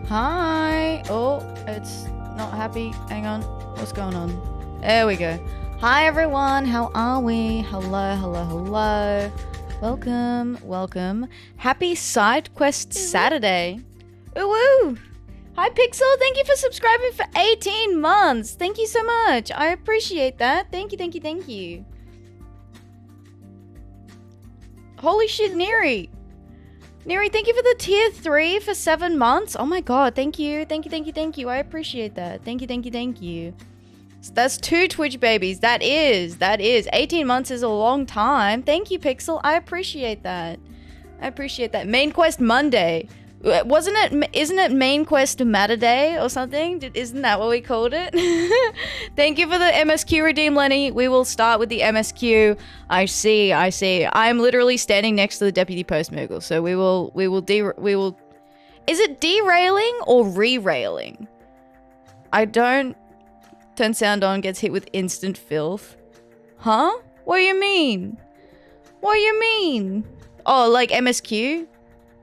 Hi. Oh, it's not happy. Hang on. What's going on? There we go. Hi, everyone. How are we? Hello, hello, hello. Welcome, welcome. Happy Side Quest Saturday. Ooh, woo. Hi, Pixel. Thank you for subscribing for 18 months. Thank you so much. I appreciate that. Thank you, thank you, thank you. Holy shit, Neri. Neri, thank you for the tier 3 for 7 months. Oh my god, thank you. Thank you, thank you, thank you. I appreciate that. Thank you, thank you, thank you. So that's 2 Twitch babies. That is. 18 months is a long time. Thank you, Pixel. I appreciate that. I appreciate that. Main Quest Monday. Isn't it Main Quest Matter Day or something? Isn't that what we called it? Thank you for the MSQ redeem, Lenny. We will start with the MSQ. I see. I'm literally standing next to the Deputy Post-Moogle, so we will. Is it derailing or re-railing? I don't. Turn sound on, gets hit with instant filth. Huh? What do you mean? What do you mean? Oh, like MSQ?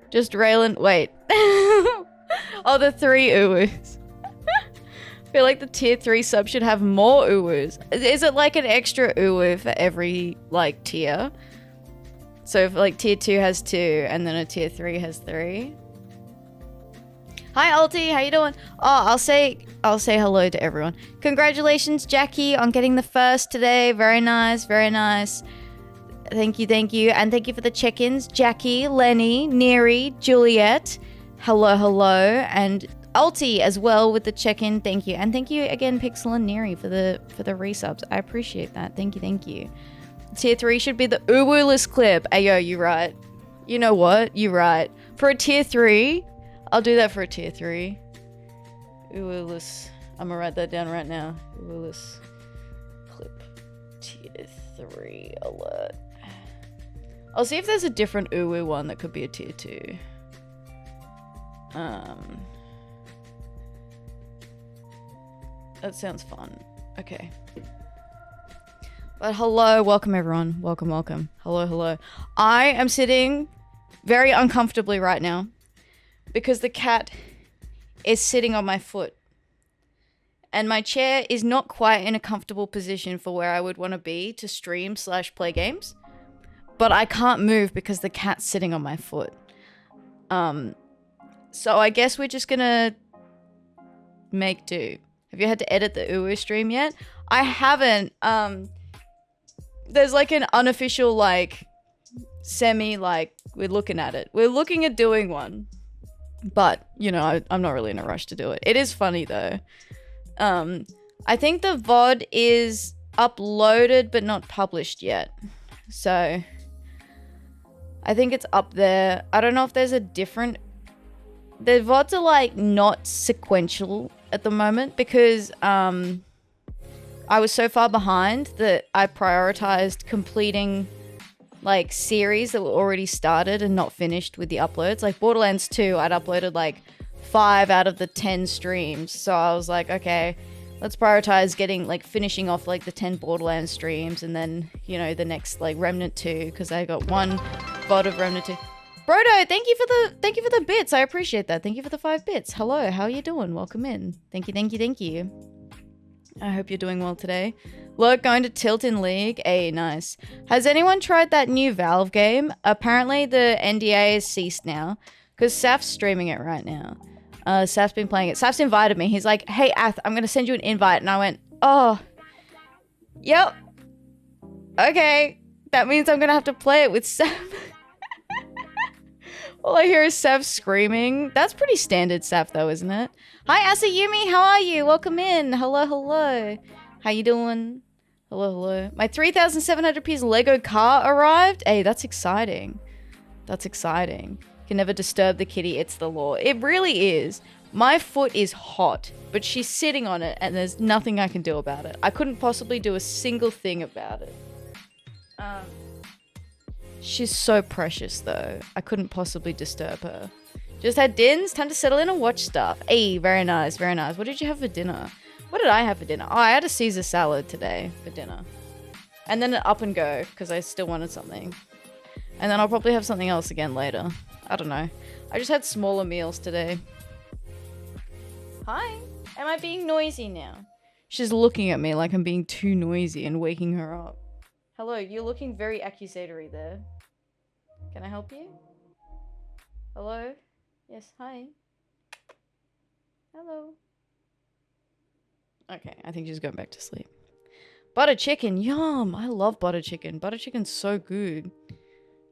Just railing. Wait. Oh, the 3 uwus. I feel like the tier 3 sub should have more uwus. Is it like an extra uwu for every like tier? So if like tier 2 has 2 and then a tier 3 has 3. Hi Alti, how you doing? Oh, I'll say hello to everyone. Congratulations, Jackie, on getting the first today. Very nice, very nice. Thank you, thank you. And thank you for the check-ins. Jackie, Lenny, Neri, Juliet. Hello, hello. And Alti as well with the check-in. Thank you. And thank you again, Pixel and Neri, for the resubs. I appreciate that. Thank you, thank you. Tier 3 should be the uwu-less clip. Ayo, you right. You know what? You right. For a tier 3, I'll do that for a tier 3. Uwu-less. I'm gonna write that down right now. Uwu-less clip. Tier 3 alert. I'll see if there's a different uwu one that could be a tier 2. That sounds fun. Okay. But hello, welcome everyone. Welcome, welcome. Hello, hello. I am sitting very uncomfortably right now because the cat is sitting on my foot. And my chair is not quite in a comfortable position for where I would want to be to stream / play games. But I can't move because the cat's sitting on my foot. So I guess we're just gonna make do. Have you had to edit the uwu stream yet? I haven't. There's like an unofficial like semi like we're looking at it. We're looking at doing one. But, you know, I'm not really in a rush to do it. It is funny though. I think the VOD is uploaded but not published yet. So I think it's up there. I don't know if there's a different... The VODs are like not sequential at the moment because I was so far behind that I prioritized completing like series that were already started and not finished with the uploads. Like Borderlands 2, I'd uploaded like 5 out of the 10 streams. So I was like, okay, let's prioritize getting like finishing off like the 10 Borderlands streams and then, you know, the next like Remnant 2 because I got 1 VOD of Remnant 2. Brodo, thank you for the bits. I appreciate that. Thank you for the 5 bits. Hello, how are you doing? Welcome in. Thank you, thank you, thank you. I hope you're doing well today. Look, going to Tilt in League. Hey, nice. Has anyone tried that new Valve game? Apparently the NDA has ceased now because Saf's streaming it right now. Saf's been playing it. Saf's invited me. He's like, hey, Ath, I'm going to send you an invite. And I went, oh, yep. Okay. That means I'm going to have to play it with Saf. All I hear is Saf screaming. That's pretty standard Saf though, isn't it? Hi, Asayumi. How are you? Welcome in. Hello, hello. How you doing? Hello, hello. My 3,700 piece Lego car arrived. Hey, that's exciting. That's exciting. You can never disturb the kitty. It's the law. It really is. My foot is hot, but she's sitting on it and there's nothing I can do about it. I couldn't possibly do a single thing about it. She's so precious though. I couldn't possibly disturb her. Just had dins. Time to settle in and watch stuff. Hey, very nice, very nice. What did you have for dinner? What did I have for dinner? Oh, I had a Caesar salad today for dinner. And then an up and go because I still wanted something. And then I'll probably have something else again later. I don't know. I just had smaller meals today. Hi. Am I being noisy now? She's looking at me like I'm being too noisy and waking her up. Hello, you're looking very accusatory there. Can I help you? Hello? Yes, hi. Hello. Okay, I think she's going back to sleep. Butter chicken, yum! I love butter chicken. Butter chicken's so good.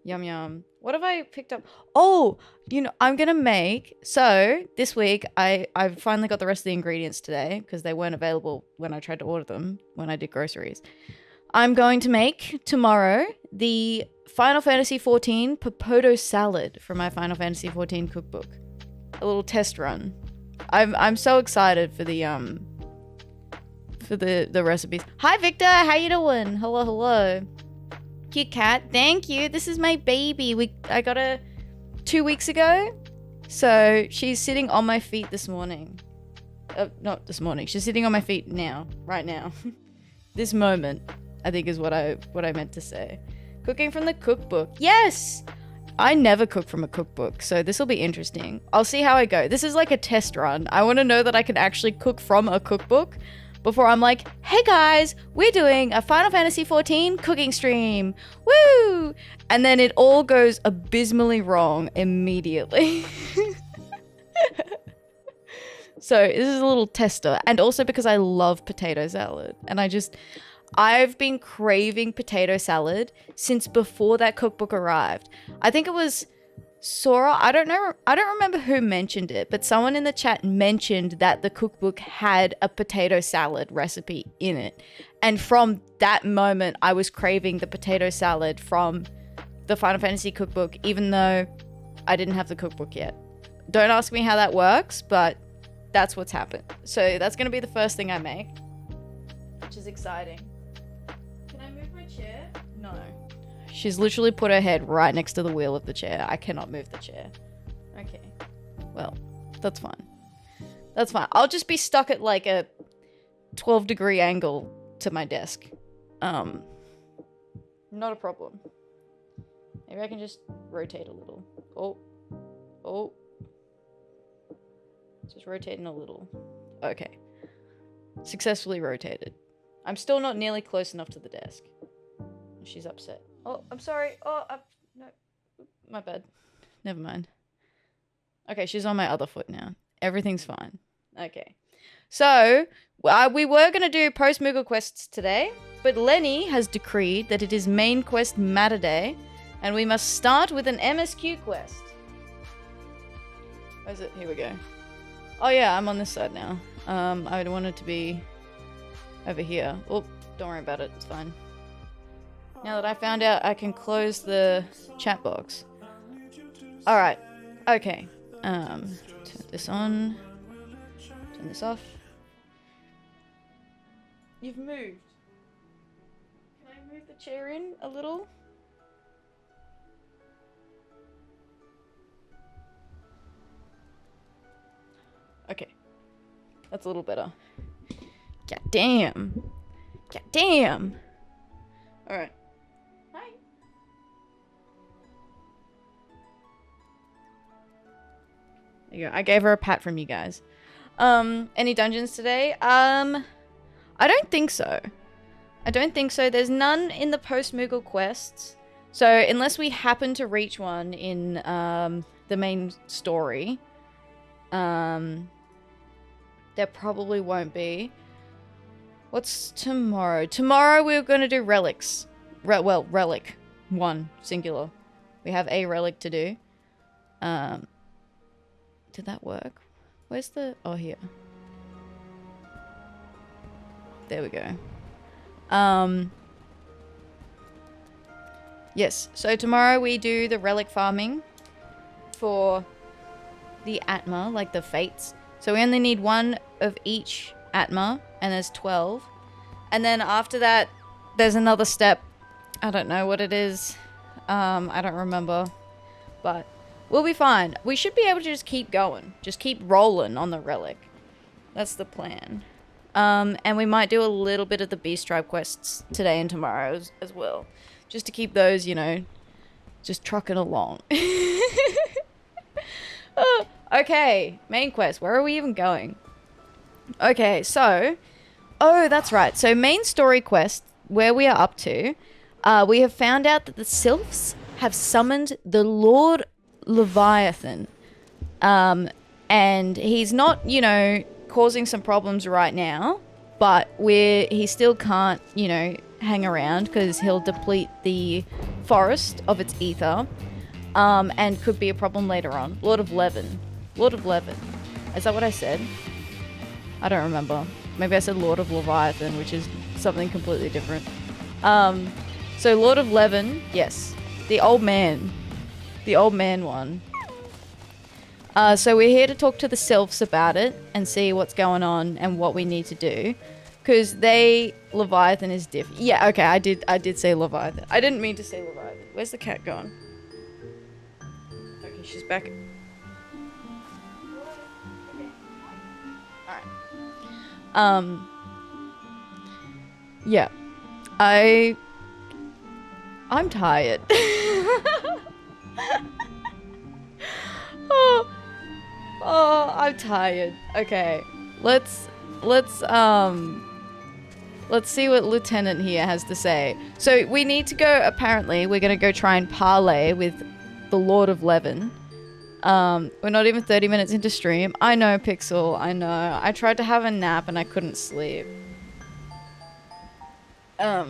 Yum yum. What have I picked up? Oh, you know, I'm gonna make, so this week I finally got the rest of the ingredients today because they weren't available when I tried to order them when I did groceries. I'm going to make tomorrow the Final Fantasy XIV Popoto salad from my Final Fantasy XIV cookbook. A little test run. I'm so excited for the recipes. Hi Victor, how you doing? Hello, hello. Cute cat, thank you. This is my baby. I got her 2 weeks ago. So she's sitting on my feet this morning. Not this morning. She's sitting on my feet now, right now. This moment, I think is what I meant to say. Cooking from the cookbook. Yes! I never cook from a cookbook, so this will be interesting. I'll see how I go. This is like a test run. I want to know that I can actually cook from a cookbook before I'm like, hey guys, we're doing a Final Fantasy XIV cooking stream. Woo! And then it all goes abysmally wrong immediately. So this is a little tester. And also because I love potato salad. And I've been craving potato salad since before that cookbook arrived. I think it was Sora. I don't remember who mentioned it, but someone in the chat mentioned that the cookbook had a potato salad recipe in it. And from that moment, I was craving the potato salad from the Final Fantasy cookbook, even though I didn't have the cookbook yet. Don't ask me how that works, but that's what's happened. So that's going to be the first thing I make, which is exciting. Can I move my chair? No. She's literally put her head right next to the wheel of the chair. I cannot move the chair. Okay. Well, that's fine. That's fine. I'll just be stuck at like a 12-degree angle to my desk. Not a problem. Maybe I can just rotate a little. Oh. Just rotating a little. Okay. Successfully rotated. I'm still not nearly close enough to the desk. She's upset. Oh, I'm sorry. Oh, no. My bad. Never mind. Okay, she's on my other foot now. Everything's fine. Okay. So, we were going to do Post-Moogle quests today, but Lenny has decreed that it is main quest matter day, and we must start with an MSQ quest. Where's it? Here we go. Oh yeah, I'm on this side now. I wanted to be over here. Oh, don't worry about it. It's fine. Now that I found out I can close the chat box. Alright. Okay. Turn this on. Turn this off. You've moved. Can I move the chair in a little? Okay. That's a little better. God damn. God damn. Alright. Hi. There you go. I gave her a pat from you guys. Any dungeons today? I don't think so. I don't think so. There's none in the Post-Moogle quests. So unless we happen to reach one in the main story, there probably won't be. What's tomorrow? Tomorrow we're going to do relics. Relic. 1, singular. We have a relic to do. Did that work? Where's the... Oh, here. There we go. Yes. So tomorrow we do the relic farming for the Atma, like the fates. So we only need 1 of each Atma, and there's 12. And then after that, there's another step. I don't know what it is. I don't remember. But we'll be fine. We should be able to just keep going. Just keep rolling on the relic. That's the plan. And we might do a little bit of the Beast Tribe quests today and tomorrow as well. Just to keep those, you know, just trucking along. Okay, main quest. Where are we even going? Okay, so... Oh, that's right. So main story quest, where we are up to, we have found out that the Sylphs have summoned the Lord Leviathan. And he's not, you know, causing some problems right now, but he still can't, you know, hang around because he'll deplete the forest of its ether, and could be a problem later on. Lord of Levin. Lord of Levin. Is that what I said? I don't remember. Maybe I said Lord of Leviathan, which is something completely different. So Lord of Levin, yes. The old man. The old man one. So we're here to talk to the Sylphs about it and see what's going on and what we need to do. Because Leviathan is different. Yeah, okay, I did say Leviathan. I didn't mean to say Leviathan. Where's the cat gone? Okay, she's back. Alright. Yeah. I'm tired. Oh, I'm tired. Okay. Let's see what Lieutenant here has to say. So we need to go, apparently, we're gonna go try and parley with the Lord of Levin. We're not even 30 minutes into stream. I know, Pixel, I know. I tried to have a nap and I couldn't sleep. I've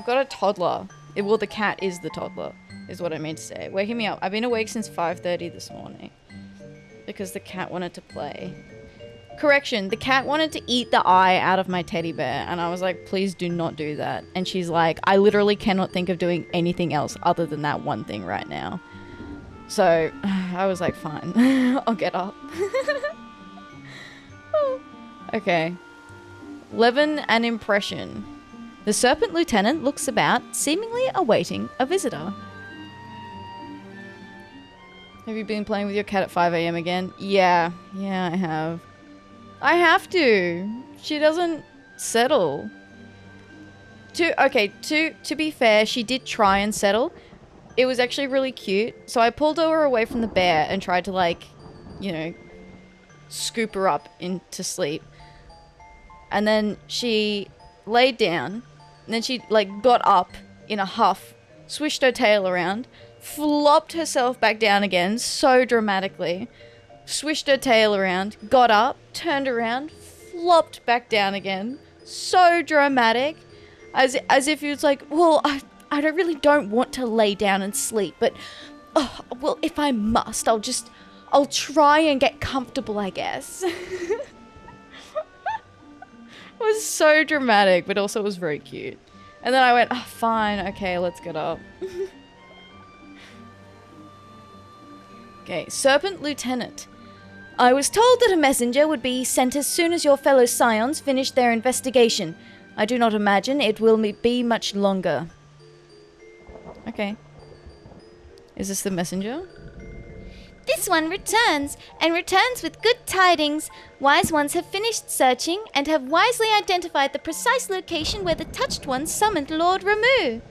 got a toddler. Well, the cat is the toddler, is what I mean to say. Waking me up. I've been awake since 5:30 this morning. Because the cat wanted to play. Correction, the cat wanted to eat the eye out of my teddy bear. And I was like, please do not do that. And she's like, I literally cannot think of doing anything else other than that one thing right now. So, I was like, fine. I'll get up. Okay. Levin an impression. The Serpent Lieutenant looks about, seemingly awaiting a visitor. Have you been playing with your cat at 5 AM again? Yeah, I have. I have to. She doesn't settle. To be fair, she did try and settle. It was actually really cute. So I pulled her away from the bear and tried to, like, you know, scoop her up into sleep. And then she laid down. And then she, like, got up in a huff, swished her tail around, flopped herself back down again so dramatically, swished her tail around, got up, turned around, flopped back down again, so dramatic, as if it was like, well, I really don't want to lay down and sleep, but, well, if I must, I'll try and get comfortable, I guess. It was so dramatic, but also it was very cute. And then I went, oh, fine, okay, let's get up. Okay, Serpent Lieutenant. I was told that a messenger would be sent as soon as your fellow scions finished their investigation. I do not imagine it will be much longer. Okay. Is this the messenger? This one returns, and returns with good tidings. Wise ones have finished searching, and have wisely identified the precise location where the Touched Ones summoned Lord Ramuh.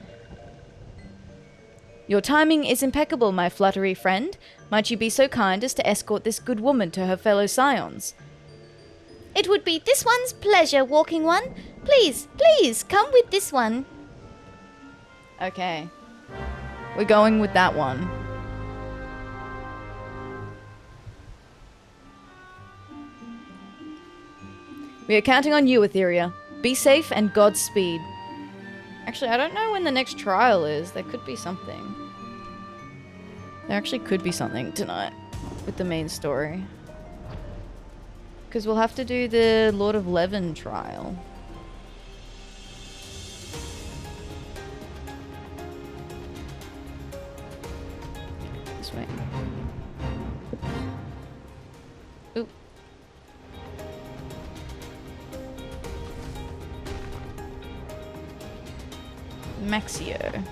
Your timing is impeccable, my fluttery friend. Might you be so kind as to escort this good woman to her fellow scions? It would be this one's pleasure, Walking One. Please, please, come with this one. Okay. We're going with that one. We are counting on you, Atheria. Be safe and Godspeed. Actually, I don't know when the next trial is. There could be something. There actually could be something tonight with the main story. Because we'll have to do the Lord of Levin trial. This way. Oop. Maxio.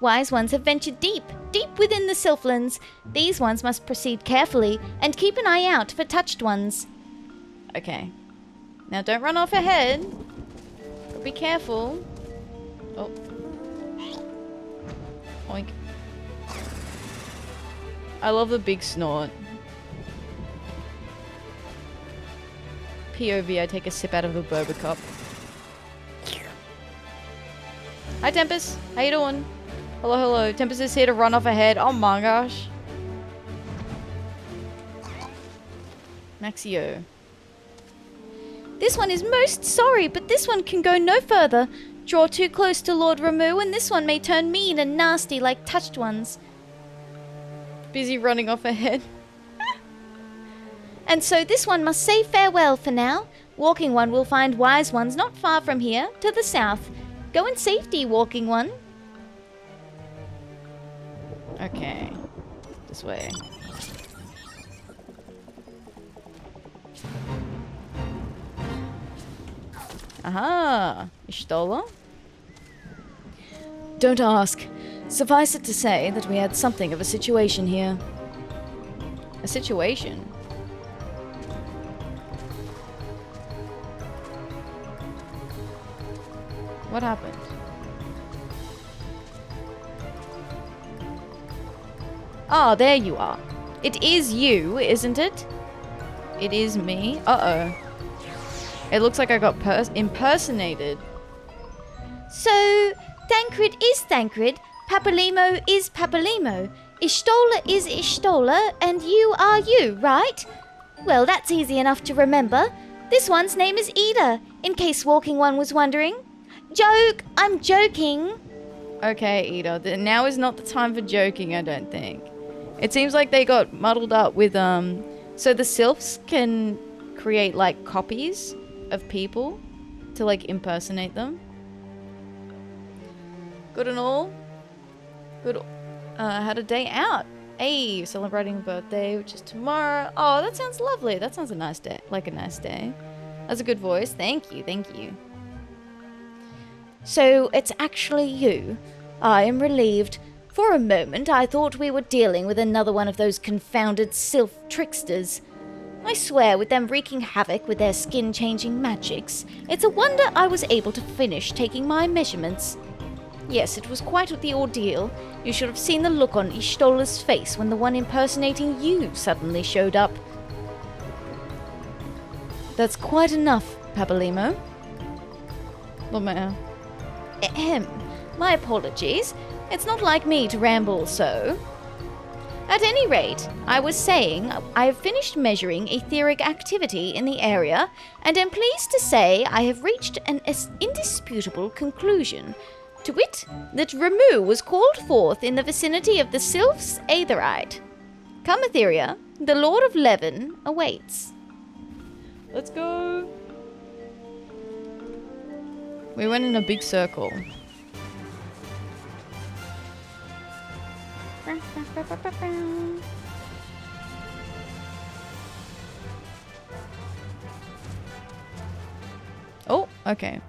Wise ones have ventured deep, deep within the Sylphlands. These ones must proceed carefully, and keep an eye out for Touched Ones. Okay. Now don't run off ahead. But be careful. Oh. Oink. I love the big snort. POV, I take a sip out of the boba cup. Hi, Tempest. How you doing? Hello, hello. Tempest is here to run off ahead. Oh my gosh. Maxio. This one is most sorry, but this one can go no further. Draw too close to Lord Ramuh, and this one may turn mean and nasty like touched ones. Busy running off ahead. And so this one must say farewell for now. Walking one will find wise ones not far from here, to the south. Go in safety, walking one. Okay. This way. Aha! Ishtola? Don't ask. Suffice it to say that we had something of a situation here. A situation? What happened? Ah, there you are. It is you, isn't it? It is me. Uh-oh. It looks like I got impersonated. So, Thancred is Thancred, Papalimo is Papalimo, Ishtola is Ishtola, and you are you, right? Well, that's easy enough to remember. This one's name is Ida, in case Walking One was wondering. Joke! I'm joking. Okay, Ida. Now is not the time for joking, I don't think. It seems like they got muddled up with, so the sylphs can create, like, copies of people to, like, impersonate them. Good and all. Good. Had a day out. Hey, celebrating a birthday, which is tomorrow. Oh, that sounds lovely. That sounds a nice day. Like a nice day. That's a good voice. Thank you. Thank you. So, it's actually you. I am relieved. For a moment, I thought we were dealing with another one of those confounded sylph tricksters. I swear, with them wreaking havoc with their skin-changing magics, it's a wonder I was able to finish taking my measurements. Yes, it was quite the ordeal. You should have seen the look on Ishtola's face when the one impersonating you suddenly showed up. That's quite enough, Papalimo. Ahem. My apologies. It's not like me to ramble so. At any rate, I was saying I have finished measuring etheric activity in the area, and am pleased to say I have reached an indisputable conclusion, to wit, that Ramuh was called forth in the vicinity of the Sylph's Aetherite. Come, Atheria, the Lord of Levin awaits. Let's go. We went in a big circle. Oh, okay.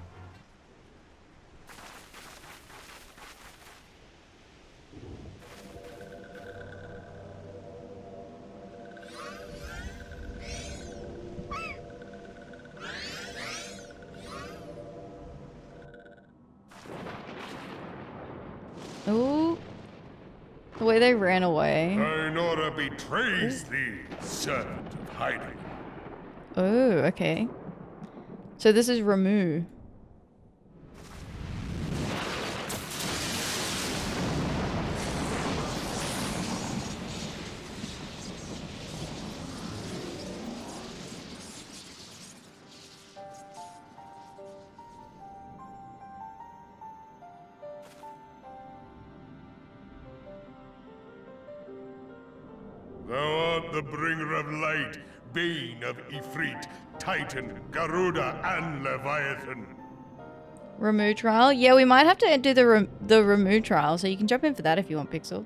Oh, the way they ran away. Ainora betrays thee, servant of hiding. Oh, okay. So this is Ramuh. Thou art the bringer of light, bane of Ifrit, Titan, Garuda, and Leviathan. Ramuh trial? Yeah, we might have to do the Ramuh trial, so you can jump in for that if you want, Pixel.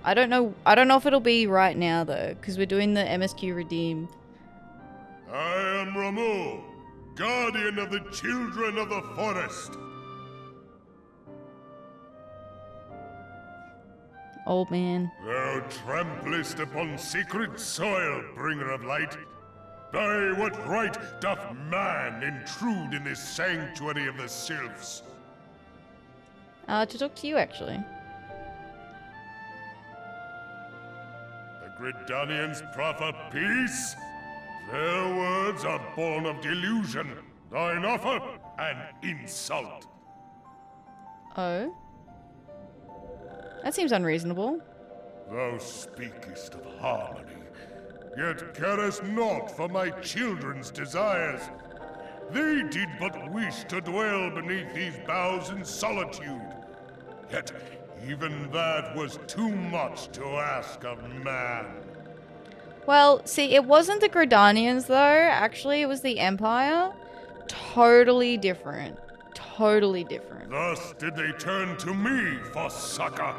I don't know if it'll be right now though, because we're doing the MSQ redeemed. I am Ramuh, guardian of the children of the forest. Old man. Thou tramplest upon sacred soil, bringer of light. By what right doth man intrude in this sanctuary of the sylphs? To talk to you actually. The Gridanians proffer peace? Their words are born of delusion, thine offer an insult. Oh? That seems unreasonable. Thou speakest of harmony, yet carest not for my children's desires. They did but wish to dwell beneath these boughs in solitude. Yet even that was too much to ask of man. Well, see, it wasn't the Gridanians, though. Actually, it was the Empire. Totally different. Totally different. Thus did they turn to me for succor.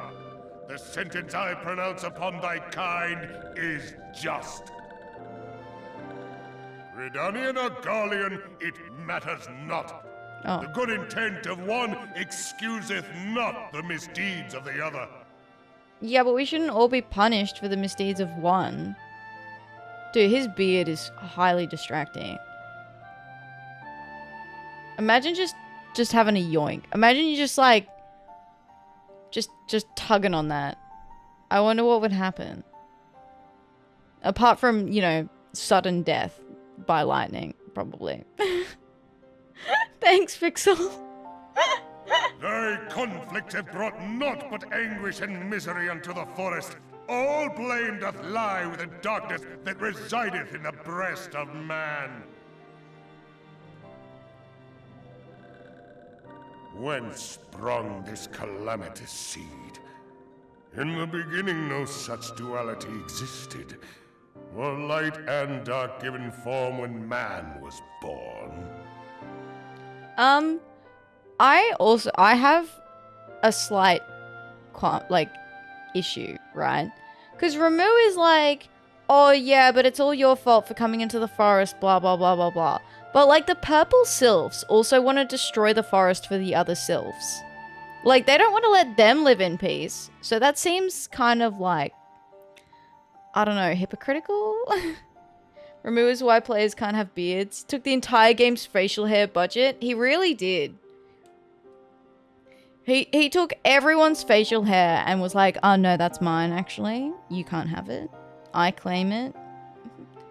The sentence I pronounce upon thy kind is just. Gridanian or Garlean, it matters not. Oh. The good intent of one excuseth not the misdeeds of the other. Yeah, but we shouldn't all be punished for the misdeeds of one. Dude, his beard is highly distracting. Imagine just having a yoink. Imagine you just like just tugging on that. I wonder what would happen. Apart from, you know, sudden death by lightning, probably. Thanks, Pixel. Thy conflicts have brought naught but anguish and misery unto the forest. All blame doth lie with the darkness that resideth in the breast of man. Whence sprung this calamitous seed? In the beginning no such duality existed. Were light and dark given form when man was born? I have a slight, issue, right? Because Ramuh is like, oh yeah, but it's all your fault for coming into the forest, blah, blah, blah, blah, blah. But, like, the purple sylphs also want to destroy the forest for the other sylphs. Like, they don't want to let them live in peace. So that seems kind of like, I don't know, hypocritical? Ramuh is why players can't have beards. Took the entire game's facial hair budget. He really did. He took everyone's facial hair and was like, oh no, that's mine actually. You can't have it. I claim it.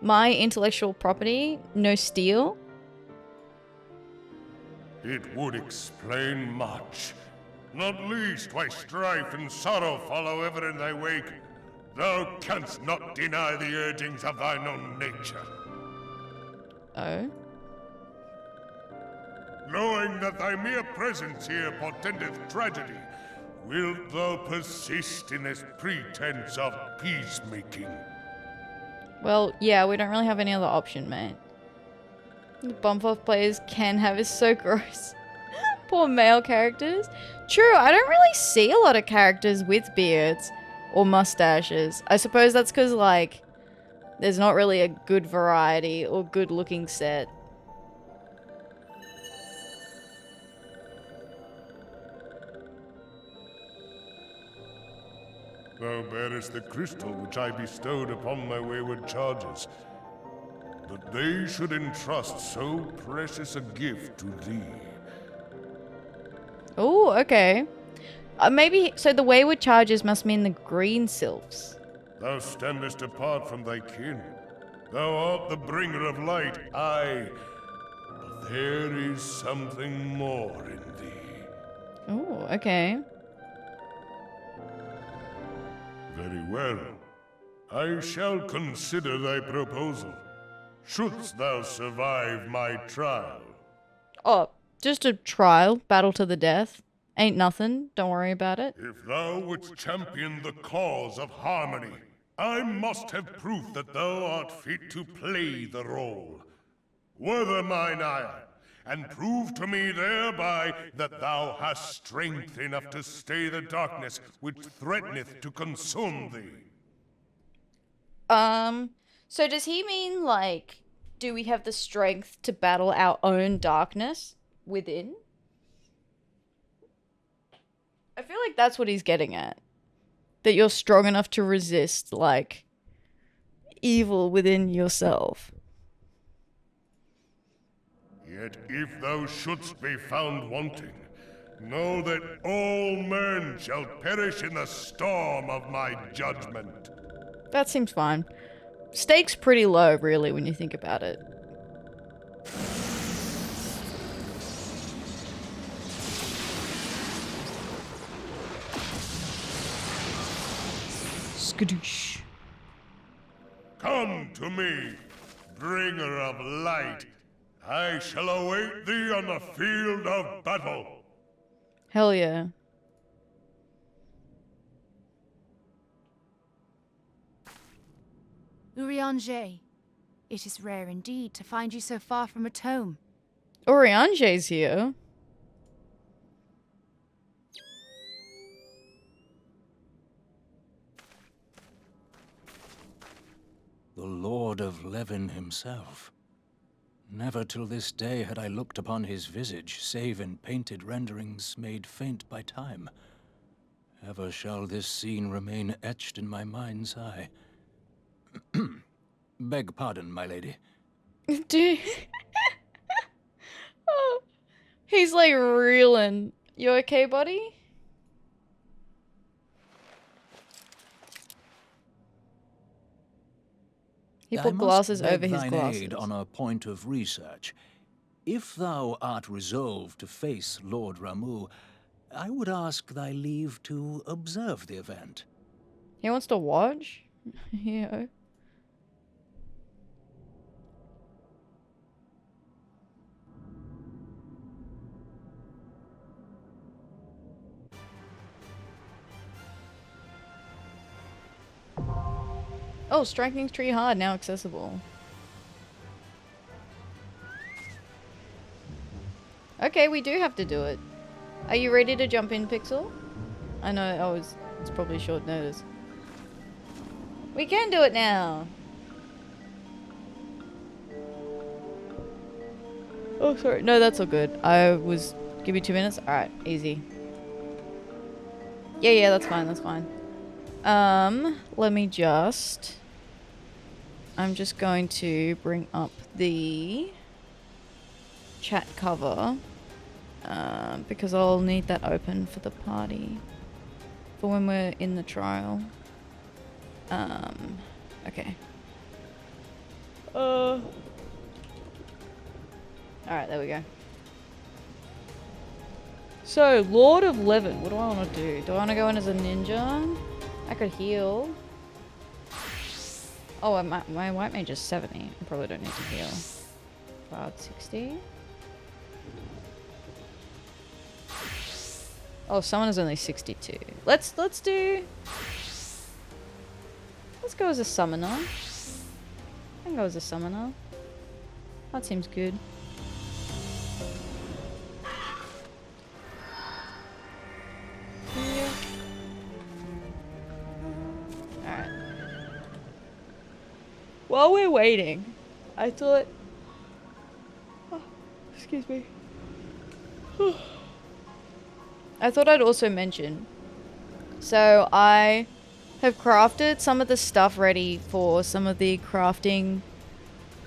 My intellectual property, no steal. It would explain much. Not least why strife and sorrow follow ever in thy wake. Thou canst not deny the urgings of thine own nature. Oh? Knowing that thy mere presence here portendeth tragedy, wilt thou persist in this pretense of peacemaking? Well, yeah, we don't really have any other option, mate. The bump off players can have is so gross. Poor male characters. True, I don't really see a lot of characters with beards or mustaches. I suppose that's because, like, there's not really a good variety or good looking set. Thou bearest the crystal which I bestowed upon my wayward charges. That they should entrust so precious a gift to thee. Oh, okay. Maybe, so the wayward charges must mean the green sylphs. Thou standest apart from thy kin. Thou art the bringer of light, aye. But there is something more in thee. Oh, okay. Very well. I shall consider thy proposal. Shouldst thou survive my trial. Oh, just a trial, battle to the death. Ain't nothing, don't worry about it. If thou wouldst champion the cause of harmony, I must have proof that thou art fit to play the role. Wither mine ire, and prove to me thereby that thou hast strength enough to stay the darkness which threateneth to consume thee. So does he mean, like, do we have the strength to battle our own darkness within? I feel like that's what he's getting at. That you're strong enough to resist, like, evil within yourself. Yet if thou shouldst be found wanting, know that all men shall perish in the storm of my judgment. That seems fine. stakes pretty low, really, when you think about it. Skadoosh. Come to me, bringer of light. I shall await thee on the field of battle. Hell yeah. Urianger, it is rare indeed to find you so far from a tome. Urianger's here. The Lord of Levin himself. Never till this day had I looked upon his visage, save in painted renderings made faint by time. Ever shall this scene remain etched in my mind's eye. Beg pardon, my lady. Dude. Oh, he's like reeling. You okay, buddy? He put glasses over his thine glasses. aid on a point of research. If thou art resolved to face Lord Ramuh, I would ask thy leave to observe the event. He wants to watch? Yeah. Oh, Striking Tree Hard now accessible. Okay, we do have to do it. Are you ready to jump in, Pixel? I know it's probably short notice. We can do it now. Oh, sorry. No, that's all good. Give me 2 minutes. All right, easy. Yeah, that's fine. That's fine. Let me just... I'm just going to bring up the chat cover, because I'll need that open for the party, for when we're in the trial. Okay. Alright, there we go. So, Lord of Levin, what do I want to do? Do I want to go in as a ninja? I could heal. Oh, my white mage is 70. I probably don't need to heal. About 60. Oh, someone is only 62. Let's go as a summoner. I can go as a summoner. That seems good. Yeah. Alright. While we're waiting, I thought... Oh, excuse me. I thought I'd also mention. So I have crafted some of the stuff ready for some of the crafting,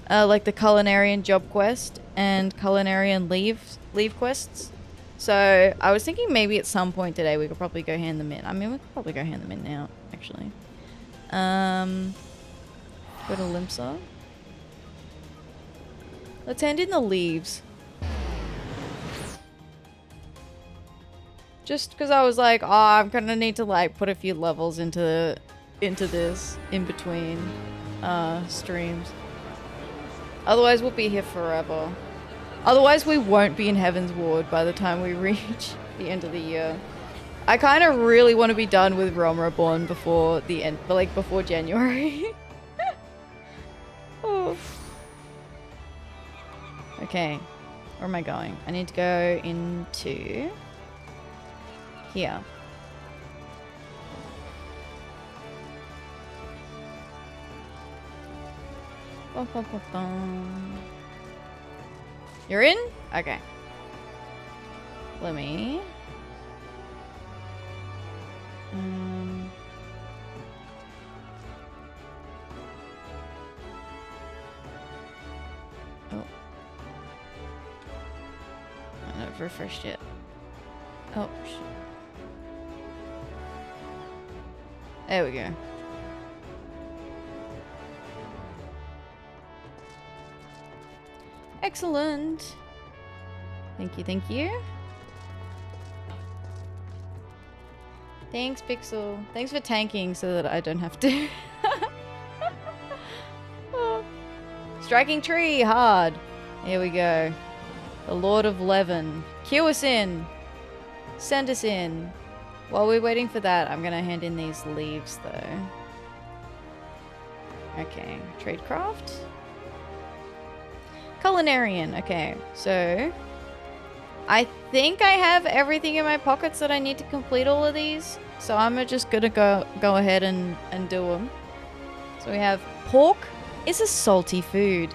like the Culinarian job quest and Culinarian leave quests. So I was thinking maybe at some point today we could probably go hand them in. I mean, we could probably go hand them in now, actually. Go to Limsa. Let's hand in the leaves. Just because I was like, oh, I'm gonna need to like put a few levels into this in between streams. Otherwise we'll be here forever. Otherwise we won't be in Heaven's Ward by the time we reach the end of the year. I kind of really want to be done with Realm Reborn before the end, like before January. Oh. Okay, where am I going? I need to go into here. Bum, bum, bum, bum. You're in? Okay. Let me... Oh. I haven't refreshed yet. Oh, shit. There we go. Excellent. Thank you, thank you. Thanks, Pixel. Thanks for tanking so that I don't have to. Oh. Striking tree, hard. Here we go. The Lord of Levin. Cue us in. Send us in. While we're waiting for that, I'm gonna hand in these leaves though. Okay, tradecraft. Culinarian, okay, so I think I have everything in my pockets that I need to complete all of these. So I'm just gonna go ahead and do them. So we have pork is a salty food.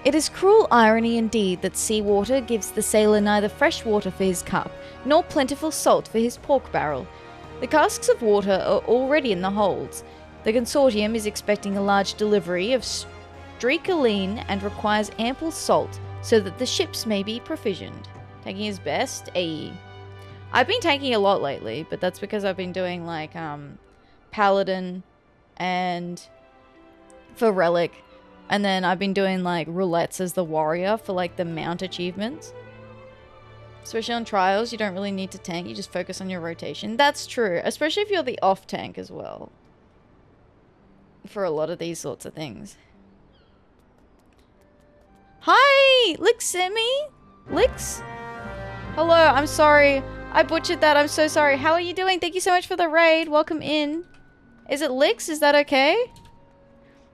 It is cruel irony indeed that seawater gives the sailor neither fresh water for his cup, nor plentiful salt for his pork barrel. The casks of water are already in the holds. The consortium is expecting a large delivery of streakoline and requires ample salt so that the ships may be provisioned. Taking his best, AE. I've been tanking a lot lately, but that's because I've been doing like Paladin and for Relic. And then I've been doing like roulettes as the warrior for like the mount achievements. Especially on trials, you don't really need to tank, you just focus on your rotation. That's true, especially if you're the off tank as well. For a lot of these sorts of things. Hi! Lixemi? Lix? Hello, I'm sorry. I butchered that, I'm so sorry. How are you doing? Thank you so much for the raid. Welcome in. Is it Lix? Is that okay?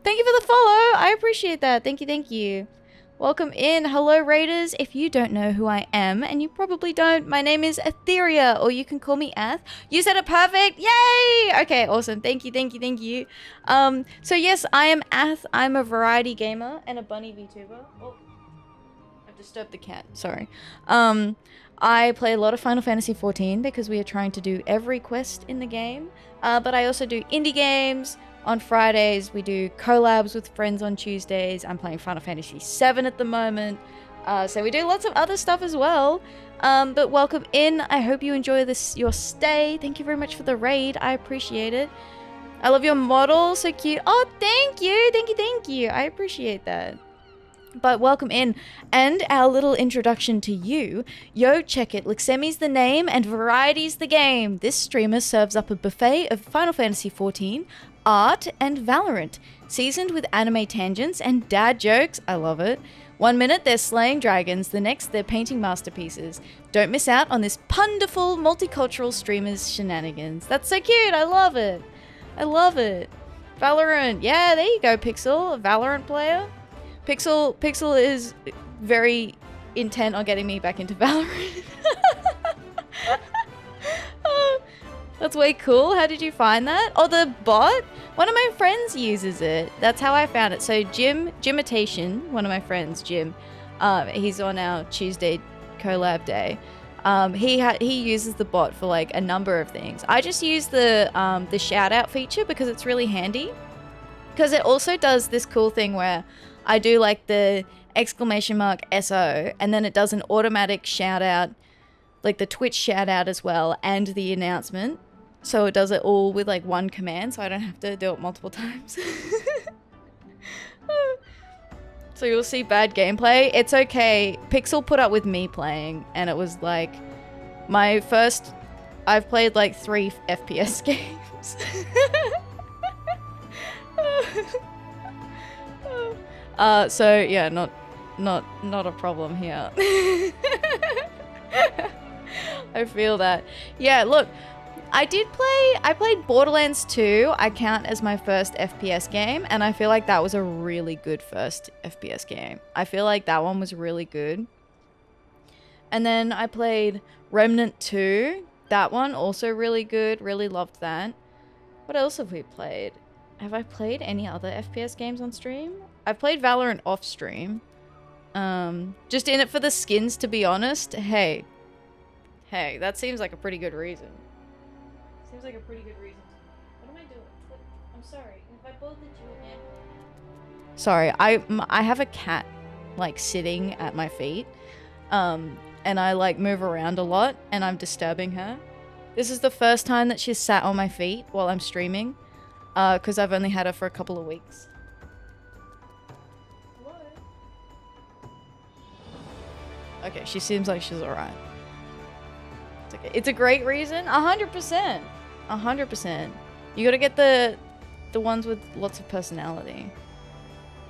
Thank you for the follow. I appreciate that. Thank you, thank you. Welcome in. Hello, raiders. If you don't know who I am, and you probably don't, my name is Atheria, or you can call me Ath. You said it perfect. Yay! Okay, awesome. Thank you, thank you, thank you. So yes, I am Ath. I'm a variety gamer and a bunny VTuber. Oh, I've disturbed the cat. Sorry. I play a lot of Final Fantasy XIV because we are trying to do every quest in the game. But I also do indie games. On Fridays, we do collabs with friends on Tuesdays. I'm playing Final Fantasy VII at the moment. So we do lots of other stuff as well. But welcome in. I hope you enjoy your stay. Thank you very much for the raid. I appreciate it. I love your model. So cute. Oh, thank you. Thank you, thank you. I appreciate that. But welcome in. And our little introduction to you. Yo, check it. Lixemi's the name and variety's the game. This streamer serves up a buffet of Final Fantasy XIV, art, and Valorant, seasoned with anime tangents and dad jokes. I love it. 1 minute they're slaying dragons, the next they're painting masterpieces. Don't miss out on this punderful multicultural streamer's shenanigans. That's so cute. I love it. I love it. Valorant. Yeah, there you go, Pixel. A Valorant player. Pixel is very intent on getting me back into Valorant. Oh, that's way cool. How did you find that? Oh, the bot? One of my friends uses it. That's how I found it. So Gymitation, one of my friends, Jim, he's on our Tuesday collab day. He uses the bot for like a number of things. I just use the shout out feature because it's really handy. Because it also does this cool thing where I do like the !SO, and then it does an automatic shout out, like the Twitch shout out as well, and the announcement. So it does it all with like one command, so I don't have to do it multiple times. So you'll see bad gameplay. It's okay. Pixel put up with me playing, and it was like I've played like 3 FPS games. So yeah, not a problem here. I feel that. Yeah, look, I played Borderlands 2. I count as my first FPS game, and I feel like that was a really good first FPS game. I feel like that one was really good. And then I played Remnant 2. That one also really good. Really loved that. What else have we played? Have I played any other FPS games on stream? I've played Valorant off stream. Just in it for the skins, to be honest. Hey, that seems like a pretty good reason. Seems like a pretty good reason. What am I doing? I'm sorry. If I bothered you again. Sorry, I have a cat like sitting at my feet. And I like move around a lot and I'm disturbing her. This is the first time that she's sat on my feet while I'm streaming. Because I've only had her for a couple of weeks. Hello? Okay, she seems like she's alright. It's okay. It's a great reason. 100%. 100%. You gotta get the ones with lots of personality.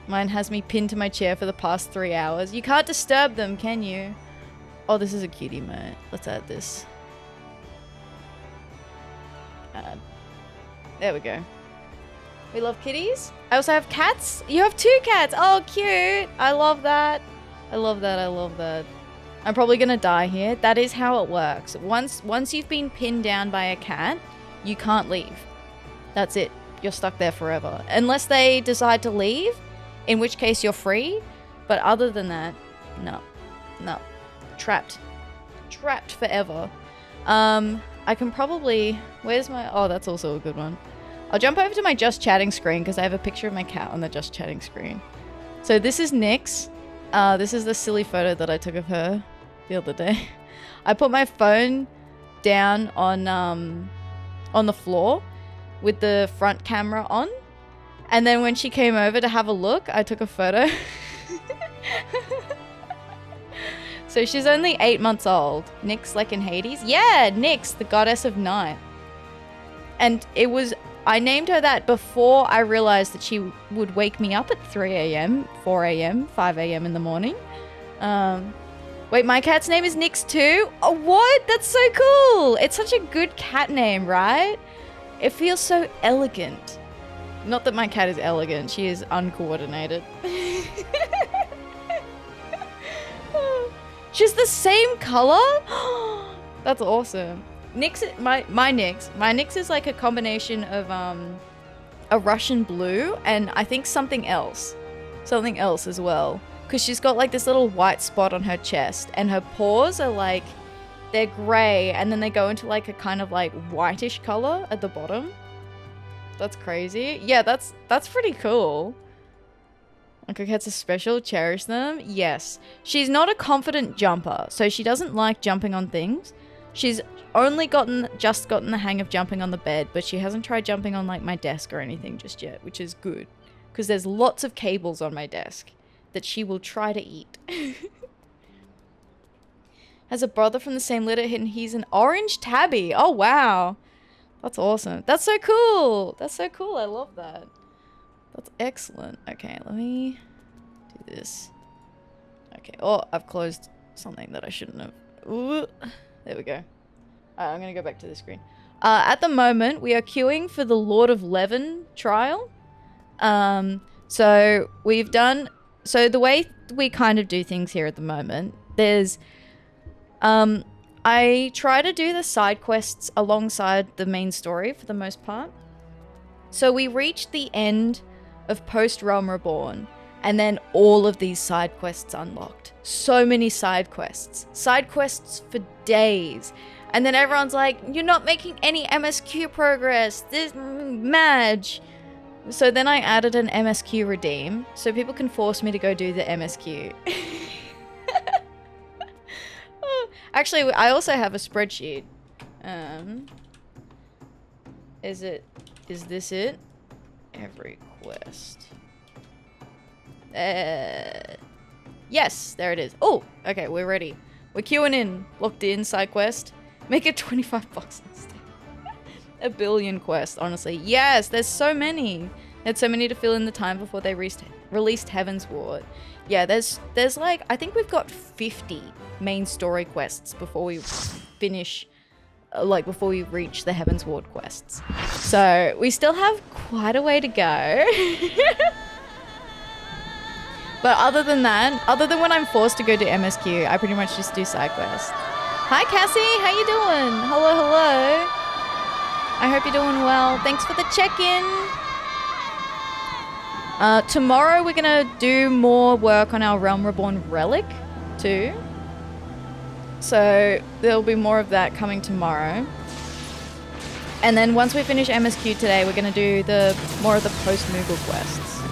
Mine has me pinned to my chair for the past 3 hours. You can't disturb them, can you? Oh, this is a cutie emote. Let's add this. Add. There we go. We love kitties. I also have cats. You have 2 cats. Oh, cute. I love that. I love that. I love that. I'm probably gonna die here. That is how it works. Once you've been pinned down by a cat, you can't leave. That's it. You're stuck there forever. Unless they decide to leave, in which case you're free. But other than that, no. No. Trapped. Trapped forever. I can probably... Where's my... Oh, that's also a good one. I'll jump over to my Just Chatting screen because I have a picture of my cat on the Just Chatting screen. So this is Nyx. This is the silly photo that I took of her the other day. I put my phone down on the floor with the front camera on. And then when she came over to have a look, I took a photo. So she's only 8 months old. Nyx, like in Hades. Yeah, Nyx, the goddess of night. And it was... I named her that before I realized that she would wake me up at 3 a.m., 4 a.m., 5 a.m. in the morning. Wait, my cat's name is Nyx too? Oh, what? That's so cool. It's such a good cat name, right? It feels so elegant. Not that my cat is elegant. She is uncoordinated. She's the same color? That's awesome. Nyx, my Nyx is like a combination of a Russian blue and I think something else as well, because she's got like this little white spot on her chest and her paws are like, they're gray and then they go into like a kind of like whitish color at the bottom. That's crazy. Yeah, that's pretty cool. Like, her cats are special, cherish them. Yes. She's not a confident jumper, so she doesn't like jumping on things. She's only just gotten the hang of jumping on the bed, but she hasn't tried jumping on like my desk or anything just yet, which is good. Because there's lots of cables on my desk that she will try to eat. Has a brother from the same litter and he's an orange tabby. Oh, wow. That's awesome. That's so cool. That's so cool. I love that. That's excellent. Okay, let me do this. Okay. Oh, I've closed something that I shouldn't have. Ooh. There we go. Alright, I'm going to go back to the screen. At the moment, we are queuing for the Lord of Levin trial. So we've done... So the way we kind of do things here at the moment, there's... I try to do the side quests alongside the main story for the most part. So we reached the end of Post-Realm Reborn, and then all of these side quests unlocked. So many side quests. Side quests for days. And then everyone's like, you're not making any MSQ progress. This Madge. So then I added an MSQ redeem, so people can force me to go do the MSQ. Actually, I also have a spreadsheet. Is this it? Every quest. Yes, there it is. Oh, okay, we're ready. We're queuing in. Locked in, side quest. Make it 25 bucks instead. A billion quests, honestly. Yes, there's so many. There's so many to fill in the time before they released Heaven's Ward. Yeah, there's like, I think we've got 50 main story quests before we finish, before we reach the Heaven's Ward quests. So we still have quite a way to go. But other than that, other than when I'm forced to go to MSQ, I pretty much just do side quests. Hi Cassie, how you doing? Hello, hello. I hope you're doing well. Thanks for the check-in. Tomorrow we're gonna do more work on our Realm Reborn relic too. So there'll be more of that coming tomorrow. And then once we finish MSQ today, we're gonna do more of the Post-Moogle quests.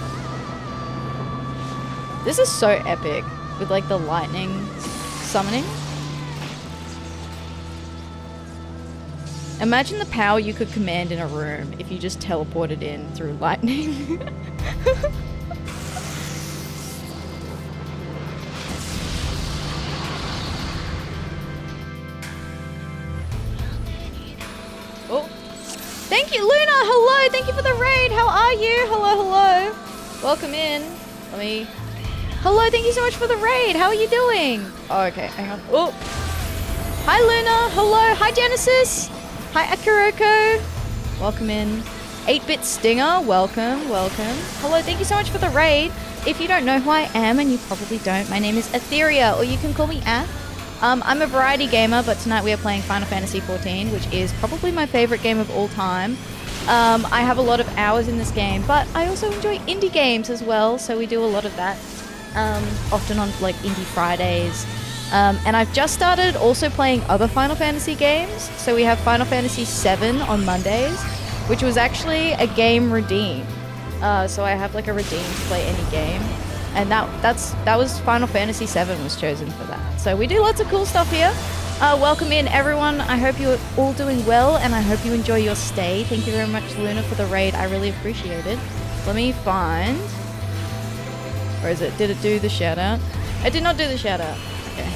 This is so epic with like the lightning summoning. Imagine the power you could command in a room if you just teleported in through lightning. Oh. Thank you, Luna! Hello! Thank you for the raid! How are you? Hello, hello. Welcome in. Let me... Hello, thank you so much for the raid! How are you doing? Oh, okay, hang on. Oh! Hi, Luna! Hello! Hi, Genesis! Hi, Akaroko! Welcome in. 8-Bit Stinger, welcome, welcome. Hello, thank you so much for the raid. If you don't know who I am, and you probably don't, my name is Atheria, or you can call me Ath. I'm a variety gamer, but tonight we are playing Final Fantasy XIV, which is probably my favorite game of all time. I have a lot of hours in this game, but I also enjoy indie games as well, so we do a lot of that, often on like Indie Fridays. And I've just started also playing other Final Fantasy games. So we have Final Fantasy VII on Mondays, which was actually a game redeem. So I have like a redeem to play any game. And that was Final Fantasy VII was chosen for that. So we do lots of cool stuff here. Welcome in everyone. I hope you're all doing well and I hope you enjoy your stay. Thank you very much, Luna, for the raid. I really appreciate it. Let me find... Where is it? Did it do the shout out? It did not do the shout out. Okay.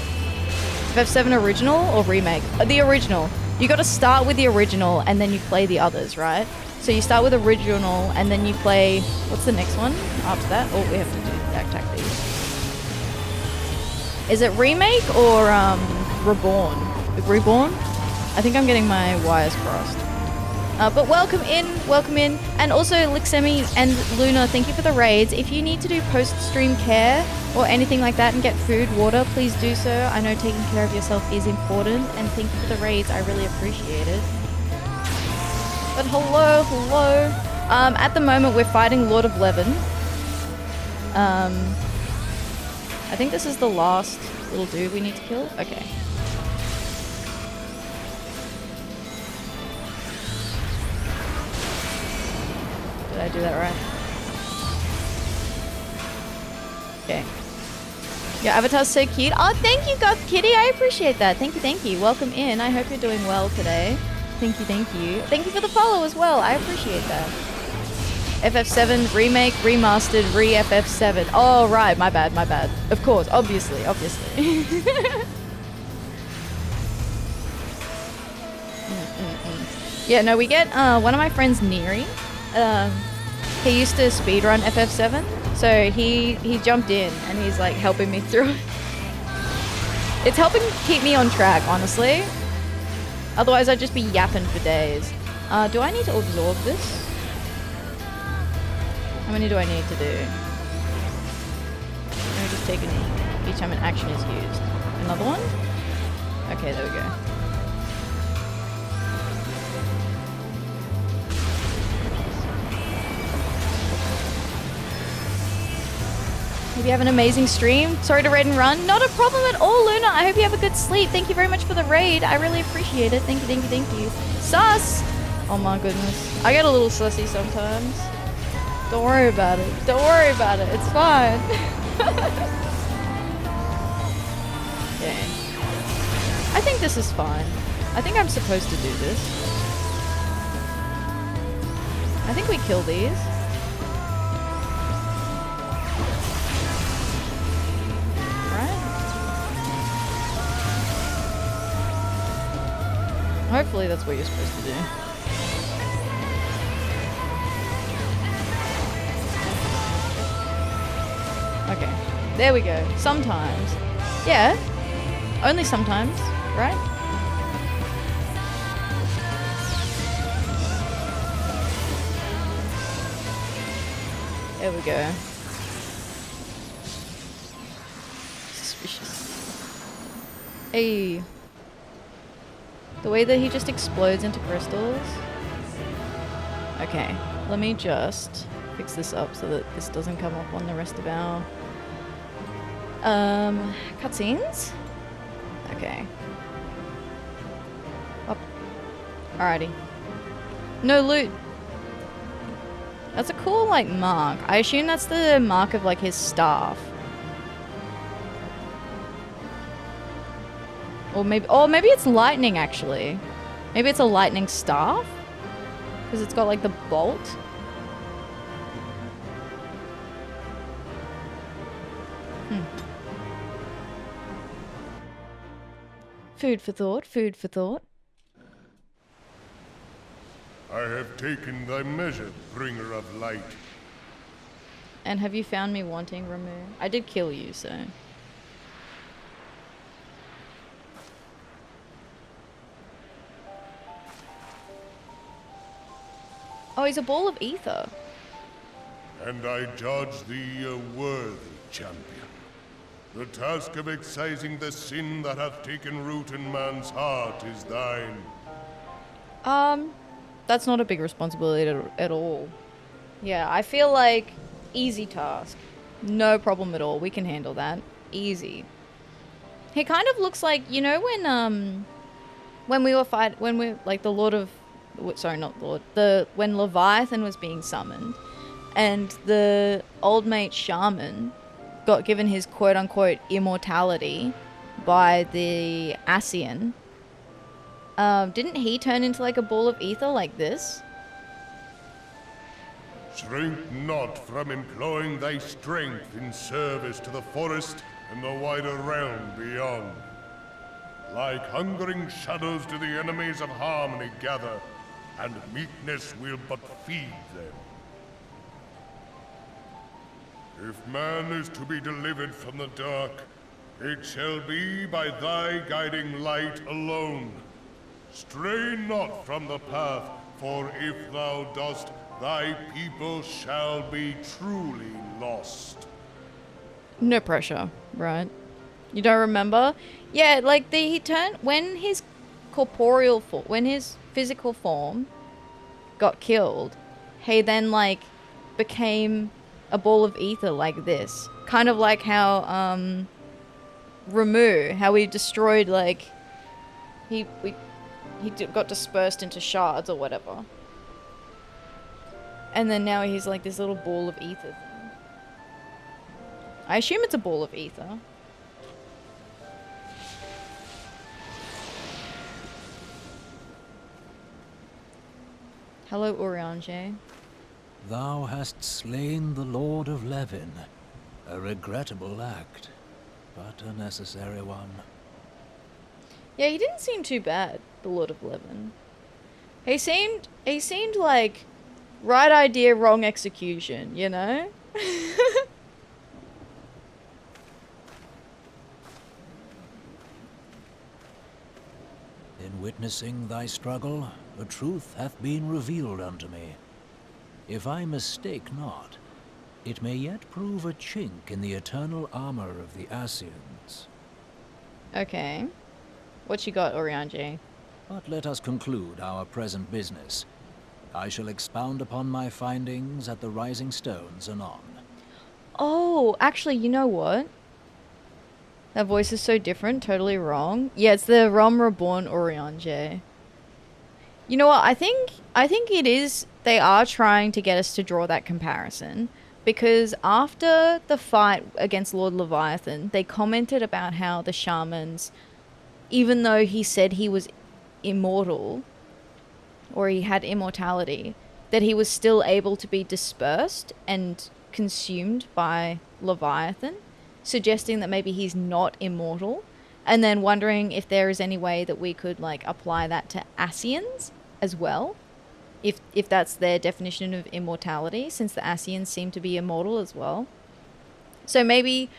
FF7 original or remake? The original. You gotta start with the original and then you play the others, right? So you start with original and then you play... What's the next one after that? Oh, we have to do attack these. Is it remake or reborn? Reborn? I think I'm getting my wires crossed. But welcome in. And also Lixemi and Luna, thank you for the raids. If you need to do post-stream care or anything like that and get food, water, please do so. I know taking care of yourself is important, and thank you for the raids. I really appreciate it. But hello. At the moment we're fighting Lord of Levin. I think this is the last little dude we need to kill. Okay. Did I do that right? Okay. Your avatar's so cute. Oh, thank you, Goth Kitty. I appreciate that. Thank you. Welcome in. I hope you're doing well today. Thank you. Thank you for the follow as well. I appreciate that. FF7 remake, remastered, re-FF7. Oh, right. My bad. Of course. Obviously. Yeah, no, we get one of my friends, Neri. He used to speedrun FF7, so he jumped in and he's like helping me through it. It's helping keep me on track, honestly. Otherwise, I'd just be yapping for days. Do I need to absorb this? How many do I need to do? Let me just take it each time an action is used. Another one? Okay, there we go. Hope you have an amazing stream. Sorry to raid and run. Not a problem at all, Luna. I hope you have a good sleep. Thank you very much for the raid. I really appreciate it. Thank you. Sus! Oh my goodness. I get a little sussy sometimes. Don't worry about it. It's fine. Okay. I think this is fine. I think I'm supposed to do this. I think we kill these. Right? Hopefully that's what you're supposed to do. Okay, there we go. Sometimes. Yeah, only sometimes, right? There we go. Suspicious. Hey. The way that he just explodes into crystals. Okay, let me just fix this up so that this doesn't come up on the rest of our cutscenes. Okay. Up. Alrighty. No loot. That's a cool like mark. I assume that's the mark of like his staff. Or maybe it's lightning actually. Maybe it's a lightning staff? Because it's got like the bolt. Food for thought. I have taken thy measure, bringer of light. And have you found me wanting, Ramuh? I did kill you, so... Oh, he's a ball of ether. And I judge thee a worthy champion. The task of excising the sin that hath taken root in man's heart is thine. That's not a big responsibility at all. Yeah, I feel like easy task. No problem at all. We can handle that. Easy. He kind of looks like, you know, when we were like the Lord of, sorry, not Lord, when Leviathan was being summoned, and the old mate shaman got given his quote-unquote immortality by the Ascian. Didn't he turn into like a ball of ether like this? Shrink not from employing thy strength in service to the forest and the wider realm beyond. Like hungering shadows do the enemies of harmony gather, and meekness will but feed them. If man is to be delivered from the dark, it shall be by thy guiding light alone. Stray not from the path, for if thou dost, thy people shall be truly lost. No pressure, right? You don't remember? Yeah, like he turned when his corporeal form, when his physical form got killed, he then like became a ball of ether like this. Kind of like how Ramuh, how we destroyed like he got dispersed into shards or whatever. And then now he's like this little ball of ether thing. I assume it's a ball of ether. Hello, Urianger. Thou hast slain the Lord of Levin. A regrettable act, but a necessary one. Yeah, he didn't seem too bad, the Lord of Levin. He seemed like right idea, wrong execution, you know? In witnessing thy struggle, a truth hath been revealed unto me. If I mistake not, it may yet prove a chink in the eternal armor of the Ascians. Okay. What you got, Urianger? But let us conclude our present business. I shall expound upon my findings at the Rising Stones anon. Oh, actually, you know what? That voice is so different, totally wrong. Yeah, it's the Rom Reborn Urianger. You know what? I think it is. They are trying to get us to draw that comparison, because after the fight against Lord Leviathan, they commented about how the shamans, even though he said he was immortal, or he had immortality, that he was still able to be dispersed and consumed by Leviathan, suggesting that maybe he's not immortal, and then wondering if there is any way that we could like apply that to Ascians as well, if that's their definition of immortality, since the Ascians seem to be immortal as well. So maybe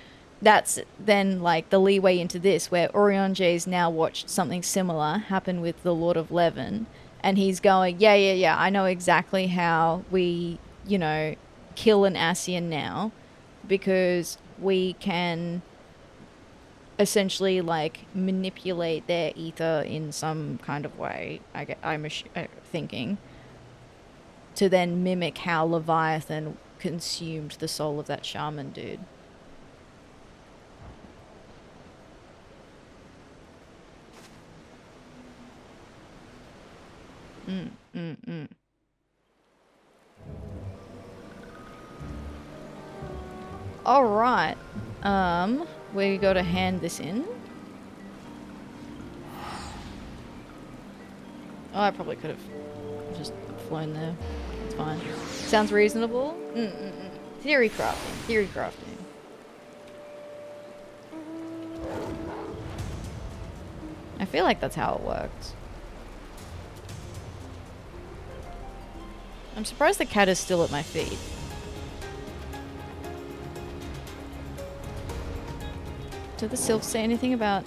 that's then like the leeway into this, where Urianger's now watched something similar happen with the Lord of Levin, and he's going, yeah, I know exactly how we, you know, kill an Ascian now, because we can essentially like manipulate their ether in some kind of way, I'm thinking, to then mimic how Leviathan consumed the soul of that shaman dude. Alright. We gotta hand this in. Oh, I probably could have just flown there. It's fine. Sounds reasonable. Theory crafting. I feel like that's how it works. I'm surprised the cat is still at my feet. Did the sylphs say anything about...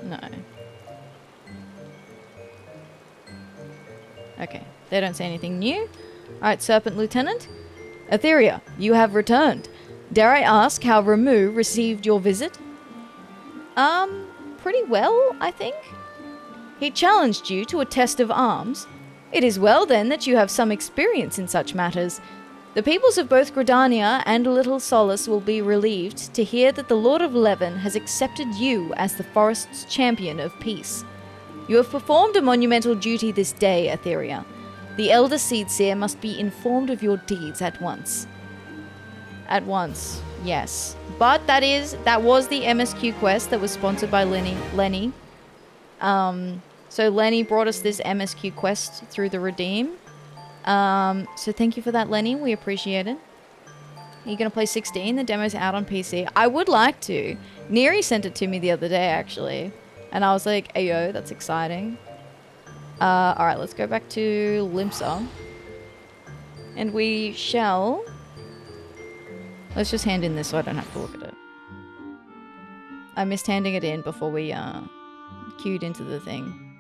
No. Okay, they don't say anything new. Alright, Serpent Lieutenant. Atheria, you have returned. Dare I ask how Ramuh received your visit? Pretty well, I think. He challenged you to a test of arms. It is well then that you have some experience in such matters. The peoples of both Gridania and Little Solace will be relieved to hear that the Lord of Levin has accepted you as the forest's champion of peace. You have performed a monumental duty this day, Atheria. The Elder Seedseer must be informed of your deeds at once. At once, yes. But that was the MSQ quest that was sponsored by Lenny. So Lenny brought us this MSQ quest through the Redeem. So thank you for that, Lenny. We appreciate it. Are you gonna play 16? The demo's out on PC. I would like to. Neri sent it to me the other day, actually. And I was like, ayo, that's exciting. Alright, let's go back to Limsa. And we shall... Let's just hand in this so I don't have to look at it. I missed handing it in before we queued into the thing.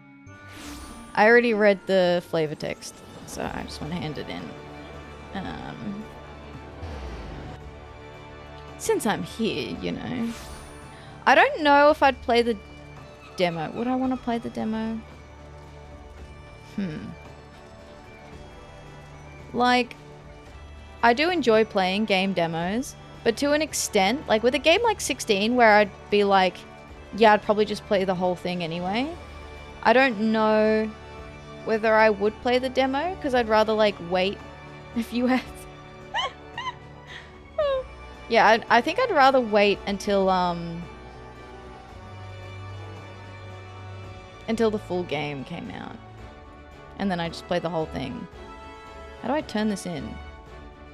I already read the flavor text, so I just want to hand it in. Since I'm here, you know. I don't know if I'd play the demo. Would I want to play the demo? Like... I do enjoy playing game demos, but to an extent, like with a game like 16 where I'd be like, yeah, I'd probably just play the whole thing anyway. I don't know whether I would play the demo, because I'd rather like wait a few hours. Yeah, I think I'd rather wait until the full game came out. And then I just play the whole thing. How do I turn this in?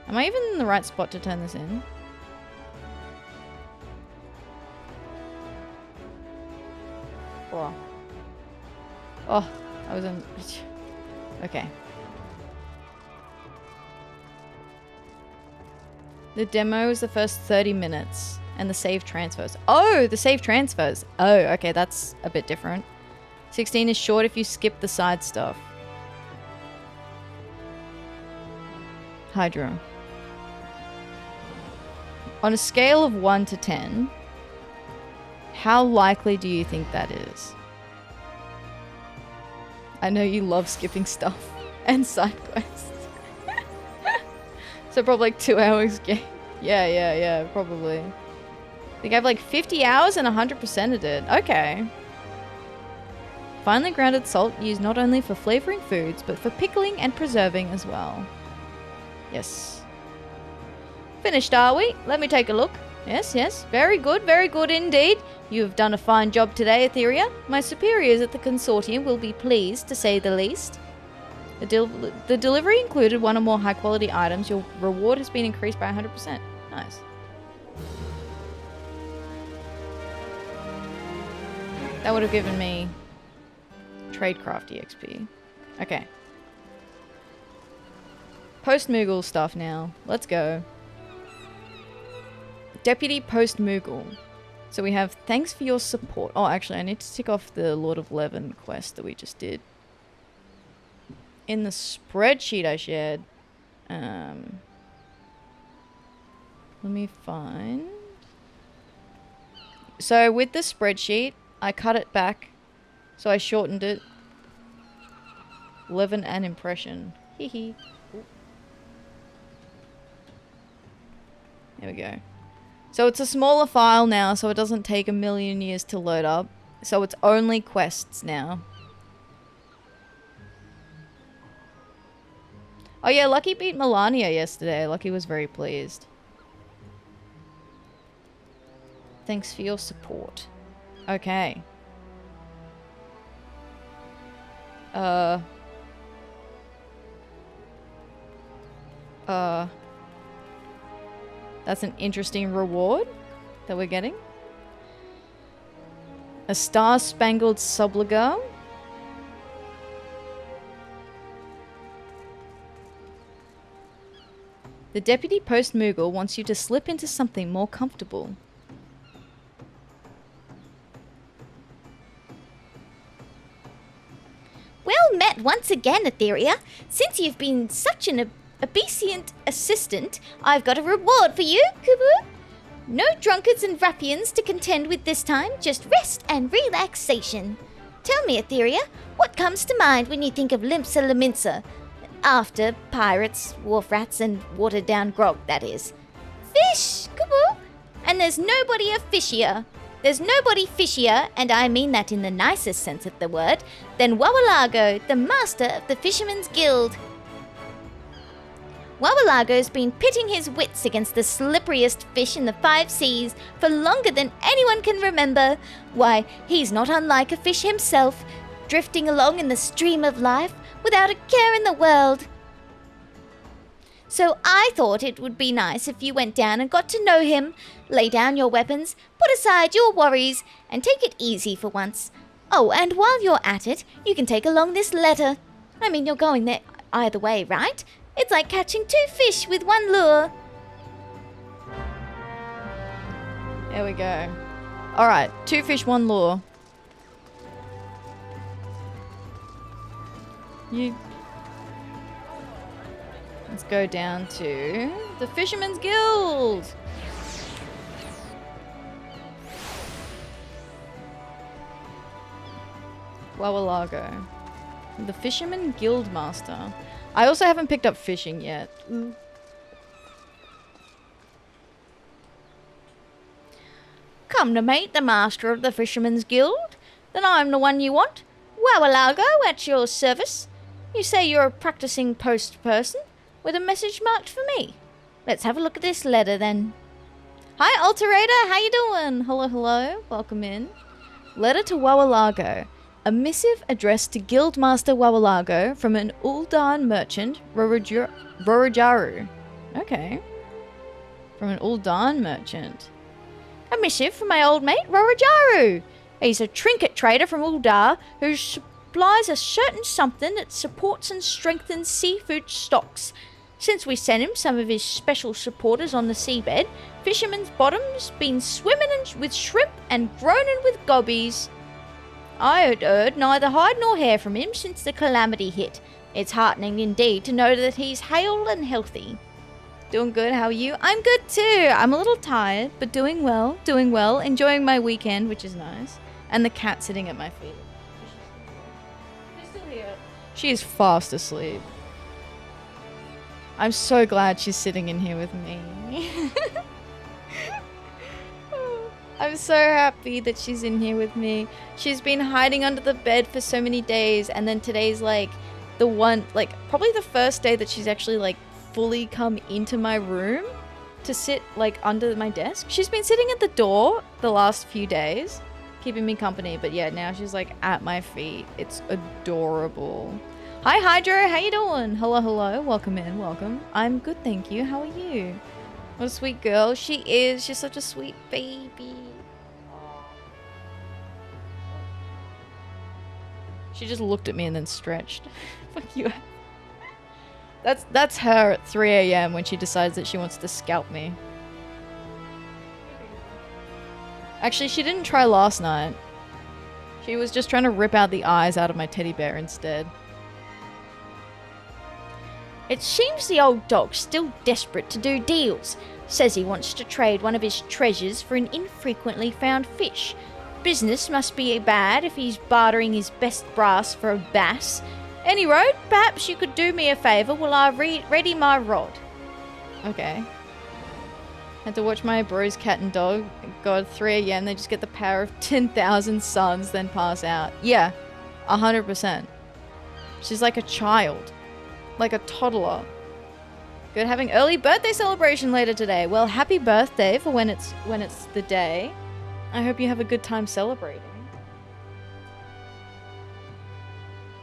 Am I even in the right spot to turn this in? Oh. Oh, I was in... Okay. The demo is the first 30 minutes. And the save transfers. Oh, the save transfers. Oh, okay, that's a bit different. 16 is short if you skip the side stuff. Hydro. On a scale of 1 to 10, how likely do you think that is? I know you love skipping stuff and side quests. So probably like 2 hours game. Yeah, probably. I think I have like 50 hours and 100%ed it. Okay. Finely grounded salt used not only for flavoring foods, but for pickling and preserving as well. Yes. Finished, are we? Let me take a look. Yes. Very good indeed. You have done a fine job today, Atheria. My superiors at the consortium will be pleased, to say the least. The delivery included one or more high-quality items. Your reward has been increased by 100%. Nice. That would have given me Tradecraft EXP. Okay. Post-Moogle stuff now. Let's go. Deputy Post-Moogle. So we have thanks for your support. Oh, actually, I need to tick off the Lord of Levin quest that we just did. In the spreadsheet I shared. Let me find... So with the spreadsheet, I cut it back. So I shortened it. Levin and impression. Hee. There we go. So it's a smaller file now, so it doesn't take a million years to load up. So it's only quests now. Oh yeah, Lucky beat Melania yesterday. Lucky was very pleased. Thanks for your support. Okay. That's an interesting reward that we're getting. A star-spangled subligar. The deputy Post-Moogle wants you to slip into something more comfortable. Well met once again, Atheria. Since you've been such an obedient assistant, I've got a reward for you, Kubu. No drunkards and ruffians to contend with this time, just rest and relaxation. Tell me, Atheria, what comes to mind when you think of Limpsa Laminsa? After pirates, wharf rats, and watered-down grog, that is. Fish, Kubu! And there's nobody a fishier. There's nobody fishier, and I mean that in the nicest sense of the word, than Wawalago, the master of the Fisherman's Guild. Wawalago's been pitting his wits against the slipperiest fish in the 5 seas for longer than anyone can remember. Why, he's not unlike a fish himself, drifting along in the stream of life without a care in the world. So I thought it would be nice if you went down and got to know him, lay down your weapons, put aside your worries, and take it easy for once. Oh, and while you're at it, you can take along this letter. I mean, you're going there either way, right? It's like catching 2 fish with 1 lure. There we go. Alright, 2 fish, 1 lure. Let's go down to the Fisherman's Guild. Wawalago. The Fisherman Guild Master. I also haven't picked up fishing yet. Ooh. Come to meet the master of the Fisherman's Guild? Then I'm the one you want. Wawalago, at your service. You say you're a practicing post person, with a message marked for me. Let's have a look at this letter then. Hi, Alterator. How you doing? Hello, hello. Welcome in. Letter to Wawalago. A missive addressed to Guildmaster Wawalago from an Uldan merchant, Rorojaru. Okay. From an Uldan merchant. A missive from my old mate, Rorojaru. He's a trinket trader from Uldar who supplies a certain something that supports and strengthens seafood stocks. Since we sent him some of his special supporters on the seabed, Fisherman's Bottom's been swimming with shrimp and groaning with gobbies. I had heard neither hide nor hair from him since the calamity hit. It's heartening indeed to know that he's hale and healthy. Doing good, how are you? I'm good too. I'm a little tired, but doing well, enjoying my weekend, which is nice. And the cat sitting at my feet. She's still here. She is fast asleep. I'm so glad she's sitting in here with me. I'm so happy that she's in here with me. She's been hiding under the bed for so many days, and then today's like the one, like probably the first day that she's actually like fully come into my room to sit like under my desk. She's been sitting at the door the last few days, keeping me company, but yeah, now she's like at my feet. It's adorable. Hi Hydra, how you doing? Hello, hello, welcome in, welcome. I'm good, thank you. How are you? What a sweet girl she is. She's such a sweet baby. She just looked at me and then stretched. Fuck you. That's her at 3 a.m. when she decides that she wants to scalp me. Actually, she didn't try last night. She was just trying to rip out the eyes out of my teddy bear instead. It seems the old dog's still desperate to do deals. Says he wants to trade one of his treasures for an infrequently found fish. Business must be bad if he's bartering his best brass for a bass. Any road, perhaps you could do me a favour while I ready my rod. Okay. Had to watch my bros cat and dog. God, 3 a.m. They just get the power of 10,000 suns, then pass out. Yeah, 100%. She's like a child. Like a toddler. Good, having early birthday celebration later today. Well, happy birthday for when it's the day. I hope you have a good time celebrating.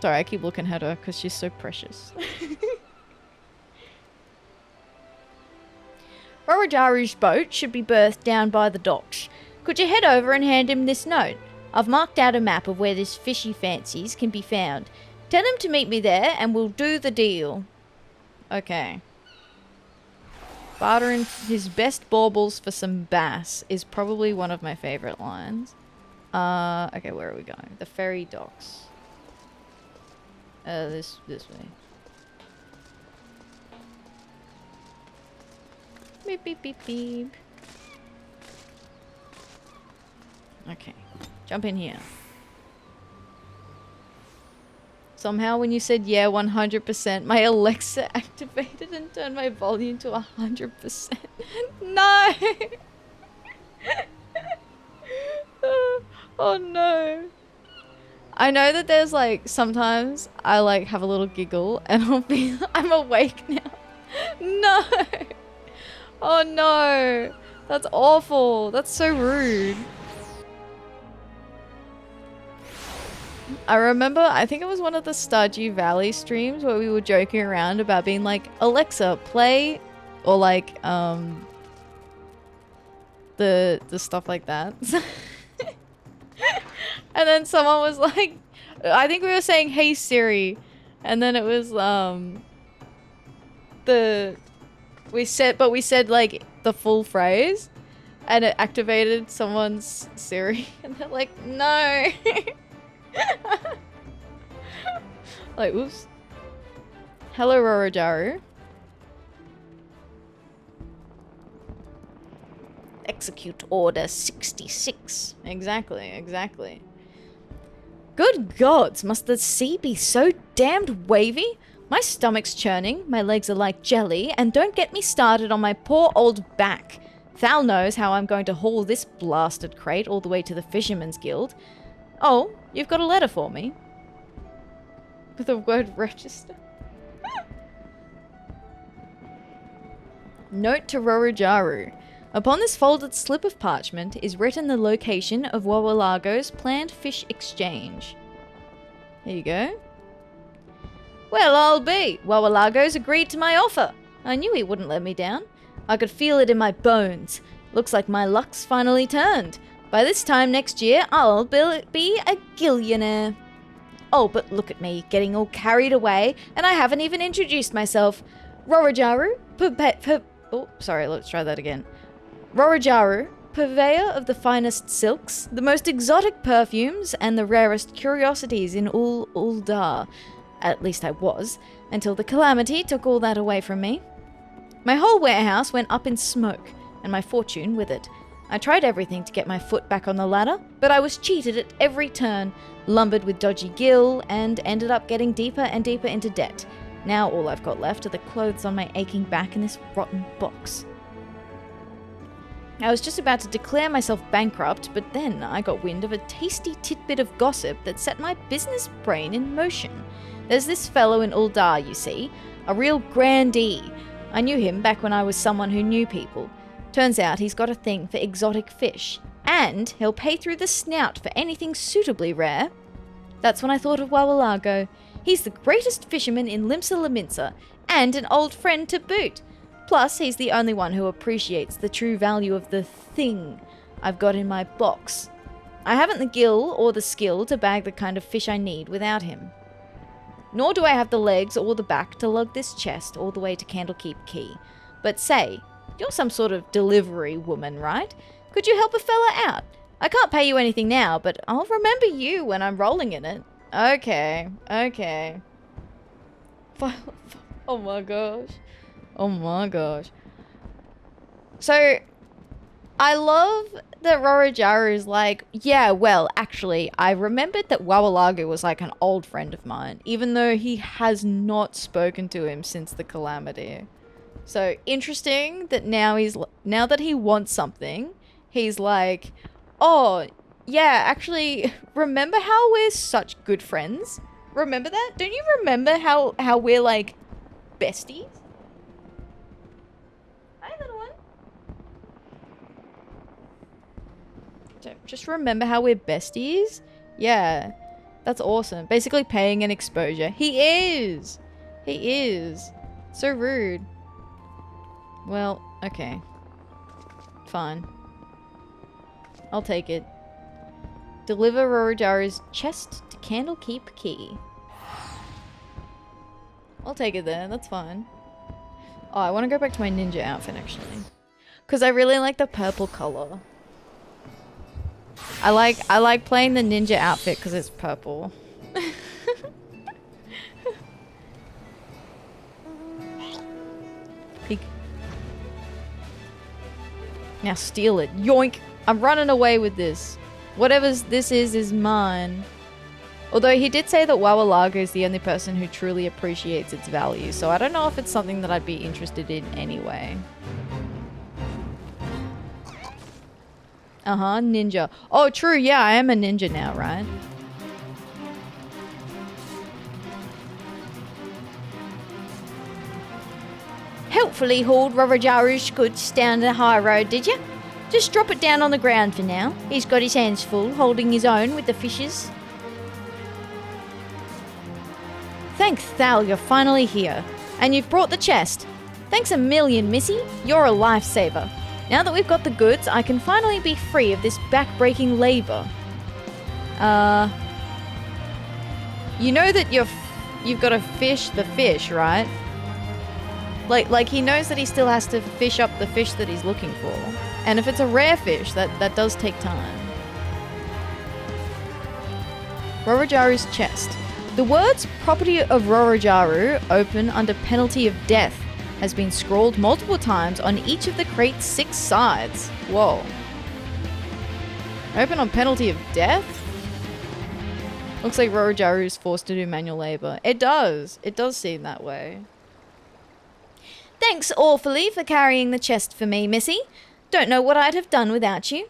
Sorry, I keep looking at her because she's so precious. Rorojaru's boat should be berthed down by the docks. Could you head over and hand him this note? I've marked out a map of where this fishy fancies can be found. Tell him to meet me there and we'll do the deal. Okay. Bartering his best baubles for some bass is probably one of my favorite lines. Okay, where are we going? The ferry docks. This way. Beep, beep, beep, beep. Okay. Jump in here. Somehow when you said yeah 100%, my Alexa activated and turned my volume to 100%. No! Oh no. I know that there's like, sometimes I like have a little giggle and I'll be, I'm awake now. No! Oh no! That's awful. That's so rude. I remember, I think it was one of the Stardew Valley streams where we were joking around about being like, Alexa, play, or like, the stuff like that. And then someone was like, I think we were saying, hey Siri, and then it was, we said like the full phrase, and it activated someone's Siri, and they're like, no. Like, oops. Hello, Rorojaru. Execute Order 66. Exactly, exactly. Good gods, must the sea be so damned wavy? My stomach's churning, my legs are like jelly, and don't get me started on my poor old back. Thal knows how I'm going to haul this blasted crate all the way to the Fisherman's Guild. Oh, you've got a letter for me. With the word register. Note to Rorojaru. Upon this folded slip of parchment is written the location of Wawalago's planned fish exchange. There you go. Well, I'll be. Wawalago's agreed to my offer. I knew he wouldn't let me down. I could feel it in my bones. Looks like my luck's finally turned. By this time next year, I'll be a gillionaire. Oh, but look at me, getting all carried away, and I haven't even introduced myself. Rorojaru, oh, sorry, let's try that again. Rorojaru, purveyor of the finest silks, the most exotic perfumes, and the rarest curiosities in Uldar. At least I was, until the calamity took all that away from me. My whole warehouse went up in smoke, and my fortune with it. I tried everything to get my foot back on the ladder, but I was cheated at every turn, lumbered with dodgy gil, and ended up getting deeper and deeper into debt. Now all I've got left are the clothes on my aching back and this rotten box. I was just about to declare myself bankrupt, but then I got wind of a tasty tidbit of gossip that set my business brain in motion. There's this fellow in Uldar, you see, a real grandee. I knew him back when I was someone who knew people. Turns out he's got a thing for exotic fish, and he'll pay through the snout for anything suitably rare. That's when I thought of Wawalago. He's the greatest fisherman in Limsa Laminsa, and an old friend to boot. Plus, he's the only one who appreciates the true value of the thing I've got in my box. I haven't the gill or the skill to bag the kind of fish I need without him. Nor do I have the legs or the back to lug this chest all the way to Candlekeep Quay. But say, you're some sort of delivery woman, right? Could you help a fella out? I can't pay you anything now, but I'll remember you when I'm rolling in it. Okay, okay. Oh my gosh. Oh my gosh. So, I love that Rorojaru is like, yeah, well, actually, I remembered that Wawalago was like an old friend of mine, even though he has not spoken to him since the calamity. So, interesting that now that he wants something, he's like, oh, yeah, actually, remember how we're such good friends? Remember that? Don't you remember how we're like besties? Hi, little one. Just remember how we're besties? Yeah, that's awesome. Basically paying an exposure. He is. He is. So rude. Well, okay. Fine. I'll take it. Deliver Rorojaru's chest to Candlekeep Quay. I'll take it there, that's fine. Oh, I want to go back to my ninja outfit actually. Because I really like the purple color. I like playing the ninja outfit because it's purple. Peek. Now steal it. Yoink! I'm running away with this. Whatever this is mine. Although he did say that Wawalaga is the only person who truly appreciates its value, so I don't know if it's something that I'd be interested in anyway. Uh-huh, ninja. Oh, true, yeah, I am a ninja now, right? Helpfully hauled Rorojaru's goods down the high road, did you? Just drop it down on the ground for now. He's got his hands full, holding his own with the fishes. Thank Thal, you're finally here. And you've brought the chest. Thanks a million, Missy. You're a lifesaver. Now that we've got the goods, I can finally be free of this back-breaking labor. You know that you've got to fish the fish, right? Like he knows that he still has to fish up the fish that he's looking for. And if it's a rare fish, that does take time. Rorojaru's chest. The words property of Rorojaru open under penalty of death has been scrawled multiple times on each of the crate's 6 sides. Whoa. Open on penalty of death? Looks like Rorojaru is forced to do manual labor. It does. It does seem that way. Thanks awfully for carrying the chest for me, Missy. Don't know what I'd have done without you.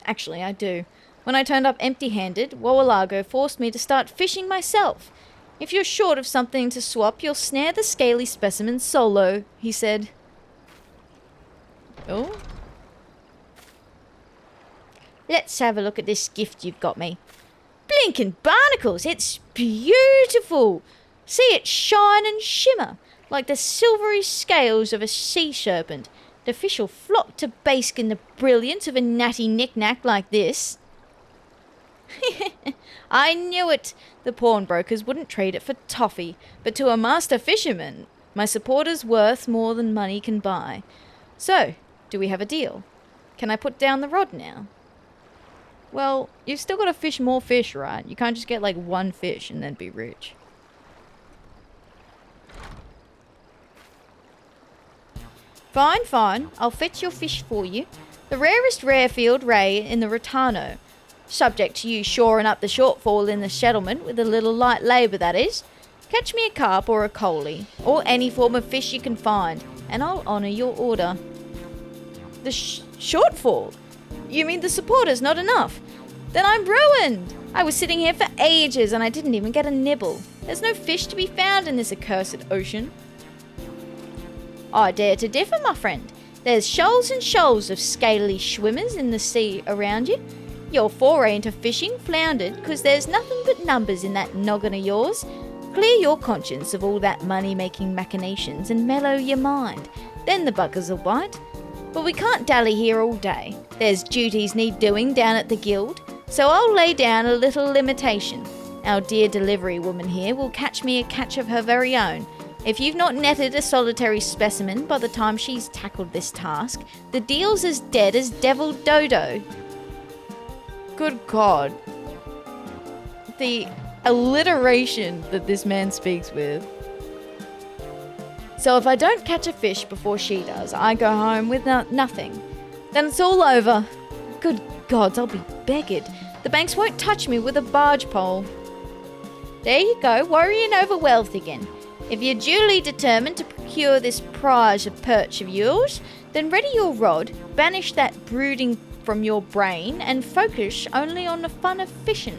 Actually, I do. When I turned up empty-handed, Wawalago forced me to start fishing myself. If you're short of something to swap, you'll snare the scaly specimen solo, he said. Oh? Let's have a look at this gift you've got me. Blinking barnacles, it's beautiful. See it shine and shimmer like the silvery scales of a sea serpent. The fish will flock to bask in the brilliance of a natty knick-knack like this. I knew it! The pawnbrokers wouldn't trade it for toffee, but to a master fisherman, my supporter's worth more than money can buy. So, do we have a deal? Can I put down the rod now? Well, you've still got to fish more fish, right? You can't just get like one fish and then be rich. Fine, fine. I'll fetch your fish for you. The rarest rarefield ray in the Rotano. Subject to you shoring up the shortfall in the settlement with a little light labour, that is. Catch me a carp or a collie, or any form of fish you can find, and I'll honour your order. The shortfall? You mean the supporter's not enough? Then I'm ruined! I was sitting here for ages and I didn't even get a nibble. There's no fish to be found in this accursed ocean. I dare to differ, my friend. There's shoals and shoals of scaly swimmers in the sea around you. Your foray into fishing floundered because there's nothing but numbers in that noggin of yours. Clear your conscience of all that money-making machinations and mellow your mind. Then the buggers will bite. But we can't dally here all day. There's duties need doing down at the guild, so I'll lay down a little limitation. Our dear delivery woman here will catch me a catch of her very own. If you've not netted a solitary specimen by the time she's tackled this task, the deal's as dead as Devil Dodo. Good God. The alliteration that this man speaks with. So if I don't catch a fish before she does, I go home with nothing. Then it's all over. Good gods, I'll be beggared. The banks won't touch me with a barge pole. There you go, worrying over wealth again. If you're duly determined to procure this prize of perch of yours, then ready your rod, banish that brooding from your brain, and focus only on the fun of fishing.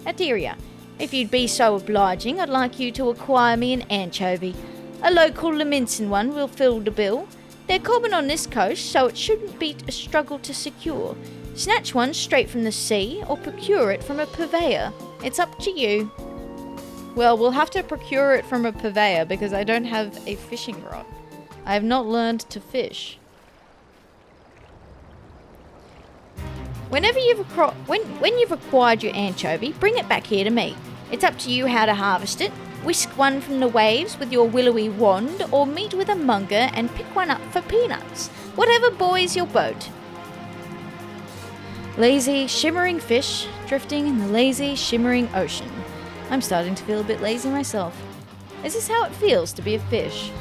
Atheria, if you'd be so obliging, I'd like you to acquire me an anchovy. A local Leminson one will fill the bill. They're common on this coast, so it shouldn't be a struggle to secure. Snatch one straight from the sea, or procure it from a purveyor. It's up to you. Well, we'll have to procure it from a purveyor because I don't have a fishing rod. I have not learned to fish. When you've acquired your anchovy, bring it back here to me. It's up to you how to harvest it. whisk one from the waves with your willowy wand, or meet with a monger and pick one up for peanuts. Whatever buoys your boat. Lazy, shimmering fish drifting in the lazy, shimmering ocean. I'm starting to feel a bit lazy myself. Is this how it feels to be a fish?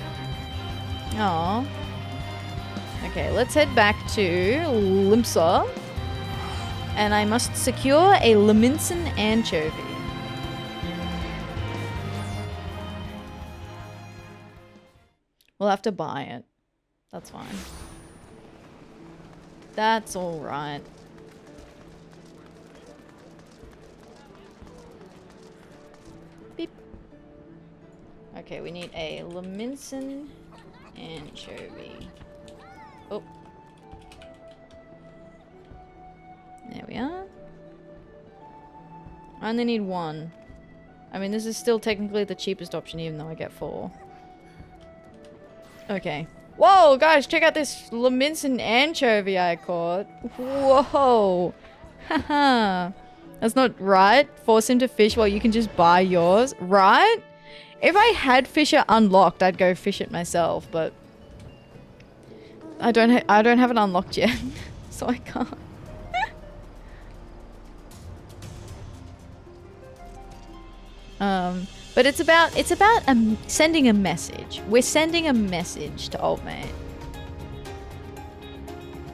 Aww. Okay, let's head back to Limsa. And I must secure a Leminson anchovy. We'll have to buy it. That's fine. That's alright. Beep. Okay, we need a Leminson anchovy. Oh. There we are. I only need one. I mean, this is still technically the cheapest option, even though I get 4. Okay. Whoa, guys, check out this Leminson anchovy I caught. Whoa. Haha. That's not right. Force him to fish while you can just buy yours. Right? If I had Fisher unlocked, I'd go fish it myself, but I don't have it unlocked yet, so I can't. But it's about sending a message. We're sending a message to old mate.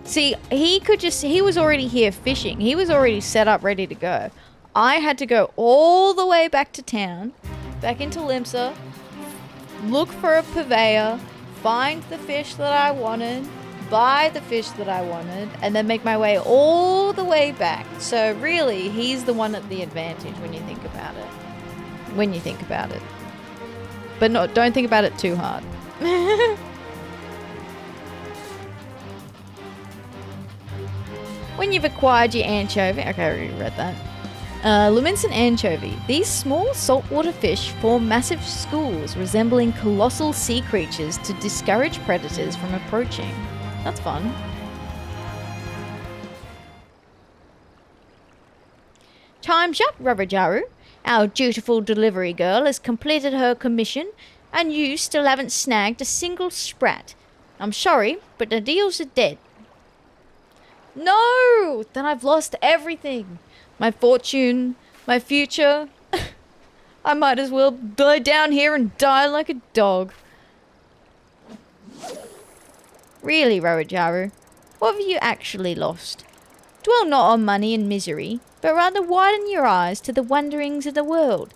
See, he was already here fishing. He was already set up, ready to go. I had to go all the way back to town, back into Limsa, look for a purveyor, find the fish that I wanted, buy the fish that I wanted, and then make my way all the way back. So really, he's the one at the advantage when you think about it. But don't think about it too hard. When you've acquired your anchovy... Okay, I already read that. Leminson anchovy. These small saltwater fish form massive schools resembling colossal sea creatures to discourage predators from approaching. That's fun. Time's up, Rubberjaru. Our dutiful delivery girl has completed her commission, and you still haven't snagged a single sprat. I'm sorry, but the deals are dead. No! Then I've lost everything. My fortune, my future. I might as well lie down here and die like a dog. Really, Rubberjaru, what have you actually lost? Dwell not on money and misery, but rather widen your eyes to the wonderings of the world.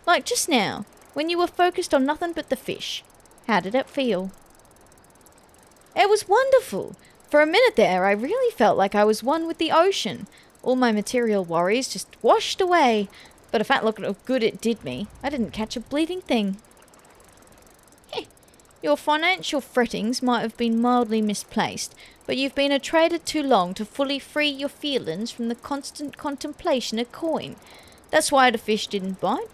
Like just now, when you were focused on nothing but the fish. How did it feel? It was wonderful. For a minute there, I really felt like I was one with the ocean. All my material worries just washed away. But a fat look at how good it did me. I didn't catch a bleeding thing. Your financial frettings might have been mildly misplaced, but you've been a trader too long to fully free your feelings from the constant contemplation of coin. That's why the fish didn't bite.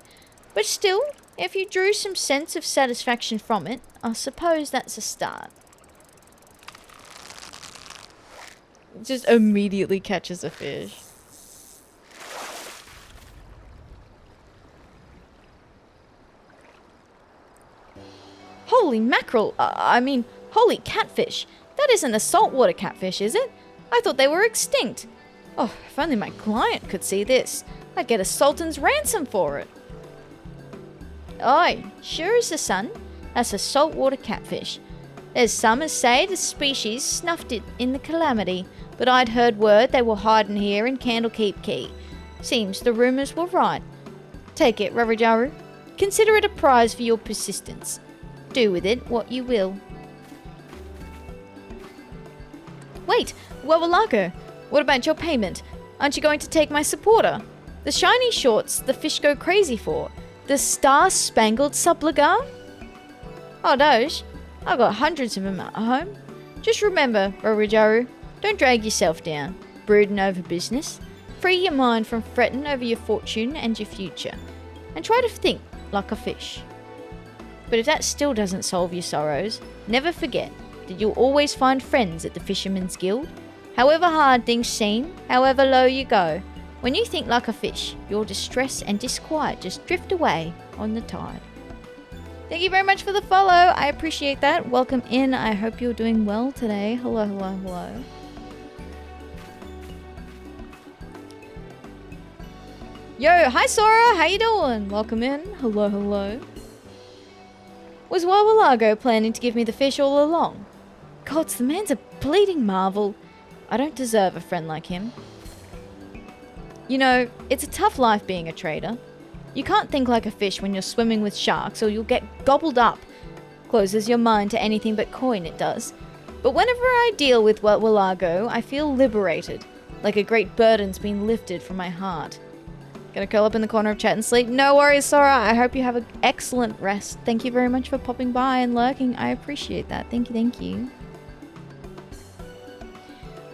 But still, if you drew some sense of satisfaction from it, I suppose that's a start. Just immediately catches a fish. Holy mackerel! Holy catfish! That isn't a saltwater catfish, is it? I thought they were extinct. Oh, if only my client could see this. I'd get a sultan's ransom for it. Aye, sure as the sun. That's a saltwater catfish. There's some as say the species snuffed it in the calamity, but I'd heard word they were hiding here in Candlekeep Key. Seems the rumours were right. Take it, Rubberjaru. Consider it a prize for your persistence. Do with it what you will. Wait, Wawalako, what about your payment? Aren't you going to take my supporter? The shiny shorts the fish go crazy for. The star-spangled subligar? Oh, those? I've got hundreds of them at home. Just remember, Rubberjaru, don't drag yourself down, brooding over business. Free your mind from fretting over your fortune and your future, and try to think like a fish. But if that still doesn't solve your sorrows, never forget that you'll always find friends at the Fisherman's Guild. However hard things seem, however low you go, when you think like a fish, your distress and disquiet just drift away on the tide. Thank you very much for the follow. I appreciate that. Welcome in. I hope you're doing well today. Hello, hello, hello. Yo, hi Sora. How you doing? Welcome in. Hello, hello. Was Wawalago planning to give me the fish all along? Gods, the man's a bleeding marvel. I don't deserve a friend like him. You know, it's a tough life being a trader. You can't think like a fish when you're swimming with sharks or you'll get gobbled up. Closes your mind to anything but coin, it does. But whenever I deal with Wawalago, I feel liberated. Like a great burden's been lifted from my heart. Gonna curl up in the corner of chat and sleep? No worries, Sora. I hope you have an excellent rest. Thank you very much for popping by and lurking. I appreciate that. Thank you, thank you.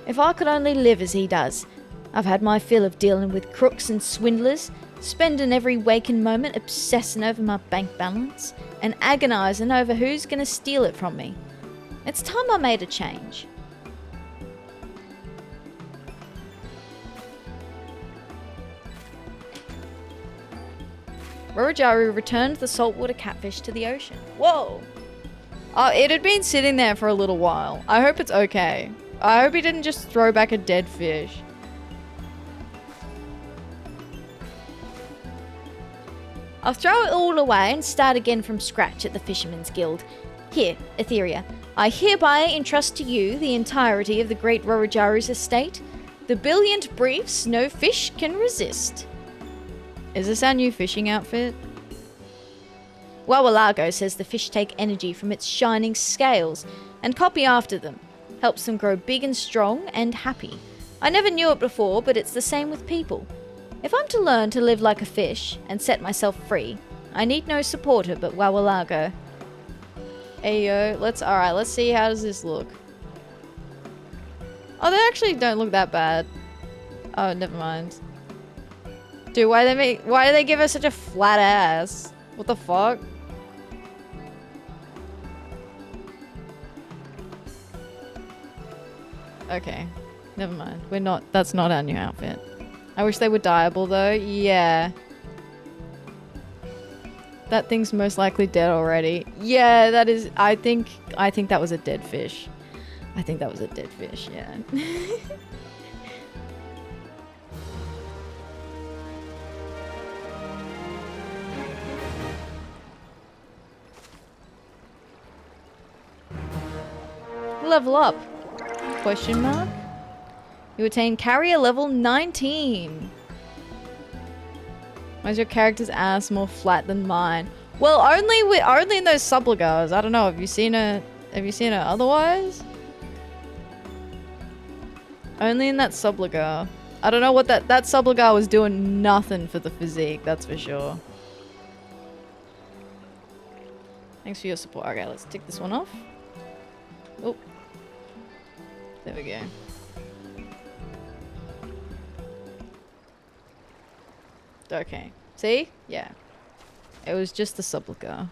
If I could only live as he does. I've had my fill of dealing with crooks and swindlers, spending every waking moment obsessing over my bank balance, and agonising over who's gonna steal it from me. It's time I made a change. Rorojaru returned the saltwater catfish to the ocean. Whoa! Oh, it had been sitting there for a little while. I hope it's okay. I hope he didn't just throw back a dead fish. I'll throw it all away and start again from scratch at the Fisherman's Guild. Here, Atheria, I hereby entrust to you the entirety of the great Rorojaru's estate. The brilliant briefs no fish can resist. Is this our new fishing outfit? Wawalago says the fish take energy from its shining scales and copy after them. Helps them grow big and strong and happy. I never knew it before, but it's the same with people. If I'm to learn to live like a fish and set myself free, I need no supporter but Wawalago. Ayo, let's see how does this look. Oh, they actually don't look that bad. Oh, never mind. Dude, why do they give us such a flat ass? What the fuck? Okay, never mind. That's not our new outfit. I wish they were dyeable though. Yeah. That thing's most likely dead already. Yeah, that is, I think that was a dead fish. I think that was a dead fish, yeah. Level up? Question mark? You attain carrier level 19. Why is your character's ass more flat than mine? Well, only in those subligars. I don't know. Have you seen it otherwise? Only in that subligar. I don't know what that subligar was doing. Nothing for the physique. That's for sure. Thanks for your support. Okay, let's tick this one off. Oh. There we go. Okay. See? Yeah. It was just the subligar.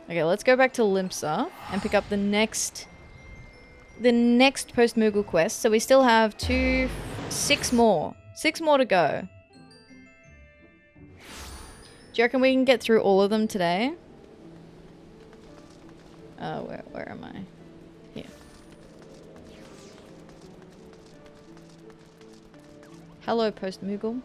Okay, let's go back to Limsa and pick up the next Post-Moogle quest. So we still have 6 more. 6 more to go. Do you reckon we can get through all of them today? Where am I? Here. Hello, Post-Moogle.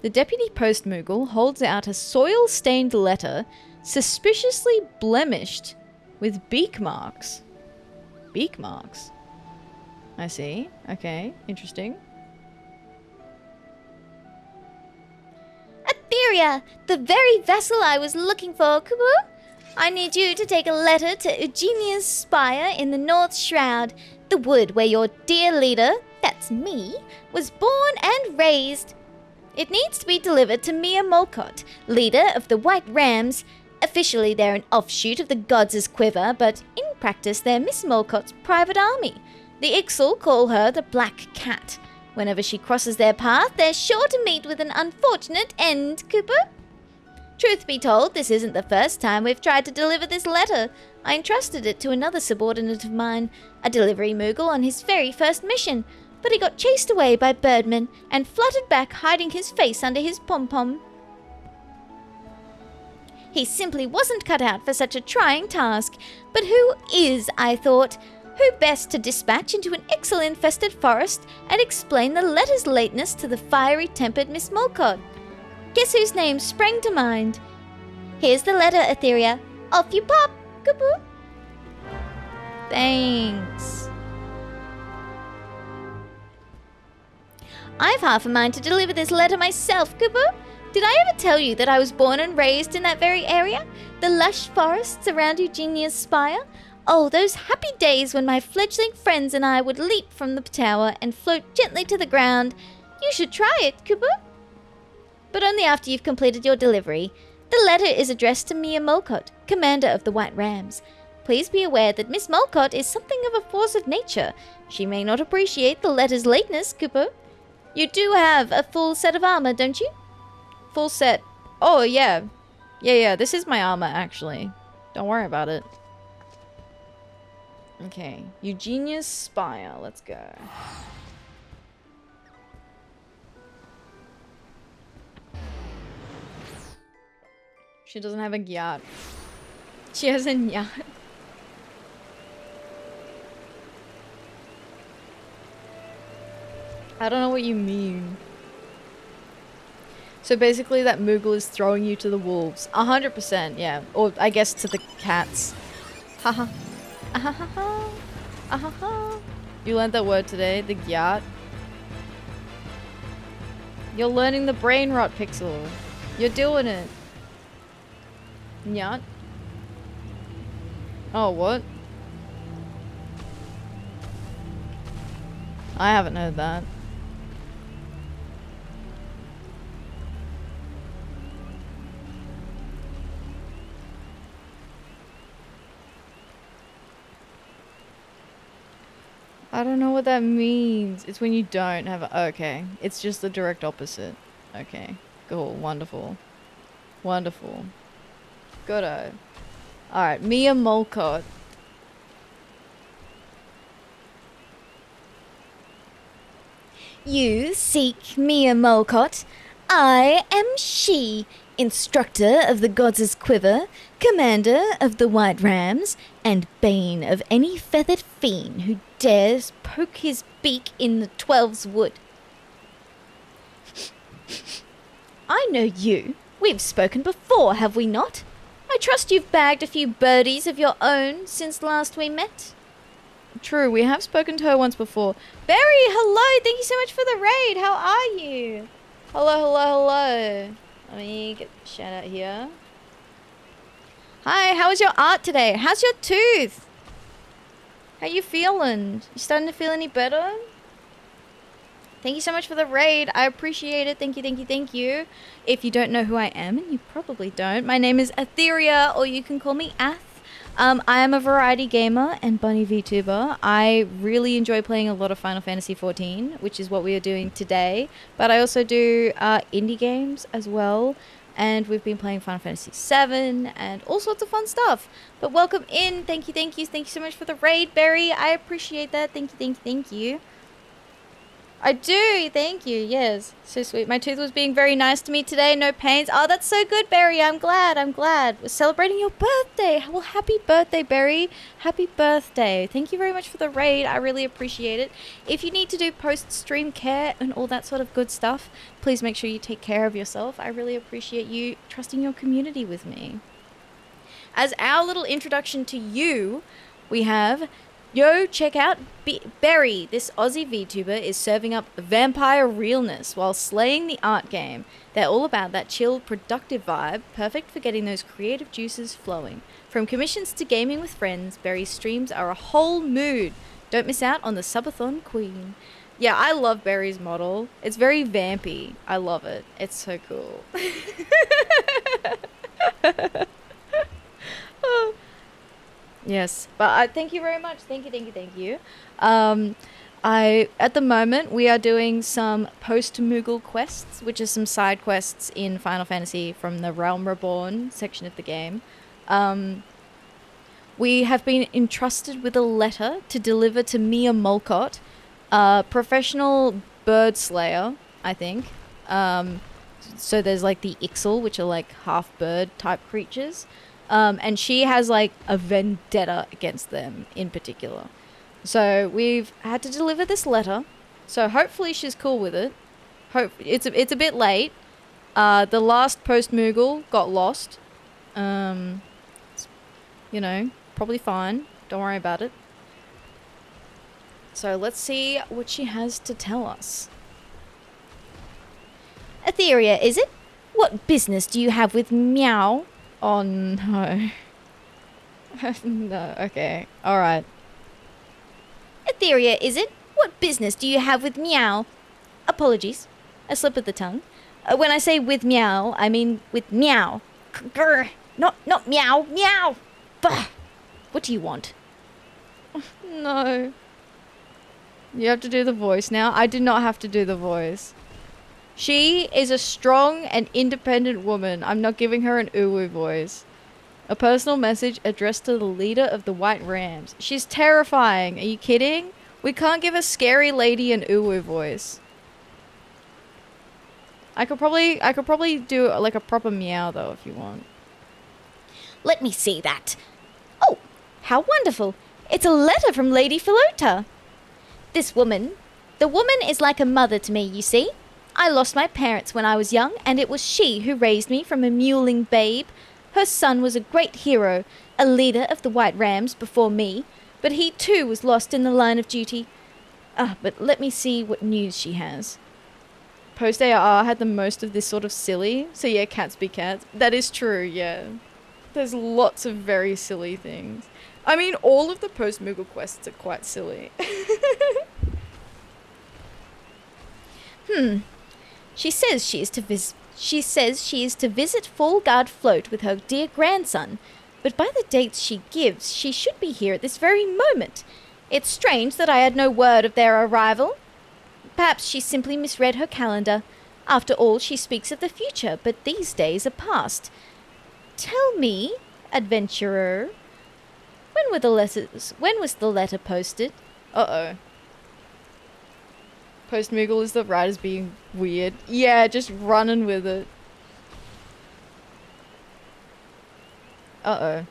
The Deputy Post-Moogle holds out a soil-stained letter suspiciously blemished with beak marks. Beak marks? I see. Okay, interesting. Atheria, the very vessel I was looking for, Kubu. I need you to take a letter to Eugenia's spire in the North Shroud, the wood where your dear leader, that's me, was born and raised. It needs to be delivered to Mia Molcott, leader of the White Rams. Officially, they're an offshoot of the Gods' Quiver, but in practice, they're Miss Molcott's private army. The Ixal call her the Black Cat. Whenever she crosses their path, they're sure to meet with an unfortunate end, Cooper. Truth be told, this isn't the first time we've tried to deliver this letter. I entrusted it to another subordinate of mine, a delivery Moogle on his very first mission, but he got chased away by birdmen and fluttered back hiding his face under his pom-pom. He simply wasn't cut out for such a trying task. But who is, I thought? Who best to dispatch into an Ixal-infested forest and explain the letter's lateness to the fiery-tempered Miss Molcott? Guess whose name sprang to mind? Here's the letter, Atheria. Off you pop! Kaboo! Thanks. I've half a mind to deliver this letter myself, Kaboo. Did I ever tell you that I was born and raised in that very area? The lush forests around Eugenia's spire? Oh, those happy days when my fledgling friends and I would leap from the tower and float gently to the ground. You should try it, Kaboo. But only after you've completed your delivery. The letter is addressed to Mia Molcott, commander of the White Rams. Please be aware that Miss Molcott is something of a force of nature. She may not appreciate the letter's lateness, Kaboo. You do have a full set of armor, don't you? Full set. Oh, yeah. Yeah, this is my armor, actually. Don't worry about it. Okay. Eugenia's Spire. Let's go. She doesn't have a yacht. She has a yacht. I don't know what you mean. So basically that Moogle is throwing you to the wolves. 100%, yeah. Or I guess to the cats. Haha. Ahaha. Ahaha. You learned that word today, the yacht. You're learning the brain rot, Pixel. You're doing it. Yacht. Oh, what? I haven't heard that. I don't know what that means. It's when you don't have a... Okay. It's just the direct opposite. Okay. Cool. Wonderful. Wonderful. Goodo. Alright. Mia Molcott. You seek Mia Molcott. I am she, instructor of the gods' quiver, commander of the White Rams, and bane of any feathered fiend who dares poke his beak in the 12's wood. I know you. We've spoken before, have we not? I trust you've bagged a few birdies of your own since last we met. True, we have spoken to her once before. Barry, hello! Thank you so much for the raid! How are you? Hello. Let me get the shout out here. Hi, how was your art today? How's your tooth? How you feeling? You starting to feel any better? Thank you so much for the raid. I appreciate it. Thank you. If you don't know who I am, and you probably don't, my name is Atheria, or you can call me Ath. I am a variety gamer and bunny VTuber. I really enjoy playing a lot of Final Fantasy XIV, which is what we are doing today. But I also do indie games as well. And we've been playing Final Fantasy VII and all sorts of fun stuff. But welcome in. Thank you so much for the raid, Barry. I appreciate that. Thank you. I do. Thank you. Yes. So sweet. My tooth was being very nice to me today. No pains. Oh, that's so good, Barry. I'm glad. We're celebrating your birthday. Well, happy birthday, Barry. Happy birthday. Thank you very much for the raid. I really appreciate it. If you need to do post-stream care and all that sort of good stuff, please make sure you take care of yourself. I really appreciate you trusting your community with me. As our little introduction to you, we have... Yo, check out Berry. This Aussie VTuber is serving up vampire realness while slaying the art game. They're all about that chill, productive vibe, perfect for getting those creative juices flowing. From commissions to gaming with friends, Berry's streams are a whole mood. Don't miss out on the subathon queen. Yeah, I love Berry's model. It's very vampy. I love it. It's so cool. Oh. Yes, but thank you very much. Thank you. At the moment, we are doing some Post-Moogle quests, which are some side quests in Final Fantasy from the Realm Reborn section of the game. We have been entrusted with a letter to deliver to Mia Molcott, a professional bird slayer, I think. So there's like the Ixal, which are like half bird type creatures. And she has like a vendetta against them in particular. So we've had to deliver this letter. So hopefully she's cool with it. It's a bit late. The last Post-Moogle got lost. You know, probably fine. Don't worry about it. So let's see what she has to tell us. Atheria, is it? What business do you have with Meow? Oh no. No, okay. Alright. Atheria, is it? What business do you have with Meow? Apologies. A slip of the tongue. When I say with Meow, I mean with Meow. Grr. Not Meow. Meow! Bah! What do you want? No. You have to do the voice now. I did not have to do the voice. She is a strong and independent woman. I'm not giving her an uwu voice. A personal message addressed to the leader of the White Rams. She's terrifying. Are you kidding? We can't give a scary lady an uwu voice. I could probably do like a proper meow though if you want. Let me see that. Oh, how wonderful. It's a letter from Lady Philota. The woman is like a mother to me, you see. I lost my parents when I was young, and it was she who raised me from a mewling babe. Her son was a great hero, a leader of the White Rams before me, but he too was lost in the line of duty. But let me see what news she has. Post-AR had the most of this sort of silly, so yeah, cats be cats. That is true, yeah. There's lots of very silly things. I mean, all of the Post-Moogle quests are quite silly. She says she is to visit Fall Guard Float with her dear grandson, but by the dates she gives, she should be here at this very moment. It's strange that I had no word of their arrival. Perhaps she simply misread her calendar. After all, she speaks of the future, but these days are past. Tell me, adventurer, when was the letter posted? Uh-oh. Post-Moogle is the writers being weird. Yeah, just running with it. Uh-oh.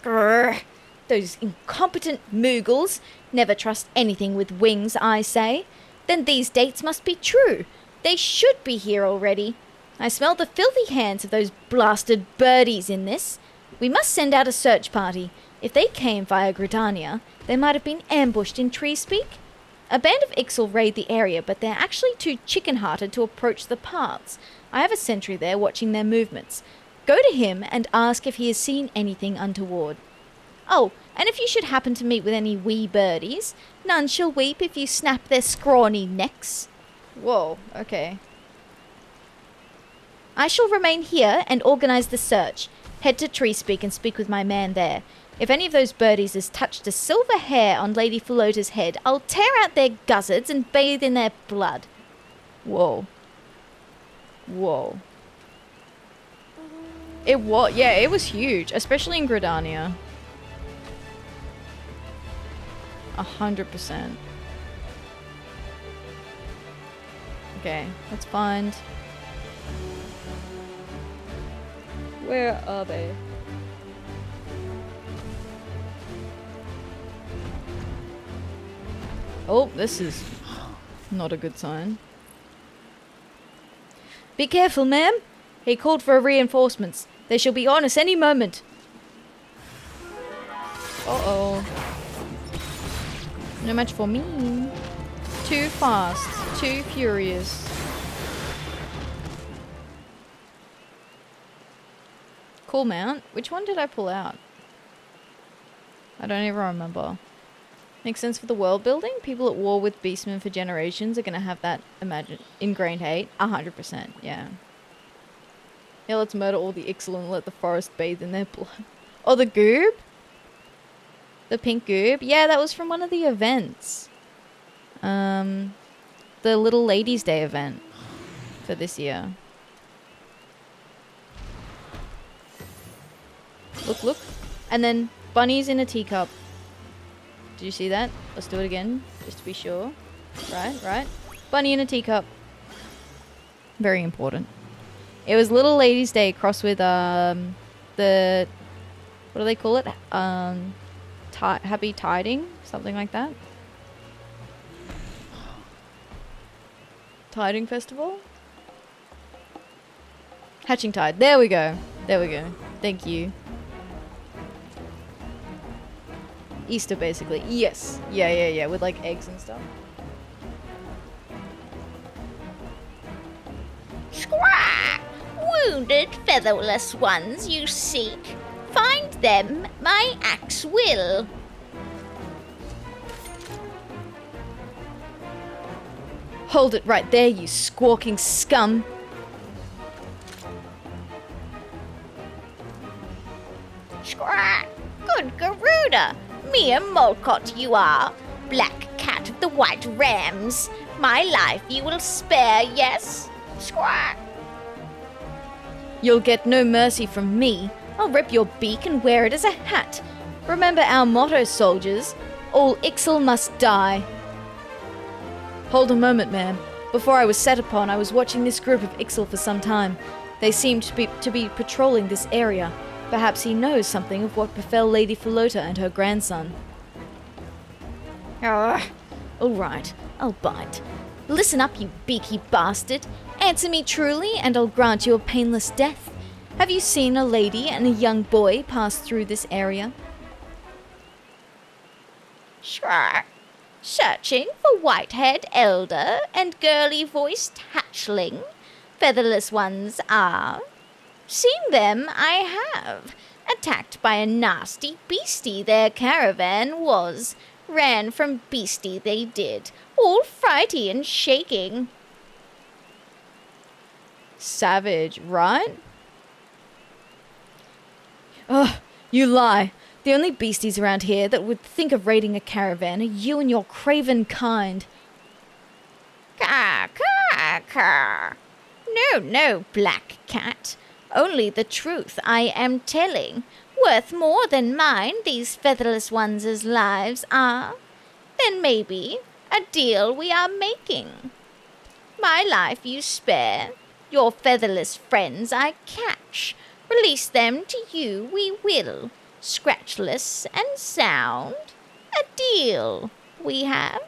Grrr. Those incompetent Moogles. Never trust anything with wings, I say. Then these dates must be true. They should be here already. I smell the filthy hands of those blasted birdies in this. We must send out a search party. If they came via Gridania, they might have been ambushed in Treespeak. A band of Ixal raid the area, but they're actually too chicken-hearted to approach the paths. I have a sentry there watching their movements. Go to him and ask if he has seen anything untoward. Oh, and if you should happen to meet with any wee birdies, none shall weep if you snap their scrawny necks. Whoa, okay. I shall remain here and organise the search. Head to Treespeak and speak with my man there. If any of those birdies has touched a silver hair on Lady Philota's head, I'll tear out their guzzards and bathe in their blood. Whoa. Whoa. It was huge, especially in Gridania. 100%. Okay, let's find... Where are they? Oh, this is not a good sign. Be careful, ma'am. He called for reinforcements. They shall be on us any moment. Uh-oh. No match for me. Too fast. Too furious. Cool mount. Which one did I pull out? I don't even remember. Makes sense for the world building. People at war with beastmen for generations are going to have that ingrained hate. 100%, yeah. Yeah, let's murder all the Ixal and let the forest bathe in their blood. Oh, the goob? The pink goob? Yeah, that was from one of the events. The Little Ladies' Day event for this year. Look, look. And then bunnies in a teacup. Did you see that? Let's do it again, just to be sure. Right. Bunny in a teacup. Very important. It was Little Ladies' Day crossed with the what do they call it? Happy Tiding, something like that. Tiding Festival? Hatching Tide. There we go. There we go. Thank you. Easter, basically. Yes. Yeah. With like eggs and stuff. Squawk! Wounded featherless ones you seek. Find them, my axe will. Hold it right there, you squawking scum. Squawk! Good Garuda! Mere molcot you are. Black cat of the white rams. My life you will spare, yes? Squawk! You'll get no mercy from me. I'll rip your beak and wear it as a hat. Remember our motto, soldiers. All Ixal must die. Hold a moment, ma'am. Before I was set upon, I was watching this group of Ixal for some time. They seemed to be patrolling this area. Perhaps he knows something of what befell Lady Philota and her grandson. All right, I'll bite. Listen up, you beaky bastard. Answer me truly, and I'll grant you a painless death. Have you seen a lady and a young boy pass through this area? Sure. Searching for white-haired elder and girly-voiced hatchling. Featherless ones are. Seen them I have. Attacked by a nasty beastie their caravan was. Ran from beastie they did. All frighty and shaking. Savage, right? Ugh, you lie. The only beasties around here that would think of raiding a caravan are you and your craven kind. Caw. No, black cat. Only the truth I am telling. Worth more than mine these featherless ones' lives are. Then maybe a deal we are making. My life you spare. Your featherless friends I catch. Release them to you we will. Scratchless and sound. A deal we have.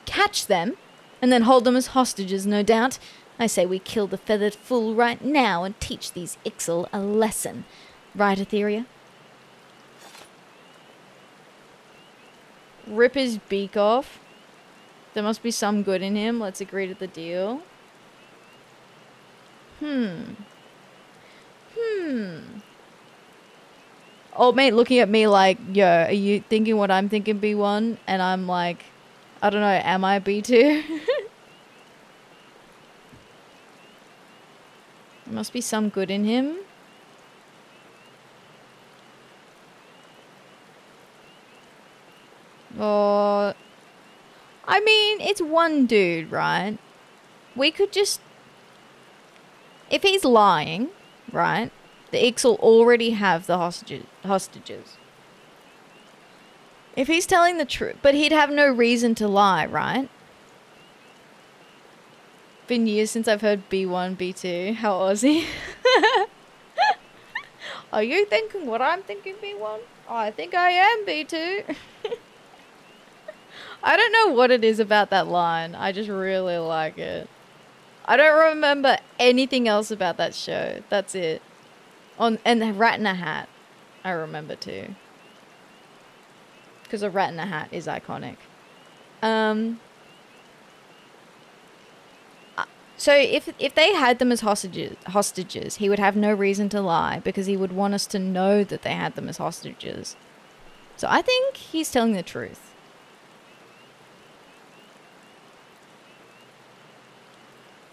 Catch them, and then hold them as hostages, no doubt. I say we kill the feathered fool right now and teach these Ixal a lesson. Right, Atheria? Rip his beak off. There must be some good in him. Let's agree to the deal. Old mate looking at me like, yo, are you thinking what I'm thinking, B1? And I'm like, I don't know, am I B2? There must be some good in him. Oh, I mean, it's one dude, right? We could just... If he's lying, right? The Ixal already have the hostages. If he's telling the truth, but he'd have no reason to lie, right? Been years since I've heard B1, B2. How Aussie? Are you thinking what I'm thinking, B1? I think I am, B2. I don't know what it is about that line. I just really like it. I don't remember anything else about that show. That's it. And the rat in a hat, I remember too. Because a rat in a hat is iconic. So if they had them as hostages, he would have no reason to lie because he would want us to know that they had them as hostages. So I think he's telling the truth.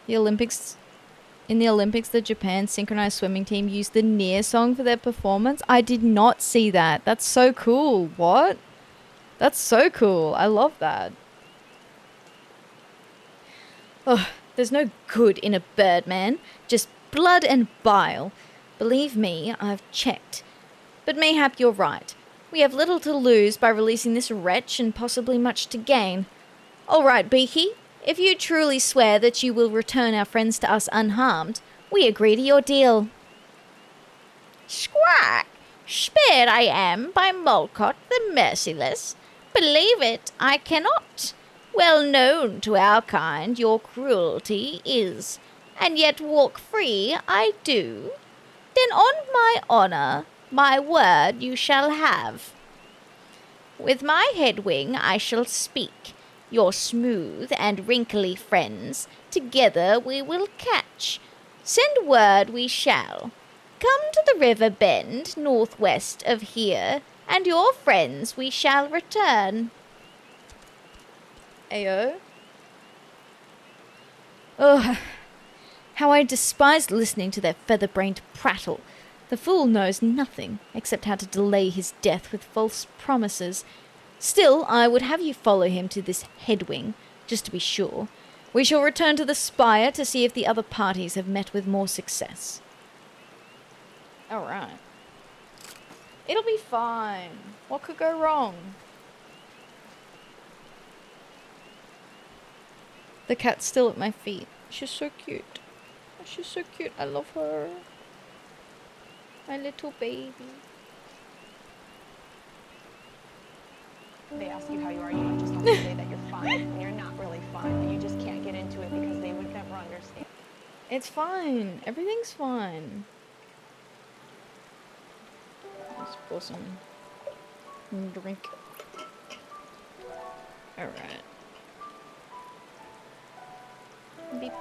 In the Olympics, the Japan synchronized swimming team used the Near song for their performance. I did not see that. That's so cool. What? That's so cool. I love that. Oh, there's no good in a bird, man. Just blood and bile. Believe me, I've checked. But mayhap you're right. We have little to lose by releasing this wretch and possibly much to gain. All right, Beaky. If you truly swear that you will return our friends to us unharmed, we agree to your deal. Squawk! Spared I am by Molcott the Merciless. Believe it, I cannot. Well known to our kind your cruelty is, and yet walk free I do. Then on my honour, my word you shall have. With my headwing I shall speak. Your smooth and wrinkly friends together we will catch. Send word we shall. Come to the river bend northwest of here, and your friends we shall return. Ayo. Ugh. How I despise listening to their feather-brained prattle. The fool knows nothing except how to delay his death with false promises. Still, I would have you follow him to this headwing, just to be sure. We shall return to the spire to see if the other parties have met with more success. Alright. It'll be fine. What could go wrong? The cat's still at my feet. She's so cute. She's so cute. I love her. My little baby. They ask you how you are, you don't just have to say that you're fine, and you're not really fine, and you just can't get into it because they would never understand. It's fine. Everything's fine. Let's pour some drink. Alright. Beep.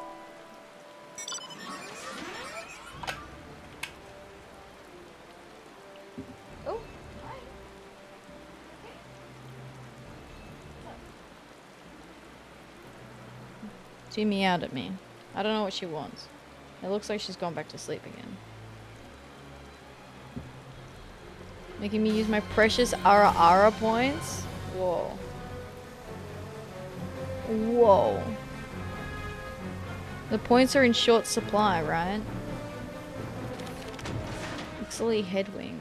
Oh, hi. She meowed at me. I don't know what she wants. It looks like she's gone back to sleep again. Making me use my precious Ara points? Whoa. Whoa. The points are in short supply, right? Ixaly Headwing.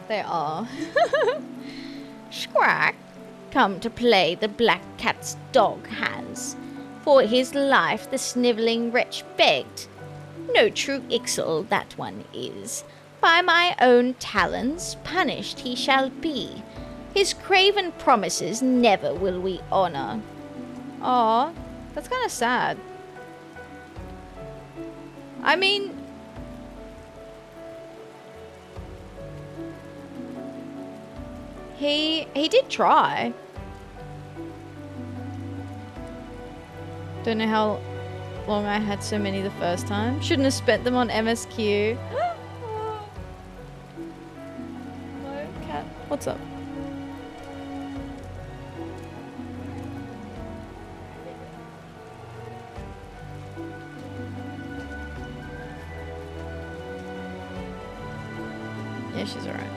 They are. Squawk, come to play the black cat's dog has. For his life the snivelling wretch begged. No true Ixal that one is. By my own talons punished he shall be. His craven promises never will we honour. Aw, that's kind of sad. I mean... He did try. Don't know how long I had so many the first time. Shouldn't have spent them on MSQ. Hello, cat. What's up? Yeah, she's alright.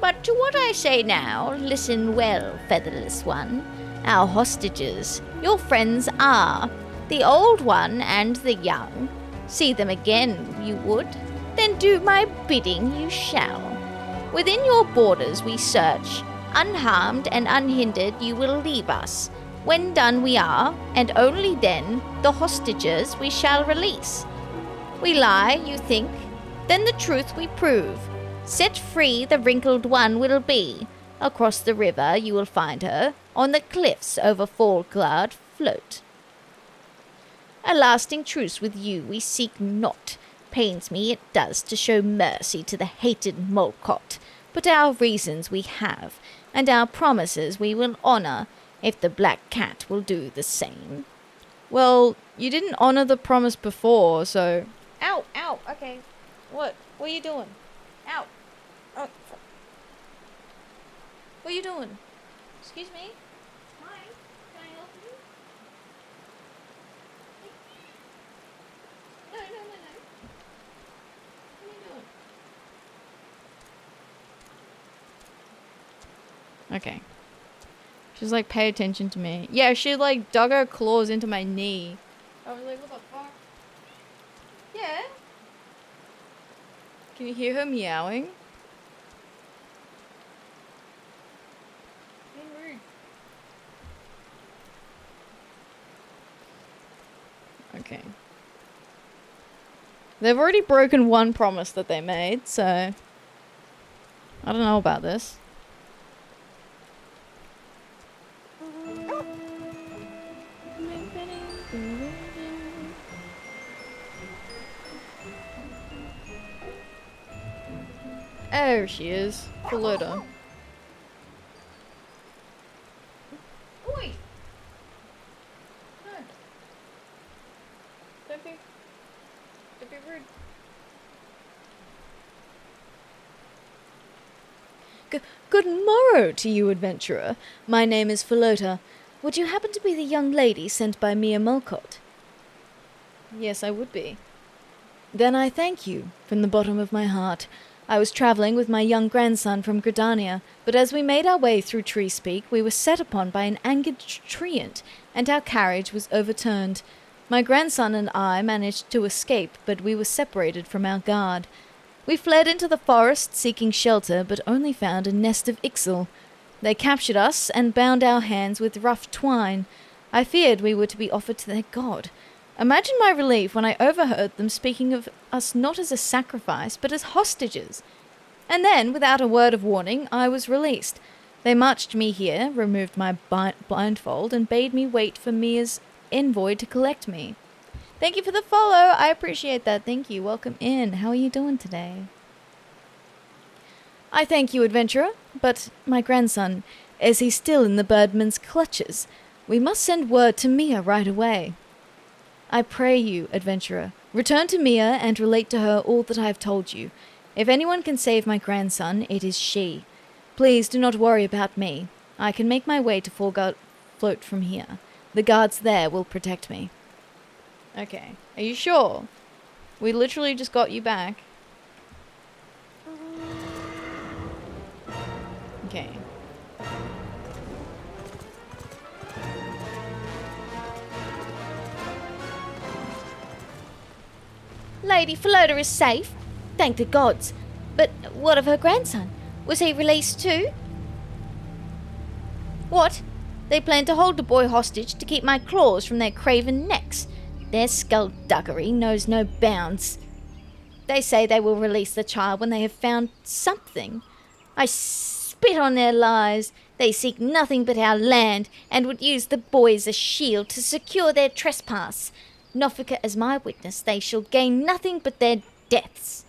But to what I say now, listen well, featherless one. Our hostages, your friends are, the old one and the young. See them again, you would, then do my bidding you shall. Within your borders we search, unharmed and unhindered you will leave us. When done we are, and only then, the hostages we shall release. We lie, you think? Then the truth we prove. Set free the wrinkled one will be. Across the river you will find her, on the cliffs over Fallcloud float. A lasting truce with you we seek not. Pains me it does to show mercy to the hated Molcott, but our reasons we have, and our promises we will honour, if the black cat will do the same. Well, you didn't honour the promise before, so... Ow, ow, okay. What? What are you doing? Ow. Oh. What are you doing? Excuse me? Hi. Can I help you? No. What are you doing? Okay. She's like, pay attention to me. Yeah, she like dug her claws into my knee. I was like, what the fuck? Yeah? Can you hear her meowing? Okay. They've already broken one promise that they made, so I don't know about this. There she is. Philota. Oi! No. Don't be rude. Good morrow to you, adventurer. My name is Philota. Would you happen to be the young lady sent by Mia Mulcott? Yes, I would be. Then I thank you, from the bottom of my heart. I was travelling with my young grandson from Gridania, but as we made our way through Tree Speak, we were set upon by an angered treant, and our carriage was overturned. My grandson and I managed to escape, but we were separated from our guard. We fled into the forest seeking shelter, but only found a nest of Ixal. They captured us and bound our hands with rough twine. I feared we were to be offered to their god. Imagine my relief when I overheard them speaking of us not as a sacrifice, but as hostages. And then, without a word of warning, I was released. They marched me here, removed my blindfold, and bade me wait for Mia's envoy to collect me. Thank you for the follow. I appreciate that. Thank you. Welcome in. How are you doing today? I thank you, adventurer, but my grandson, is he still in the birdman's clutches? We must send word to Mia right away. I pray you, adventurer, return to Mia and relate to her all that I have told you. If anyone can save my grandson, it is she. Please do not worry about me. I can make my way to Float from here. The guards there will protect me. Okay. Are you sure? We literally just got you back. Okay. Lady Philota is safe, thank the gods. But what of her grandson? Was he released too? What? They plan to hold the boy hostage to keep my claws from their craven necks. Their skullduggery knows no bounds. They say they will release the child when they have found something. I spit on their lies. They seek nothing but our land, and would use the boy as a shield to secure their trespass. Nofika as my witness, they shall gain nothing but their deaths.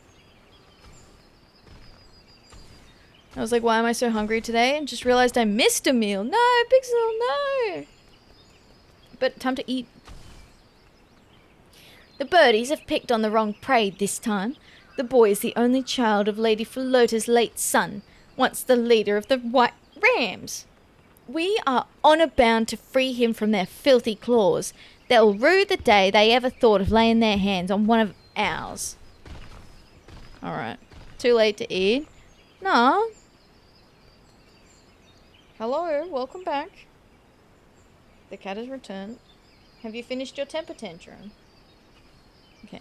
I was like, why am I so hungry today? And just realized I missed a meal. No, Pixel, no! But time to eat. The birdies have picked on the wrong prey this time. The boy is the only child of Lady Philota's late son, once the leader of the White Rams. We are honour-bound to free him from their filthy claws. They'll rue the day they ever thought of laying their hands on one of ours. Alright. Too late to eat? No. Hello, welcome back. The cat has returned. Have you finished your temper tantrum? Okay.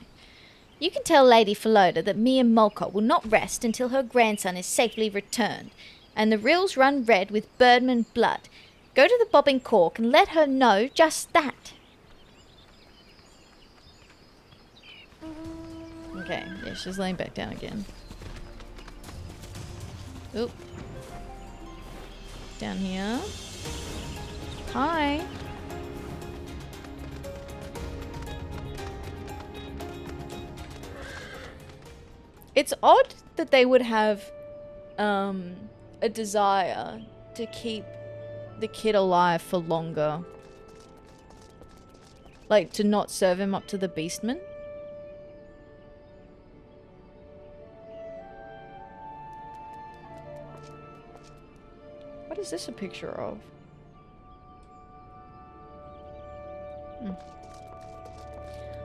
You can tell Lady Philota that Mia Mulcott will not rest until her grandson is safely returned, and the rills run red with Birdman blood. Go to the bobbing cork and let her know just that. Okay, yeah, she's laying back down again. Oop. Down here. Hi. It's odd that they would have a desire to keep the kid alive for longer. Like, to not serve him up to the beastman. What is this a picture of?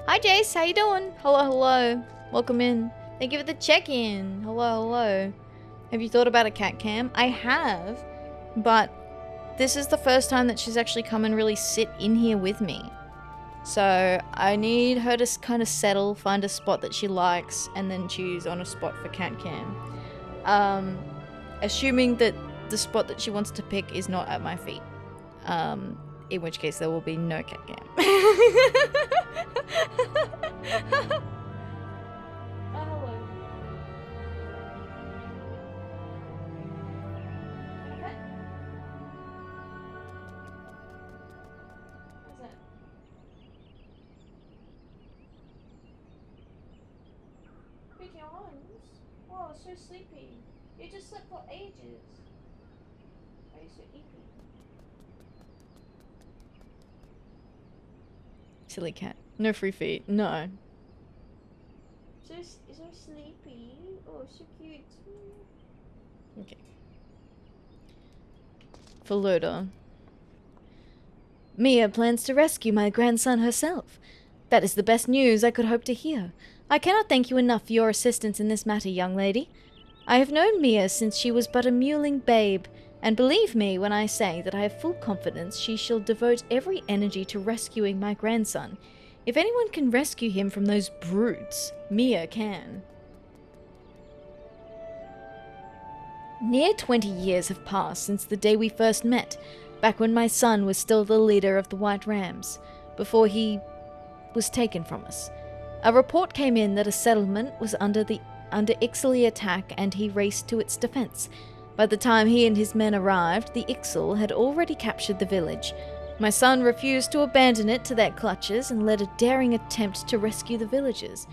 Hi Jace, how you doing? Hello, hello. Welcome in. Thank you for the check-in. Hello, hello. Have you thought about a cat cam? I have, but this is the first time that she's actually come and really sit in here with me. So I need her to kind of settle, find a spot that she likes, and then choose on a spot for cat cam. Assuming that the spot that she wants to pick is not at my feet. In which case there will be no cat cam. Oh, so sleepy. You just slept for ages. Why are you so eepy? Silly cat. No free feet. No. So sleepy. Oh, so cute. Okay. For Loda. Mia plans to rescue my grandson herself. That is the best news I could hope to hear. I cannot thank you enough for your assistance in this matter, young lady. I have known Mia since she was but a mewling babe, and believe me when I say that I have full confidence she shall devote every energy to rescuing my grandson. If anyone can rescue him from those brutes, Mia can. Near 20 years have passed since the day we first met, back when my son was still the leader of the White Rams, before he was taken from us. A report came in that a settlement was under Ixili attack, and he raced to its defense. By the time he and his men arrived, the Ixil had already captured the village. My son refused to abandon it to their clutches and led a daring attempt to rescue the villagers.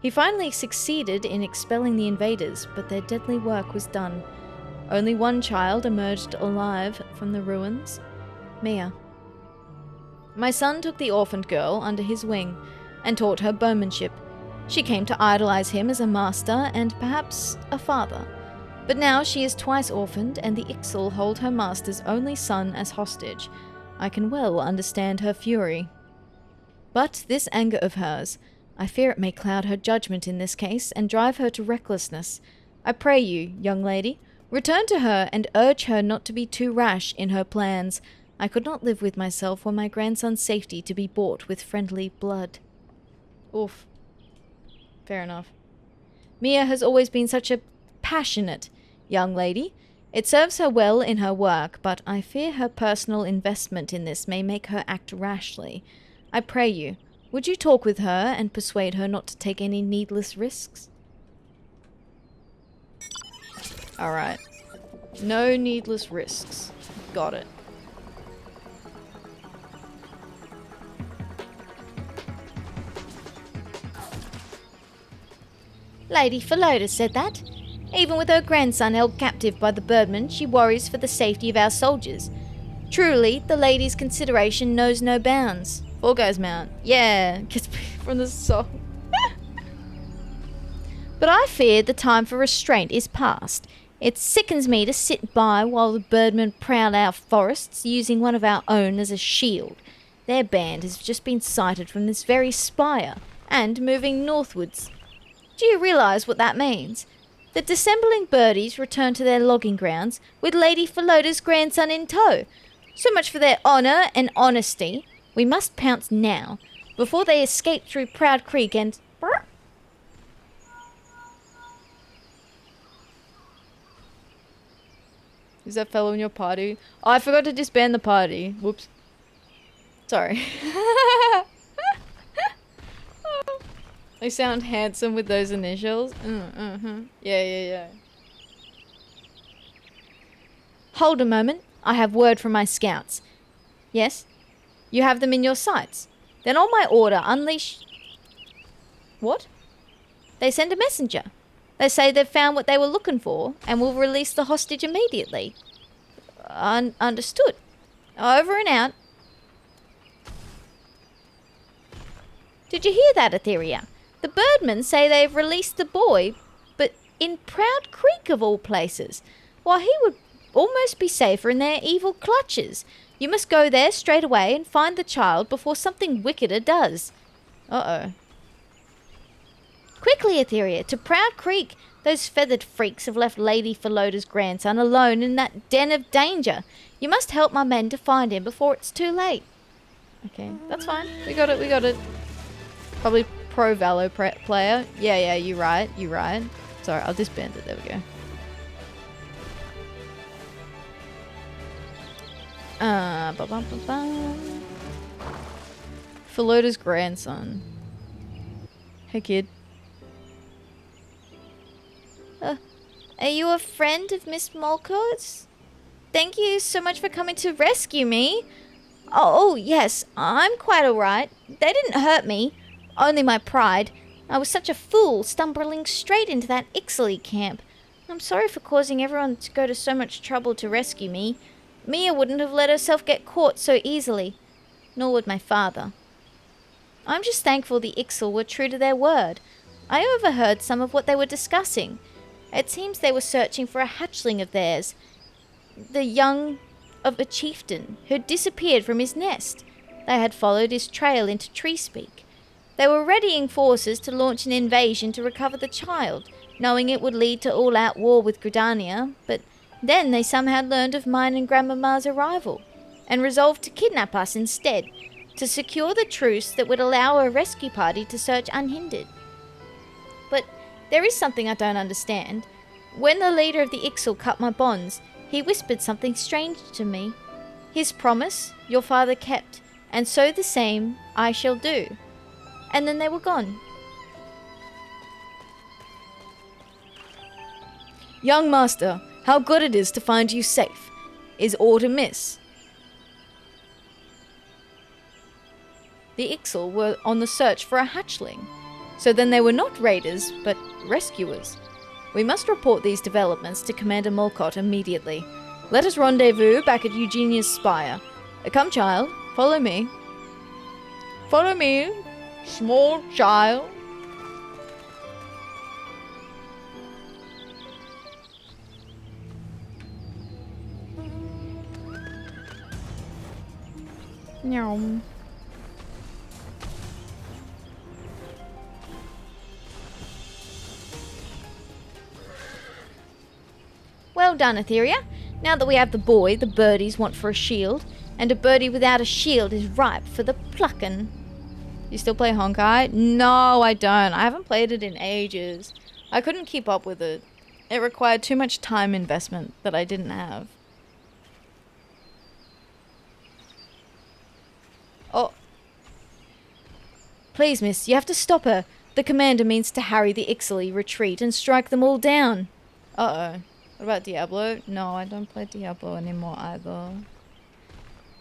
He finally succeeded in expelling the invaders, but their deadly work was done. Only one child emerged alive from the ruins, Mia. My son took the orphaned girl under his wing and taught her bowmanship. She came to idolize him as a master and perhaps a father. But now she is twice orphaned, and the Ixil hold her master's only son as hostage. I can well understand her fury. But this anger of hers, I fear it may cloud her judgment in this case and drive her to recklessness. I pray you, young lady, return to her and urge her not to be too rash in her plans. I could not live with myself were my grandson's safety to be bought with friendly blood. Oof. Fair enough. Mia has always been such a passionate young lady. It serves her well in her work, but I fear her personal investment in this may make her act rashly. I pray you, would you talk with her and persuade her not to take any needless risks? Alright. No needless risks. Got it. Lady Philoda said that. Even with her grandson held captive by the birdmen, she worries for the safety of our soldiers. Truly, the lady's consideration knows no bounds. Four Guys Mount. Yeah, gets from the song. But I fear the time for restraint is past. It sickens me to sit by while the birdmen prowl our forests, using one of our own as a shield. Their band has just been sighted from this very spire, and moving northwards. Do you realise what that means? The dissembling birdies return to their logging grounds with Lady Philoda's grandson in tow. So much for their honour and honesty. We must pounce now, before they escape through Proud Creek and... Is that fellow in your party? Oh, I forgot to disband the party. Whoops. Sorry. They sound handsome with those initials. Yeah. Hold a moment. I have word from my scouts. Yes? You have them in your sights? Then on my order, unleash... What? They send a messenger. They say they've found what they were looking for and will release the hostage immediately. Understood. Over and out. Did you hear that, Atheria? The birdmen say they've released the boy, but in Proud Creek of all places. Why, he would almost be safer in their evil clutches. You must go there straight away and find the child before something wickeder does. Uh-oh. Quickly, Atheria, to Proud Creek. Those feathered freaks have left Lady Philoda's grandson alone in that den of danger. You must help my men to find him before it's too late. Okay, that's fine. We got it. Probably pro-Valo player. Yeah, you're right. Sorry, I'll disband it. There we go. Philota's grandson. Hey, kid. Are you a friend of Miss Molco's? Thank you so much for coming to rescue me. Oh, yes, I'm quite alright. They didn't hurt me, only my pride. I was such a fool, stumbling straight into that Ixaly camp. I'm sorry for causing everyone to go to so much trouble to rescue me. Mia wouldn't have let herself get caught so easily, nor would my father. I'm just thankful the Ixal were true to their word. I overheard some of what they were discussing. It seems they were searching for a hatchling of theirs, the young of a chieftain who'd disappeared from his nest. They had followed his trail into Treespeak. They were readying forces to launch an invasion to recover the child, knowing it would lead to all-out war with Gridania, but then they somehow learned of mine and Grandmama's arrival, and resolved to kidnap us instead, to secure the truce that would allow a rescue party to search unhindered. But there is something I don't understand. When the leader of the Ixal cut my bonds, he whispered something strange to me. His promise, your father kept, and so the same I shall do. And then they were gone. Young master, how good it is to find you safe. Is aught amiss? The Ixal were on the search for a hatchling. So then they were not raiders, but rescuers. We must report these developments to Commander Molcott immediately. Let us rendezvous back at Eugenia's spire. Come, child, follow me. Follow me, small child. Meow. Well done, Atheria. Now that we have the boy, the birdies want for a shield, and a birdie without a shield is ripe for the plucking. You still play Honkai? No, I don't. I haven't played it in ages. I couldn't keep up with it. It required too much time investment that I didn't have. Oh. Please, miss, you have to stop her. The commander means to harry the Ixaly retreat and strike them all down. Uh-oh. What about Diablo? No, I don't play Diablo anymore either.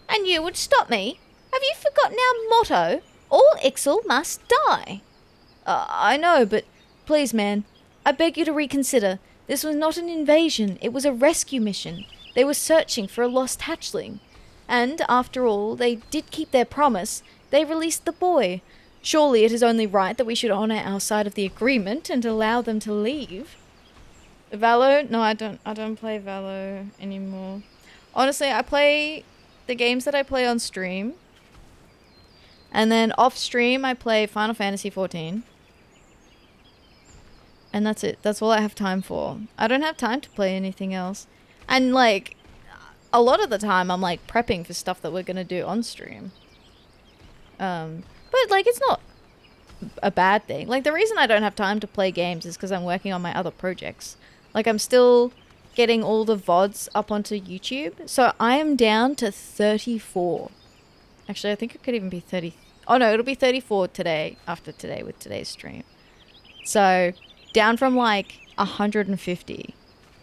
And you would stop me? Have you forgotten our motto? All Ixal must die. I know, but please, man, I beg you to reconsider. This was not an invasion, it was a rescue mission. They were searching for a lost hatchling. And, after all, they did keep their promise. They released the boy. Surely it is only right that we should honor our side of the agreement and allow them to leave. Valo? No, I don't play Valo anymore. Honestly, I play the games that I play on stream. And then off stream, I play Final Fantasy XIV. And that's it. That's all I have time for. I don't have time to play anything else. And, like, a lot of the time, I'm, like, prepping for stuff that we're going to do on stream. But, like, it's not a bad thing. Like, the reason I don't have time to play games is because I'm working on my other projects. Like, I'm still getting all the VODs up onto YouTube. So I am down to 34. Actually, I think it could even be 30. Oh, no, it'll be 34 today, after today, with today's stream. So, down from, like, 150.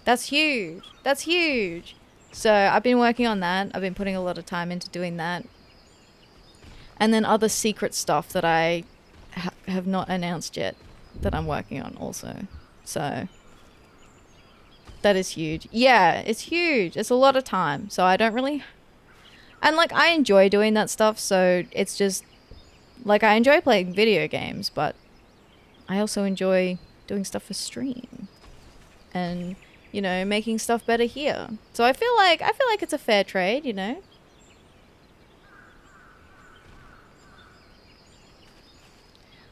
That's huge. That's huge. So, I've been working on that. I've been putting a lot of time into doing that. And then other secret stuff that I have not announced yet that I'm working on also. So, that is huge. Yeah, it's huge. It's a lot of time. So, I don't really... And, like, I enjoy doing that stuff, so it's just... Like, I enjoy playing video games, but I also enjoy doing stuff for stream. And, you know, making stuff better here. So I feel like it's a fair trade, you know?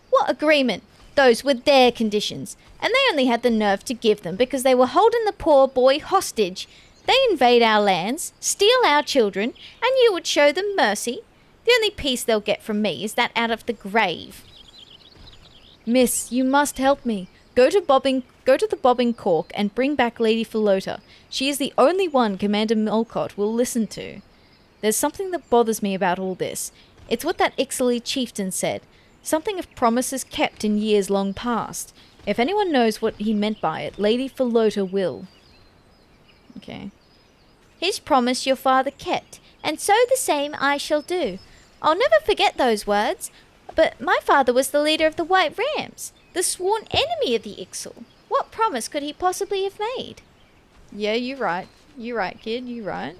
What agreement? Those were their conditions, and they only had the nerve to give them because they were holding the poor boy hostage. They invade our lands, steal our children, and you would show them mercy? The only peace they'll get from me is that out of the grave. Miss, you must help me. Go to the bobbing cork and bring back Lady Philota. She is the only one Commander Molcott will listen to. There's something that bothers me about all this. It's what that Ixaly chieftain said. Something of promises kept in years long past. If anyone knows what he meant by it, Lady Philota will. Okay. His promise your father kept, and so the same I shall do. I'll never forget those words. But my father was the leader of the White Rams, the sworn enemy of the Ixal. What promise could he possibly have made? Yeah, you're right. You're right, kid. You're right.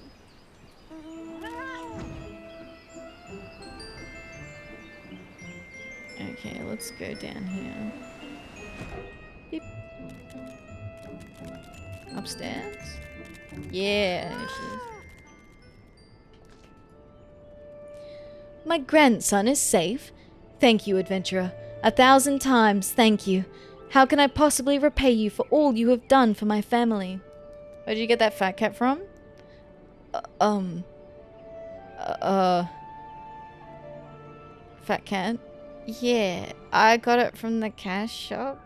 Okay, let's go down here. Beep. Upstairs. Yeah, there she is. My grandson is safe. Thank you, adventurer. 1,000 times thank you. How can I possibly repay you for all you have done for my family? Where'd you get that fat cat from? Fat cat? Yeah, I got it from the cash shop.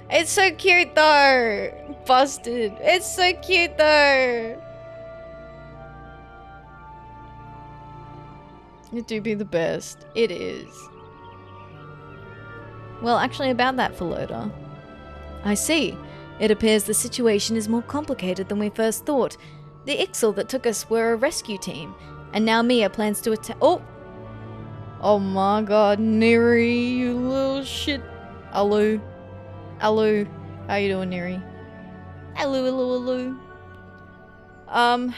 It's so cute though. Busted. It's so cute though. It do be the best. It is. Well, actually about that, Philota. I see. It appears the situation is more complicated than we first thought. The Ixal that took us were a rescue team, and now Mia plans to attack— Oh! Oh my god, Neri, you little shit. Hello. Hello. How you doing, Neri? Hello, hello, hello. I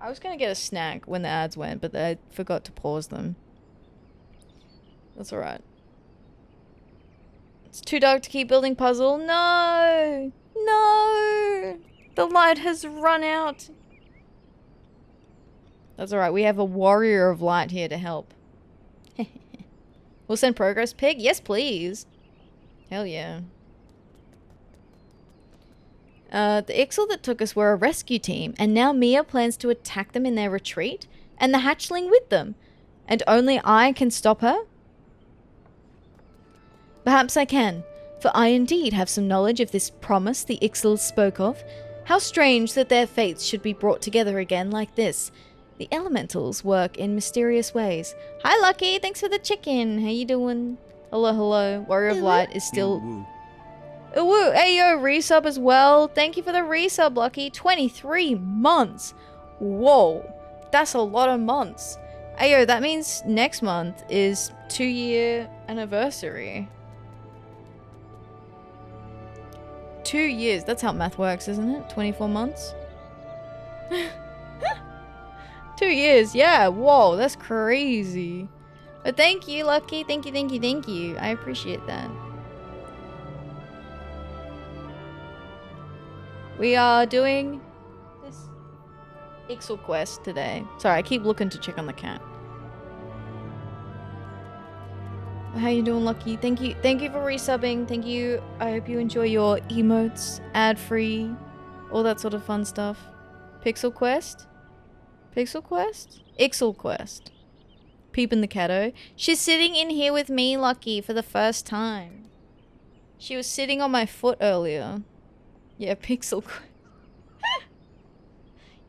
was gonna get a snack when the ads went, but I forgot to pause them. That's alright. It's too dark to keep building puzzle. No! No! The light has run out. That's alright, we have a warrior of light here to help. We'll send progress pic? Yes, please. Hell yeah. The Ixal that took us were a rescue team, and now Mia plans to attack them in their retreat, and the hatchling with them. And only I can stop her? Perhaps I can, for I indeed have some knowledge of this promise the Ixal spoke of. How strange that their fates should be brought together again like this. The elementals work in mysterious ways. Hi Lucky, thanks for the chicken. How you doing? Hello, hello. Warrior of Light is still... Ooh, hey yo, resub as well. Thank you for the resub, Lucky. 23 months. Whoa, that's a lot of months. Hey yo, that means next month is 2-year anniversary. 2 years. That's how math works, isn't it? 24 months? 2 years. Yeah. Whoa, that's crazy. But thank you, Lucky. Thank you, thank you, thank you. I appreciate that. We are doing this Ixal quest today. Sorry, I keep looking to check on the cat. How you doing, Lucky? Thank you for resubbing. Thank you. I hope you enjoy your emotes, ad-free, all that sort of fun stuff. Pixel Quest? Pixel Quest? Ixal Quest. Peeping the catto. She's sitting in here with me, Lucky, for the first time. She was sitting on my foot earlier. Yeah, Pixel Quest.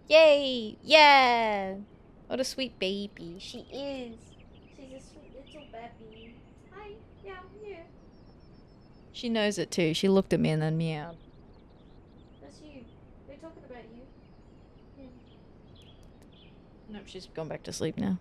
Yay! Yeah! What a sweet baby. She is. She's a sweet little baby. Hi. Yeah, yeah. She knows it too. She looked at me and then meowed. That's you. They're talking about you. Yeah. Nope, she's gone back to sleep now.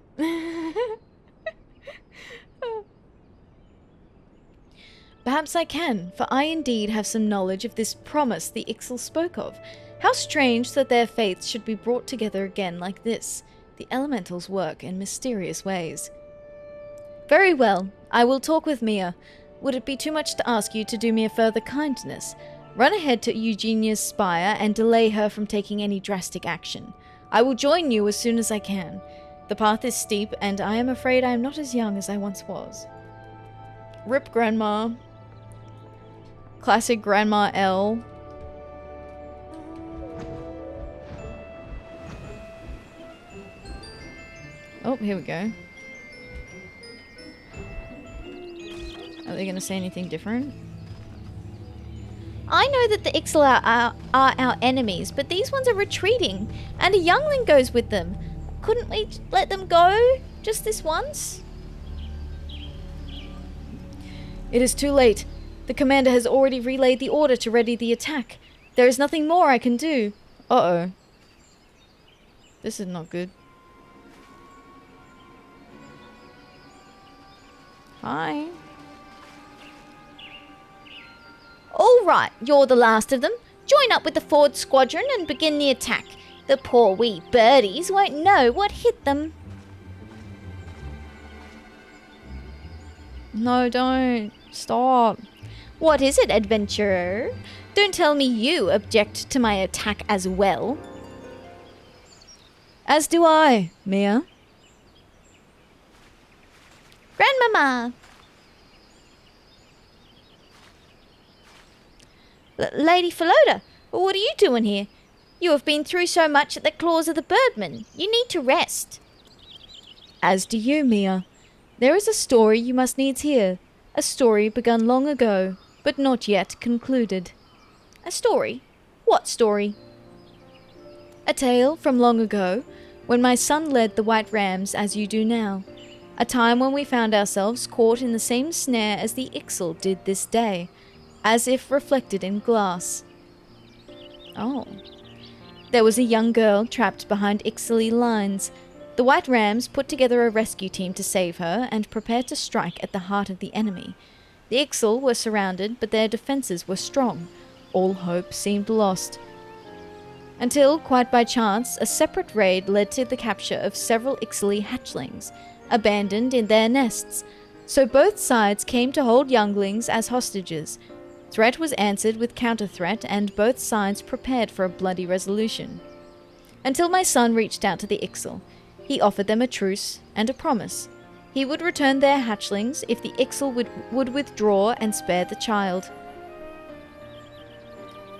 Perhaps I can, for I indeed have some knowledge of this promise the Ixal spoke of. How strange that their fates should be brought together again like this. The elementals work in mysterious ways. Very well, I will talk with Mia. Would it be too much to ask you to do me a further kindness? Run ahead to Eugenia's spire and delay her from taking any drastic action. I will join you as soon as I can. The path is steep, and I am afraid I am not as young as I once was. Rip Grandma. Classic Grandma L. Oh, here we go. Are they going to say anything different? I know that the Ixal are our enemies, but these ones are retreating, and a youngling goes with them. Couldn't we let them go just this once? It is too late. The commander has already relayed the order to ready the attack. There is nothing more I can do. Uh-oh. This is not good. Hi. All right, you're the last of them. Join up with the forward squadron and begin the attack. The poor wee birdies won't know what hit them. No, don't. Stop. What is it, adventurer? Don't tell me you object to my attack as well. As do I, Mia. Grandmama! Lady Philoda, what are you doing here? You have been through so much at the claws of the birdman. You need to rest. As do you, Mia. There is a story you must needs hear. A story begun long ago, but not yet concluded. A story? What story? A tale from long ago, when my son led the white rams as you do now. A time when we found ourselves caught in the same snare as the Ixal did this day, as if reflected in glass. Oh. There was a young girl trapped behind Ixali lines. The white rams put together a rescue team to save her and prepared to strike at the heart of the enemy. The Ixal were surrounded, but their defenses were strong. All hope seemed lost. Until, quite by chance, a separate raid led to the capture of several Ixali hatchlings, abandoned in their nests. So both sides came to hold younglings as hostages. Threat was answered with counter-threat, and both sides prepared for a bloody resolution. Until my son reached out to the Ixal. He offered them a truce and a promise. He would return their hatchlings if the Ixal would withdraw and spare the child.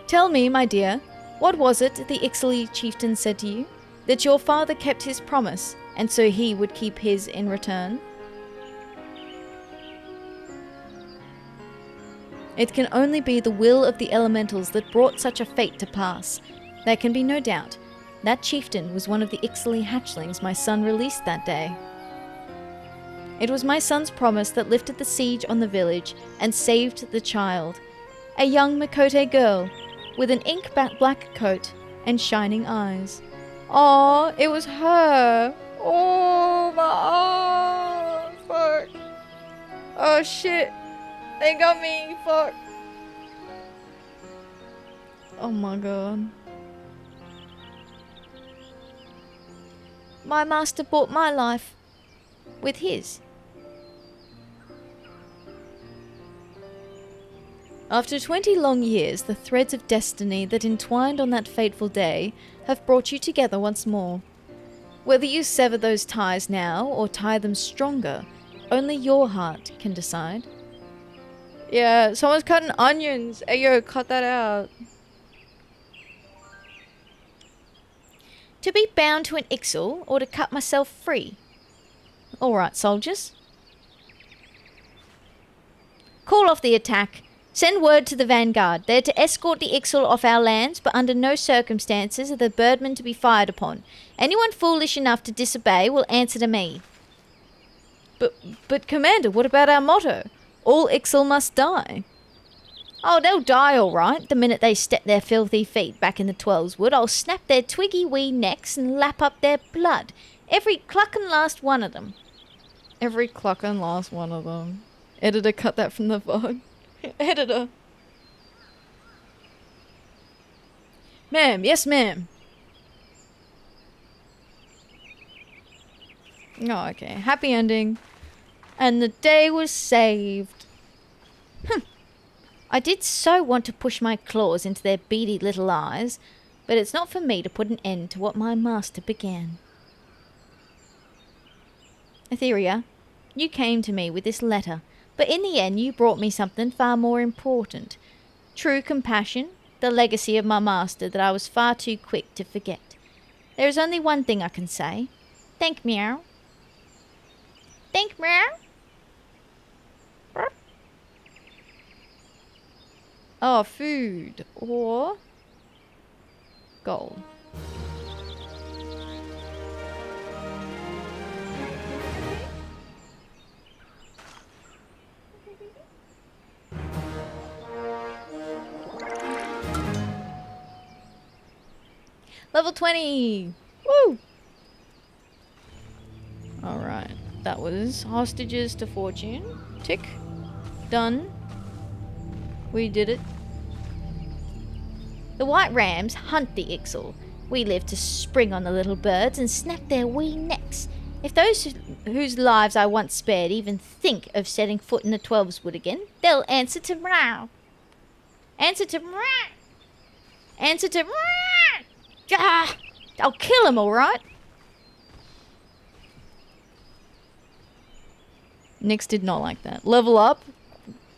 Tell me, my dear, what was it the Ixali chieftain said to you? That your father kept his promise, and so he would keep his in return? It can only be the will of the elementals that brought such a fate to pass. There can be no doubt. That chieftain was one of the Ixali hatchlings my son released that day. It was my son's promise that lifted the siege on the village and saved the child. A young Makote girl, with an ink-black coat and shining eyes. Aww, it was her! Oh, my... Oh, fuck. Oh, shit. They got me, fuck. Oh my god. My master bought my life with his. After 20 long years, the threads of destiny that entwined on that fateful day have brought you together once more. Whether you sever those ties now or tie them stronger, only your heart can decide. Yeah, someone's cutting onions. Hey, yo, cut that out. To be bound to an Ixal or to cut myself free. Alright, soldiers. Call off the attack. Send word to the vanguard. They're to escort the Ixal off our lands, but under no circumstances are the birdmen to be fired upon. Anyone foolish enough to disobey will answer to me. But Commander, what about our motto? All Ixal must die. Oh, they'll die all right. The minute they step their filthy feet back in the Twelveswood, I'll snap their twiggy wee necks and lap up their blood. Every cluck and last one of them. Every cluck and last one of them. Editor, cut that from the VOD. Editor. Ma'am, yes ma'am. Oh, okay. Happy ending. And the day was saved. I did so want to push my claws into their beady little eyes, but it's not for me to put an end to what my master began. Atheria, you came to me with this letter, but in the end you brought me something far more important. True compassion, the legacy of my master that I was far too quick to forget. There is only one thing I can say. Thank meow. Thank meow. Oh, food or gold. Level 20! Woo! Alright, that was hostages to fortune. Tick. Done. We did it. The white rams hunt the Ixal. We live to spring on the little birds and snap their wee necks. If those whose lives I once spared even think of setting foot in the 12's wood again, they'll answer to Ramuh. Answer to Ramuh. Answer to Ramuh. Ah, I'll kill him, alright? Nyx did not like that. Level up?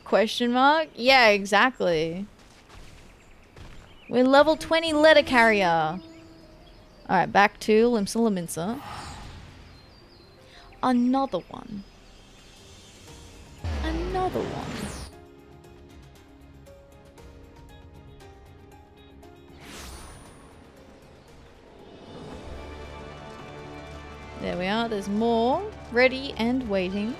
Question mark? Yeah, exactly. We're level 20 letter carrier. Alright, back to Limsa Laminsa. Another one. Another one. There we are. There's more. Ready and waiting.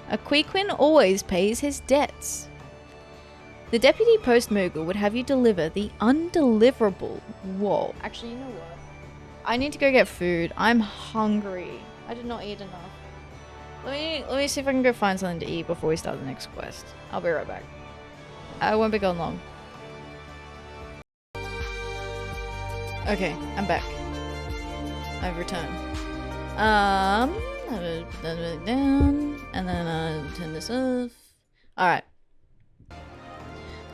A Qiqirn always pays his debts. The deputy Post-Moogle would have you deliver the undeliverable. Whoa. Actually, you know what? I need to go get food. I'm hungry. I did not eat enough. Let me see if I can go find something to eat before we start the next quest. I'll be right back. I won't be gone long. Okay, I'm back. I've returned. I'll put that down, and then turn this off. Alright.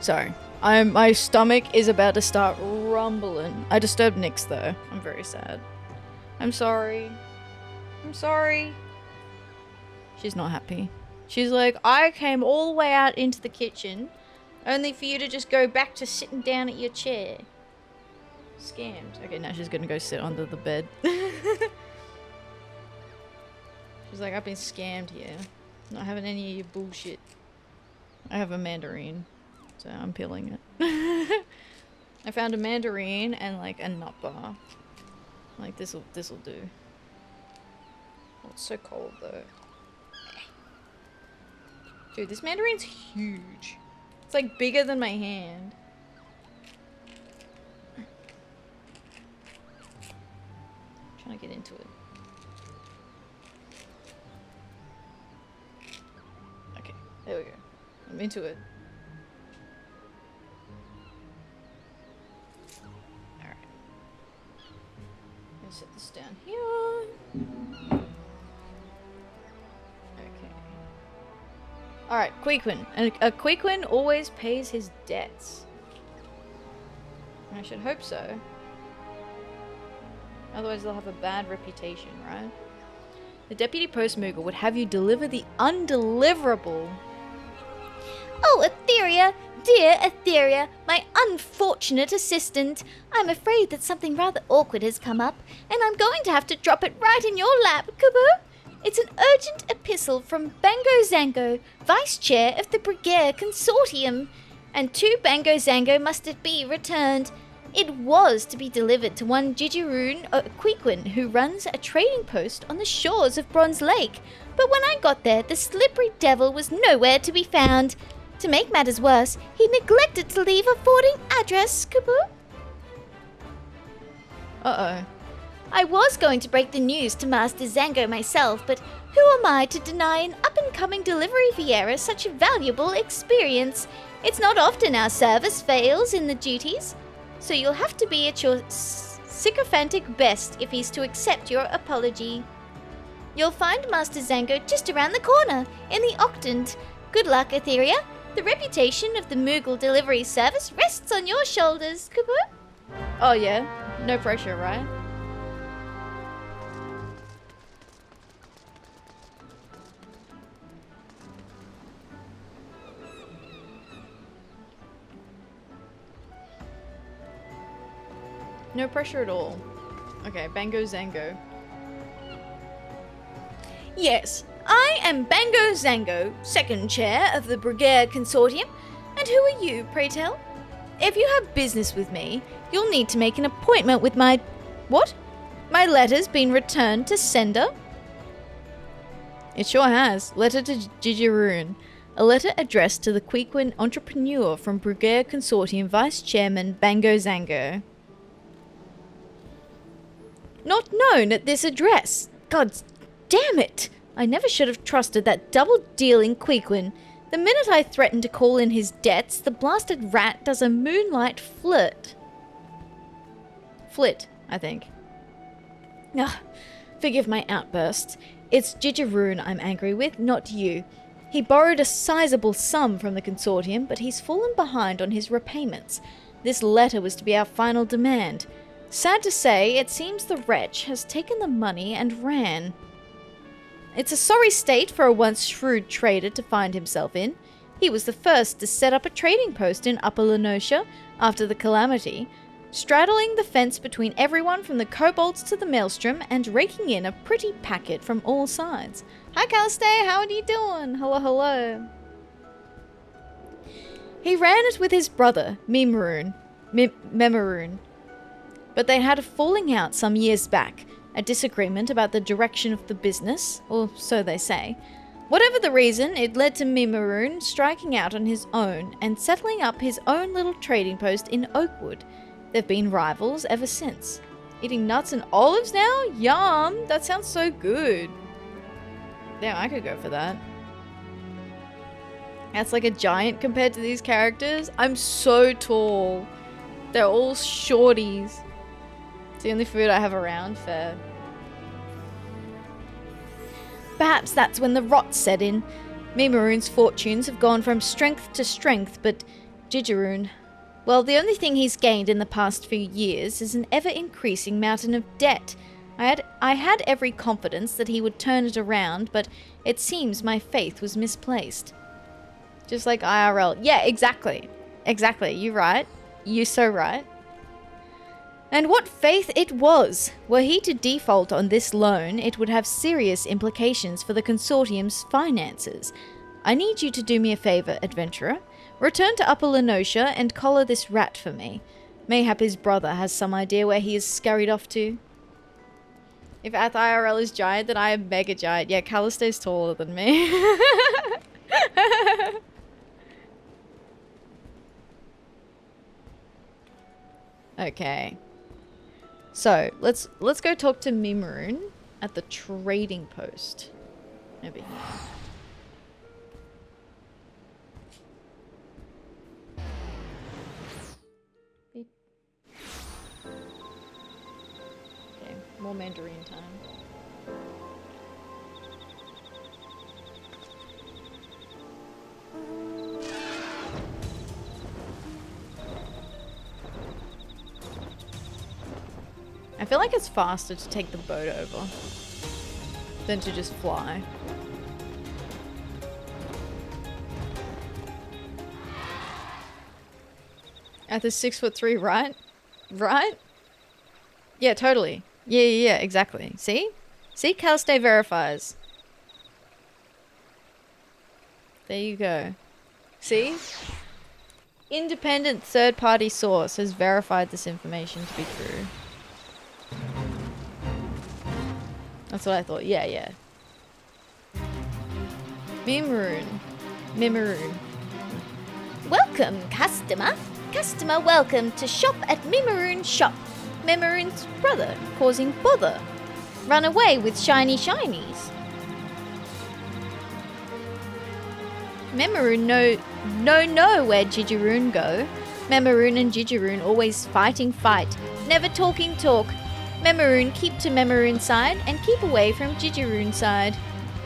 Sorry. My stomach is about to start rumbling. I disturbed Nyx though. I'm very sad. I'm sorry. I'm sorry. She's not happy. She's like, I came all the way out into the kitchen, only for you to just go back to sitting down at your chair. Scammed. Okay, now she's gonna go sit under the bed. She's like, I've been scammed here. Not having any of your bullshit. I have a mandarin, so I'm peeling it. I found a mandarin and like a nut bar. Like this'll do. Oh, it's so cold though. Dude, this mandarin's huge. It's like bigger than my hand. Trying to get into it. Okay, there we go. I'm into it. Alright. I'm gonna set this down here. Okay. Alright, Qiqirn. A Qiqirn always pays his debts. I should hope so. Otherwise they'll have a bad reputation, right? The deputy Post-Moogle would have you deliver the undeliverable. Oh, Atheria! Dear Atheria, my unfortunate assistant. I'm afraid that something rather awkward has come up, and I'm going to have to drop it right in your lap, Kaboo! It's an urgent epistle from Bango Zango, Vice Chair of the Brigade Consortium, and 2 Bango Zango must it be returned. It was to be delivered to one Qiqirn, Qiqirn, who runs a trading post on the shores of Bronze Lake. But when I got there, the slippery devil was nowhere to be found. To make matters worse, he neglected to leave a forwarding address, Kaboo. Uh-oh. I was going to break the news to Master Zango myself, but who am I to deny an up-and-coming delivery viera such a valuable experience? It's not often our service fails in the duties. So you'll have to be at your sycophantic best if he's to accept your apology. You'll find Master Zango just around the corner, in the Octant. Good luck, Atheria. The reputation of the Moogle delivery service rests on your shoulders, Kaboo. Oh yeah? No pressure, right? No pressure at all. Okay, Bango Zango. Yes, I am Bango Zango, second chair of the Brigade Consortium. And who are you, pray tell? If you have business with me, you'll need to make an appointment with my... What? My letter's been returned to sender? It sure has. Letter to Qiqirn. A letter addressed to the Qiqirn entrepreneur from Brigade Consortium Vice Chairman Bango Zango. Not known at this address. God damn it! I never should have trusted that double-dealing Qiqirn. The minute I threaten to call in his debts, the blasted rat does a moonlight flit. Flit, I think. Ugh, forgive my outbursts. It's Qiqirn I'm angry with, not you. He borrowed a sizable sum from the consortium, but he's fallen behind on his repayments. This letter was to be our final demand. Sad to say, it seems the wretch has taken the money and ran. It's a sorry state for a once shrewd trader to find himself in. He was the first to set up a trading post in Upper Lenosha after the calamity, straddling the fence between everyone from the kobolds to the maelstrom and raking in a pretty packet from all sides. Hi Calistay, how are you doing? Hello, hello. He ran it with his brother, Memeroon, but they had a falling out some years back. A disagreement about the direction of the business, or so they say. Whatever the reason, it led to Memeroon striking out on his own and settling up his own little trading post in Oakwood. They've been rivals ever since. Eating nuts and olives now? Yum! That sounds so good. Damn, I could go for that. That's like a giant compared to these characters. I'm so tall. They're all shorties. The only food I have around, fair. Perhaps that's when the rot set in. Memeroon's fortunes have gone from strength to strength, but Qiqirn, well, the only thing he's gained in the past few years is an ever-increasing mountain of debt. I had every confidence that he would turn it around, but it seems my faith was misplaced. Just like IRL. Yeah, exactly. Exactly, you're right. You're so right. And what faith it was! Were he to default on this loan, it would have serious implications for the consortium's finances. I need you to do me a favour, adventurer. Return to Upper Lenosha and collar this rat for me. Mayhap his brother has some idea where he is scurried off to. If IRL is giant, then I am mega giant. Yeah, Calistay's taller than me. Okay. So, let's go talk to Memeroon at the trading post. Over here. Beep. Okay, more Mandarin time. I feel like it's faster to take the boat over than to just fly. At the 6'3", right? Right? Yeah, totally. Yeah, exactly. See? See? Calistay verifies. There you go. See? Independent third-party source has verified this information to be true. That's what I thought. Yeah. Memeroon. Welcome, customer. Customer, welcome to shop at Memeroon's shop. Memeroon's brother, causing bother. Run away with shiny shinies. Memeroon know where Qiqirn go. Memeroon and Qiqirn always fight. Never talking talk. Memeroon keep to Memeroon's side and keep away from Qiqirn's side.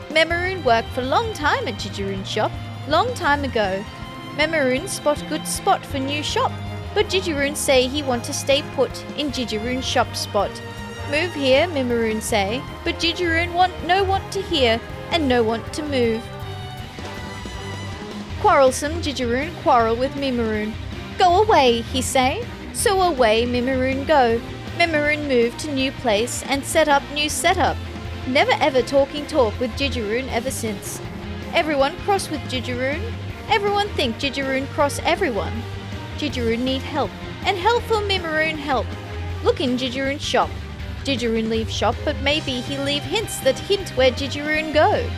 Memeroon worked for long time at Qiqirn's shop, long time ago. Memeroon spot good spot for new shop, but Qiqirn say he want to stay put in Qiqirn's shop spot. Move here, Memeroon say, but Qiqirn want to hear and no want to move. Quarrelsome Qiqirn quarrel with Memeroon. Go away, he say. So away Memeroon go. Memeroon move to new place and set up new setup. Never ever talking talk with Qiqirn ever since. Everyone cross with Qiqirn. Everyone think Qiqirn cross everyone. Qiqirn need help, and help for Mimiroon help. Look in Qiqirn's shop. Qiqirn leave shop, but maybe he leave hints that hint where Qiqirn go.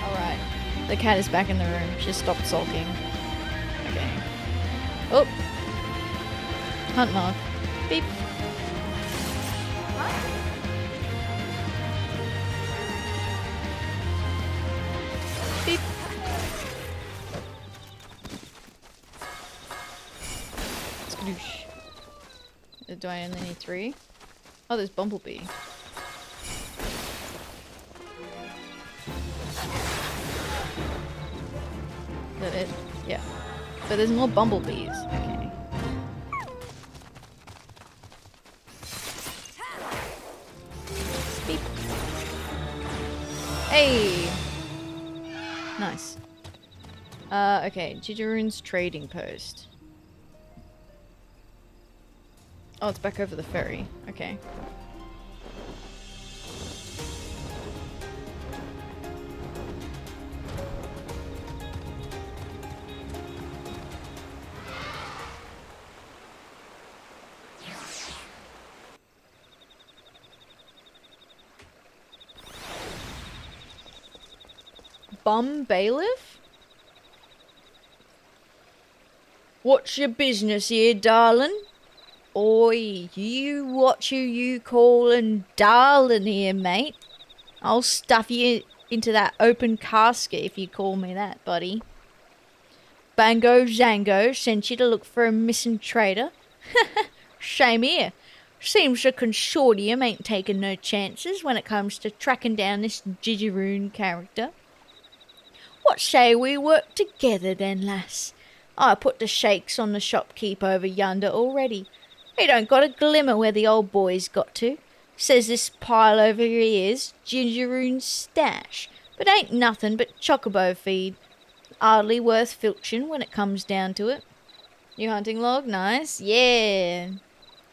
Alright. The cat is back in the room. She stopped sulking. Okay. Oh. Hunt mark. Beep. Beep. Skadoosh. Do I only need 3? Oh, there's Bumblebee. Is that it? Yeah. But there's more bumblebees. Okay. Beep. Hey! Nice. Okay. Qiqirn's trading post. Oh, it's back over the ferry. Okay. Bum bailiff? What's your business here, darling? Oi, you watch who you callin' darling here, mate. I'll stuff you into that open casket if you call me that, buddy. Bango Zango sent you to look for a missing trader? Shame here. Seems the consortium ain't taking no chances when it comes to tracking down this Qiqirn character. What say we work together then, lass? I put the shakes on the shopkeep over yonder already. He don't got a glimmer where the old boy's got to. Says this pile over here is Qiqirn's stash, but ain't nothing but chocobo feed. Hardly worth filching when it comes down to it. New hunting log, nice. Yeah.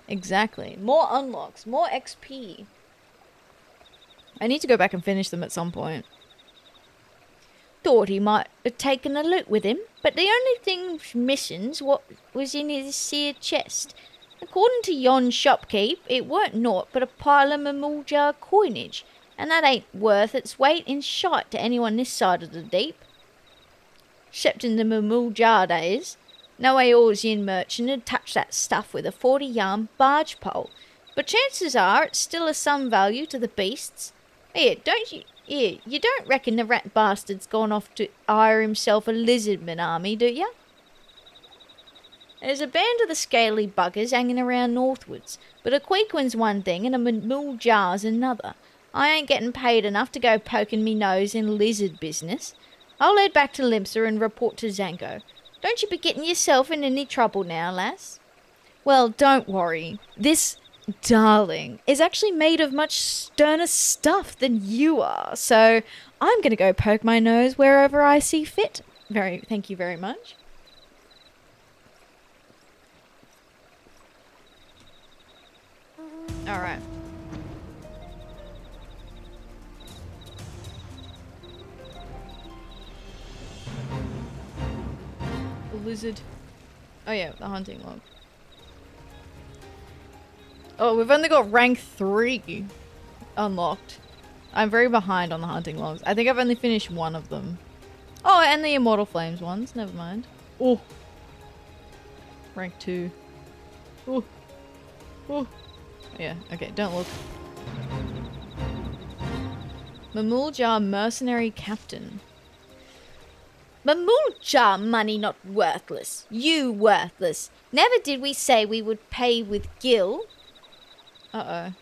Exactly. More unlocks, more XP. I need to go back and finish them at some point. Thought he might have taken a loot with him, but the only thing missing's what was in his sear chest. According to yon shopkeep, it weren't naught but a pile of Mamuljar coinage, and that ain't worth its weight in shite to anyone this side of the deep. Excepting the Mamuljar, that is. No Aorsian merchant would touch that stuff with a 40-yarn barge pole, but chances are it's still of some value to the beasts. Here, you don't reckon the rat bastard's gone off to hire himself a lizardman army, do ya? There's a band of the scaly buggers hanging around northwards, but a Qiqirn's one thing and a Mamuljar's another. I ain't getting paid enough to go poking me nose in lizard business. I'll head back to Limsa and report to Zango. Don't you be getting yourself in any trouble now, lass. Well, don't worry. This darling is actually made of much sterner stuff than you are, so I'm going to go poke my nose wherever I see fit. Thank you very much. Alright. The lizard. Oh yeah, the hunting log. Oh, we've only got rank 3 unlocked. I'm very behind on the hunting logs. I think I've only finished one of them. Oh, and the Immortal Flames ones. Never mind. Oh. Rank 2. Oh. Oh. Yeah, okay, don't look. Mamuljar Mercenary Captain. Mamuljar money not worthless. You worthless. Never did we say we would pay with gil. Uh-oh.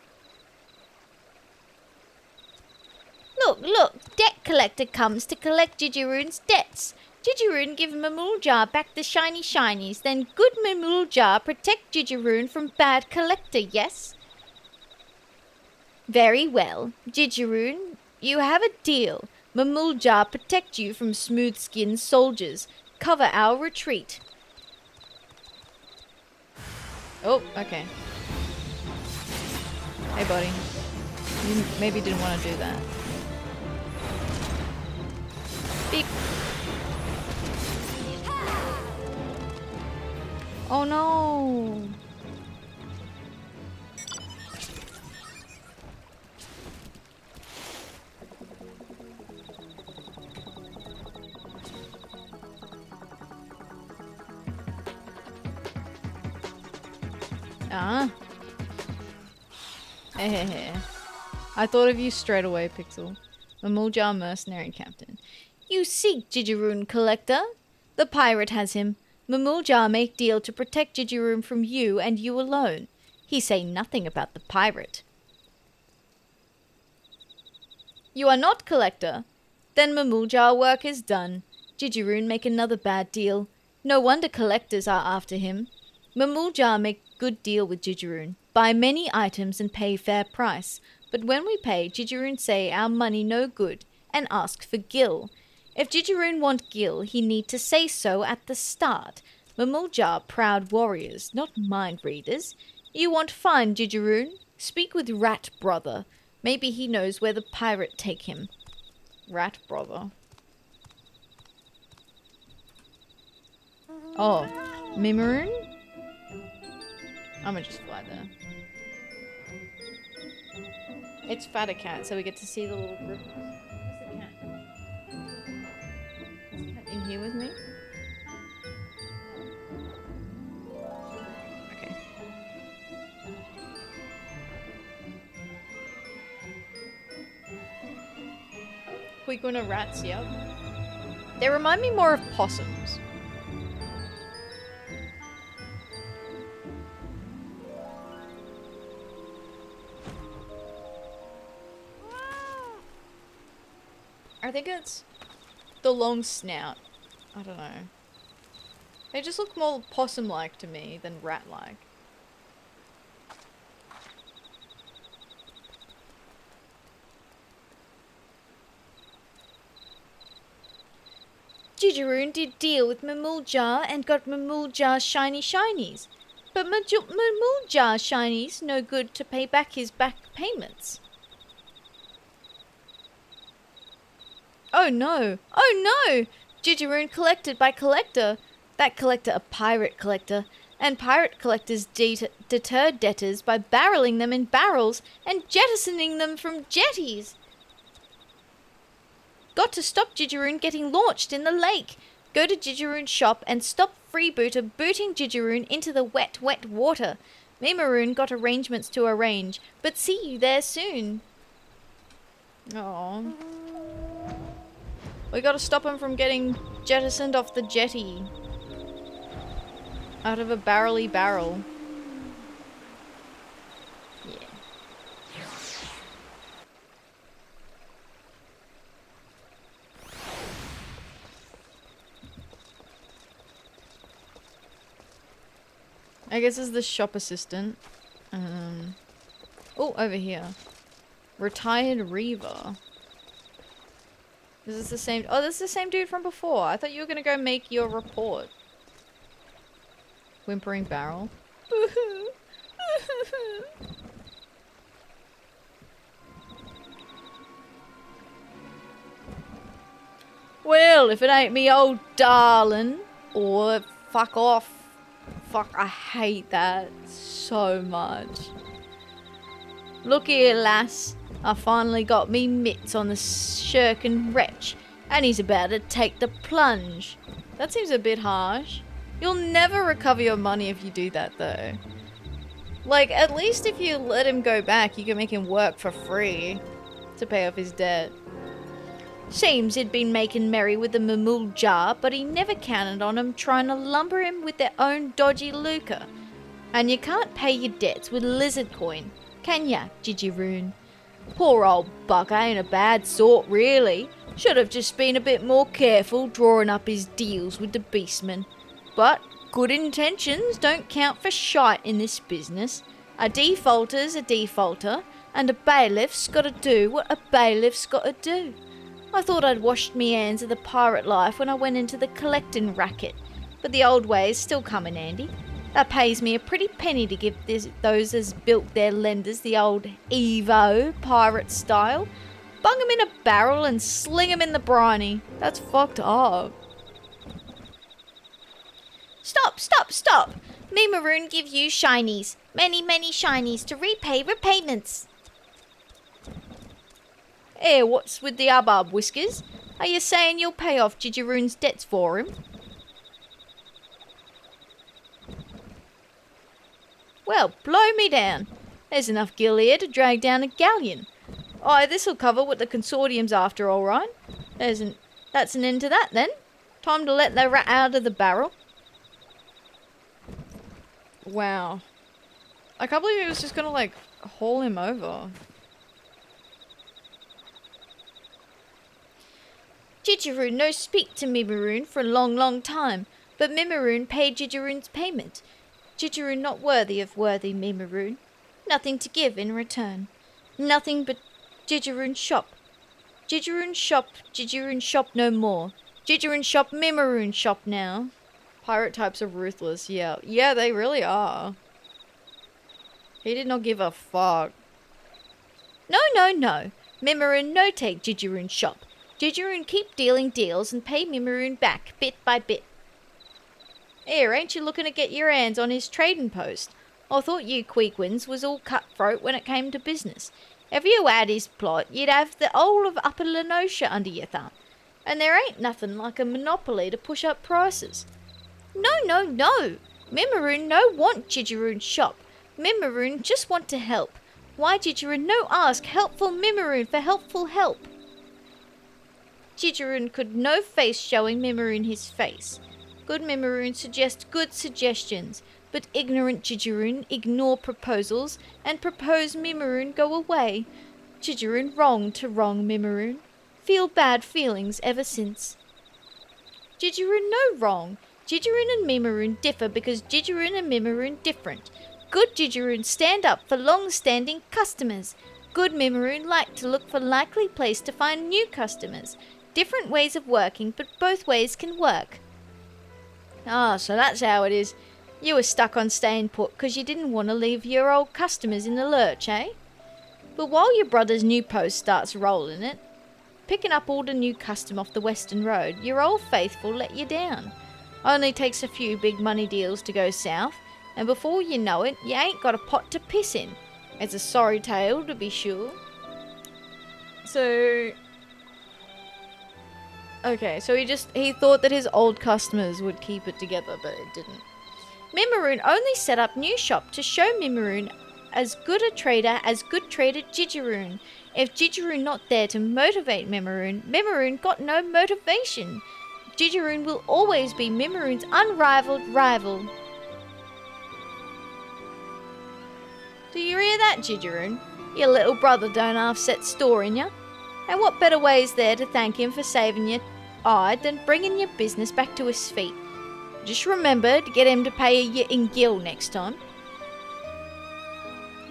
Look, debt collector comes to collect Qiqirn's debts. Qiqirn give Mamuljar back the shiny shinies, then good Mamuljar protect Qiqirn from bad collector, yes? Very well. Qiqirn, you have a deal. Mamuljar protect you from smooth-skinned soldiers. Cover our retreat. Oh, okay. Hey, buddy. You maybe didn't want to do that. Beep. Oh no! Ah. I thought of you straight away, Pixel. Mamuljar mercenary captain. You seek Qiqirn, collector? The pirate has him. Mamuljar make deal to protect Qiqirn from you and you alone. He say nothing about the pirate. You are not collector? Then Mamuljar work is done. Qiqirn make another bad deal. No wonder collectors are after him. Mamuljar make good deal with Qiqirn. Buy many items and pay fair price. But when we pay, Qiqirn say our money no good and ask for gil. If Qiqirn want gil, he need to say so at the start. Mamuljar proud warriors, not mind readers. You want find Qiqirn? Speak with Rat Brother. Maybe he knows where the pirate take him. Rat Brother. Oh, Mimiroon? I'ma just fly there. It's Fatter Cat, so we get to see the little group. Where's the cat? Is the cat in here with me? Okay. Qiqirn rats, yep. They remind me more of possums. I think it's the long snout. I don't know. They just look more possum-like to me than rat-like. Qiqirn did deal with Mamuljar and got Mamuljar shiny shinies. But Mamuljar shinies no good to pay back his back payments. Oh no! Oh no! Qiqirn collected by collector. That collector a pirate collector. And pirate collectors deter debtors by barreling them in barrels and jettisoning them from jetties. Got to stop Qiqirn getting launched in the lake. Go to Qiqirn's shop and stop freebooter booting Qiqirn into the wet, wet water. Mimiroon got arrangements to arrange, but see you there soon. Aww. We gotta stop him from getting jettisoned off the jetty. Out of a barrel-y barrel. Yeah. I guess it's the shop assistant. Oh, over here. Retired Reaver. Is this the same? Oh, this is the same dude from before. I thought you were gonna go make your report. Whimpering barrel. Well, if it ain't me old darling. Or fuck off. Fuck, I hate that so much. Look here, lass. I finally got me mitts on the shirkin' wretch, and he's about to take the plunge. That seems a bit harsh. You'll never recover your money if you do that, though. Like, at least if you let him go back, you can make him work for free to pay off his debt. Seems he'd been making merry with the Mamuljar, but he never counted on 'em trying to lumber him with their own dodgy lucre. And you can't pay your debts with lizard coin, can ya, Qiqirn? Poor old bugger ain't a bad sort, really. Should have just been a bit more careful drawing up his deals with the beastmen. But good intentions don't count for shite in this business. A defaulter's a defaulter, and a bailiff's gotta do what a bailiff's gotta do. I thought I'd washed me hands of the pirate life when I went into the collecting racket, but the old ways still come in handy. That pays me a pretty penny to give those as built their lenders the old Evo, pirate style. Bung 'em in a barrel and sling 'em in the briny. That's fucked up. Stop, stop, stop! Me Maroon give you shinies. Many, many shinies to repay repayments. Hey, what's with the hubbub, Whiskers? Are you saying you'll pay off Qiqirn's debts for him? Well, blow me down. There's enough gil here to drag down a galleon. Aye, this'll cover what the consortium's after, all right. That's an end to that, then. Time to let the rat out of the barrel. Wow. I can't believe he was just gonna, like, haul him over. Qiqirn no speak to Mimaroon for a long, long time, but Mimaroon paid Qiqirn's payment. Qiqirn not worthy of worthy Mimaroon. Nothing to give in return. Nothing but Qiqirn shop. Qiqirn shop no more. Qiqirn shop Mimaroon shop now. Pirate types are ruthless, yeah. Yeah, they really are. He did not give a fuck. No, no, no. Mimaroon no take Qiqirn shop. Qiqirn keep dealing deals and pay Mimaroon back bit by bit. Here, ain't you looking to get your hands on his trading post? I thought you Qiqirns was all cutthroat when it came to business. If you had his plot, you'd have the whole of Upper Lenosha under your thumb. And there ain't nothing like a monopoly to push up prices. No, no, no. Mimaroon no want Qiqirn shop. Mimaroon just want to help. Why Qiqirn no ask helpful Mimaroon for helpful help? Qiqirn could no face showing Mimaroon his face. Good Mimaroon suggest good suggestions, but ignorant Qiqirn ignore proposals and propose Mimaroon go away. Qiqirn wrong to wrong Mimaroon. Feel bad feelings ever since. Qiqirn no wrong. Qiqirn and Mimaroon differ because Qiqirn and Mimaroon different. Good Qiqirn stand up for long-standing customers. Good Mimaroon like to look for likely place to find new customers. Different ways of working, but both ways can work. Ah, so that's how it is. You were stuck on staying put because you didn't want to leave your old customers in the lurch, eh? But while your brother's new post starts rolling it, picking up all the new custom off the Western Road, your old faithful let you down. Only takes a few big money deals to go south, and before you know it, you ain't got a pot to piss in. It's a sorry tale, to be sure. So... okay, so he thought that his old customers would keep it together, but it didn't. Mimaroon only set up new shop to show Mimaroon as good a trader as good trader Qiqirn. If Qiqirn not there to motivate Mimaroon, Mimaroon got no motivation. Qiqirn will always be Mimaroon's unrivaled rival. Do you hear that, Qiqirn? Your little brother don't half set store in ya. And what better way is there to thank him for saving your hide than bringing your business back to his feet? Just remember to get him to pay you in gil next time.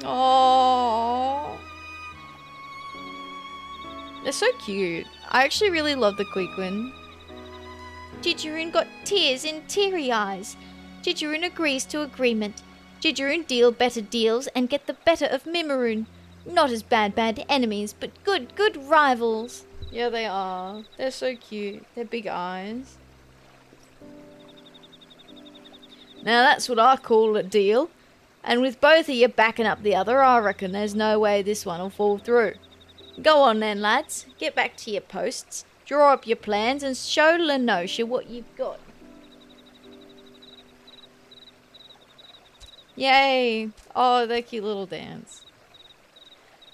Oh, they're so cute. I actually really love the Qiqirn. Qiqirn got tears in teary eyes. Qiqirn agrees to agreement. Qiqirn deal better deals and get the better of Mimaroon. Not as bad enemies, but good rivals. Yeah, they are. They're so cute. They're big eyes. Now that's what I call a deal. And with both of you backing up the other, I reckon there's no way this one will fall through. Go on then, lads. Get back to your posts. Draw up your plans and show Lenosha what you've got. Yay! Oh, their cute little dance.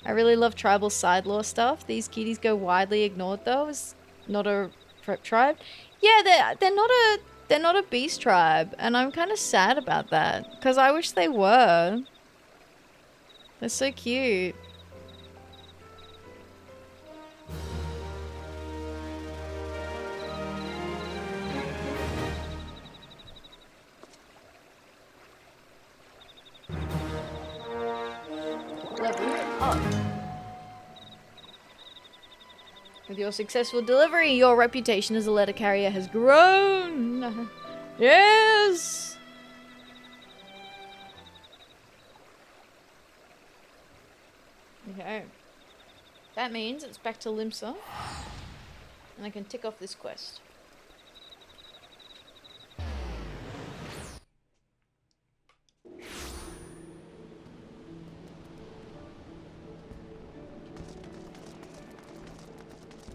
I really love tribal side lore stuff. These kitties go widely ignored though. It's not a prep tribe. Yeah, they're not a beast tribe, and I'm kind of sad about that because I wish they were. They're so cute. Level up. With your successful delivery, your reputation as a letter carrier has grown. Yes! Okay. That means it's back to Limsa. And I can tick off this quest.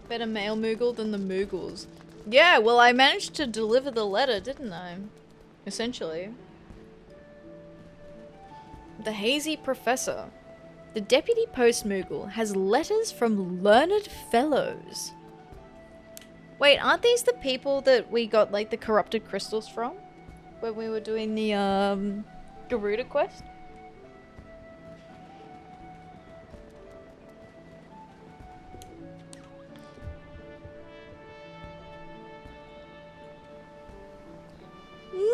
Better male Moogle than the Moogles. Yeah, well I managed to deliver the letter, didn't I? Essentially. The Hazy Professor. The Deputy Post-Moogle has letters from learned fellows. Wait, aren't these the people that we got like the corrupted crystals from? When we were doing the Garuda quest?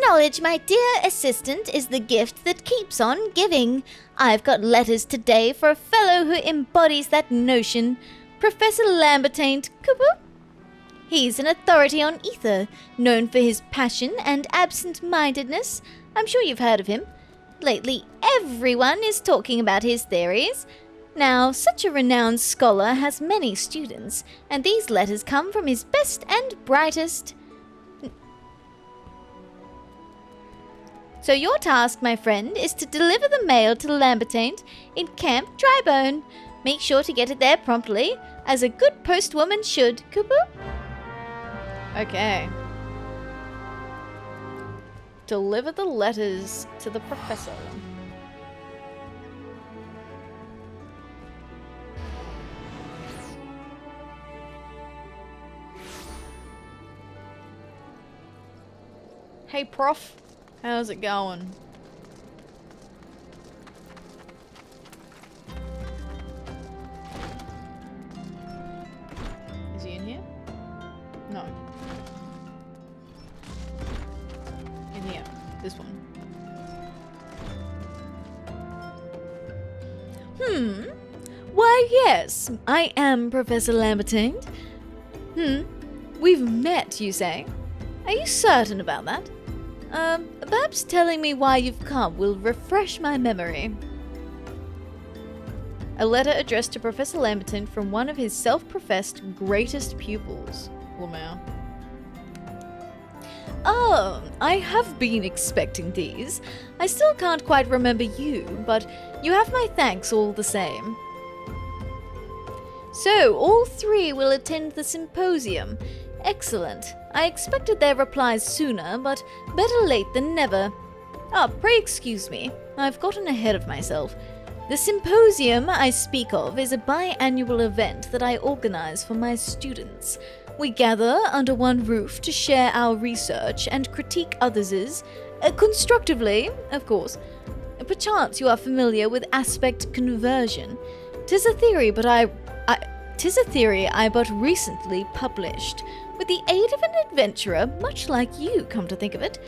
Knowledge, my dear assistant, is the gift that keeps on giving. I've got letters today for a fellow who embodies that notion, Professor Lambertaint Kupu. He's an authority on ether, known for his passion and absent-mindedness. I'm sure you've heard of him. Lately, everyone is talking about his theories. Now, such a renowned scholar has many students, and these letters come from his best and brightest. So your task, my friend, is to deliver the mail to Lambertaint in Camp Drybone. Make sure to get it there promptly, as a good postwoman should, Kupu. Okay. Deliver the letters to the professor. Hey, Prof. How's it going? Is he in here? No. In here. This one. Why, yes, I am Professor Lambertaint. We've met, you say? Are you certain about that? Perhaps telling me why you've come will refresh my memory. A letter addressed to Professor Lambertaint from one of his self-professed greatest pupils. Lamau. Oh, I have been expecting these. I still can't quite remember you, but you have my thanks all the same. So, all three will attend the symposium. Excellent. I expected their replies sooner, but better late than never. Pray excuse me. I've gotten ahead of myself. The symposium I speak of is a biannual event that I organize for my students. We gather under one roof to share our research and critique others', constructively, of course. Perchance you are familiar with aspect conversion. 'Tis a theory I but recently published, with the aid of an adventurer much like you, come to think of it.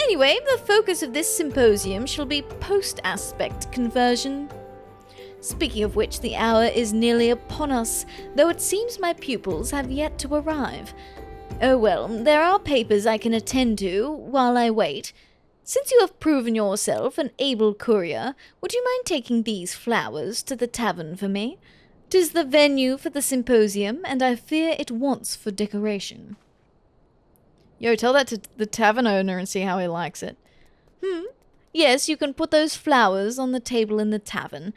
Anyway, the focus of this symposium shall be post-aspect conversion. Speaking of which, the hour is nearly upon us, though it seems my pupils have yet to arrive. Oh well, there are papers I can attend to while I wait. Since you have proven yourself an able courier, would you mind taking these flowers to the tavern for me? 'Tis the venue for the symposium, and I fear it wants for decoration. Yo, tell that to the tavern owner and see how he likes it. Yes, you can put those flowers on the table in the tavern.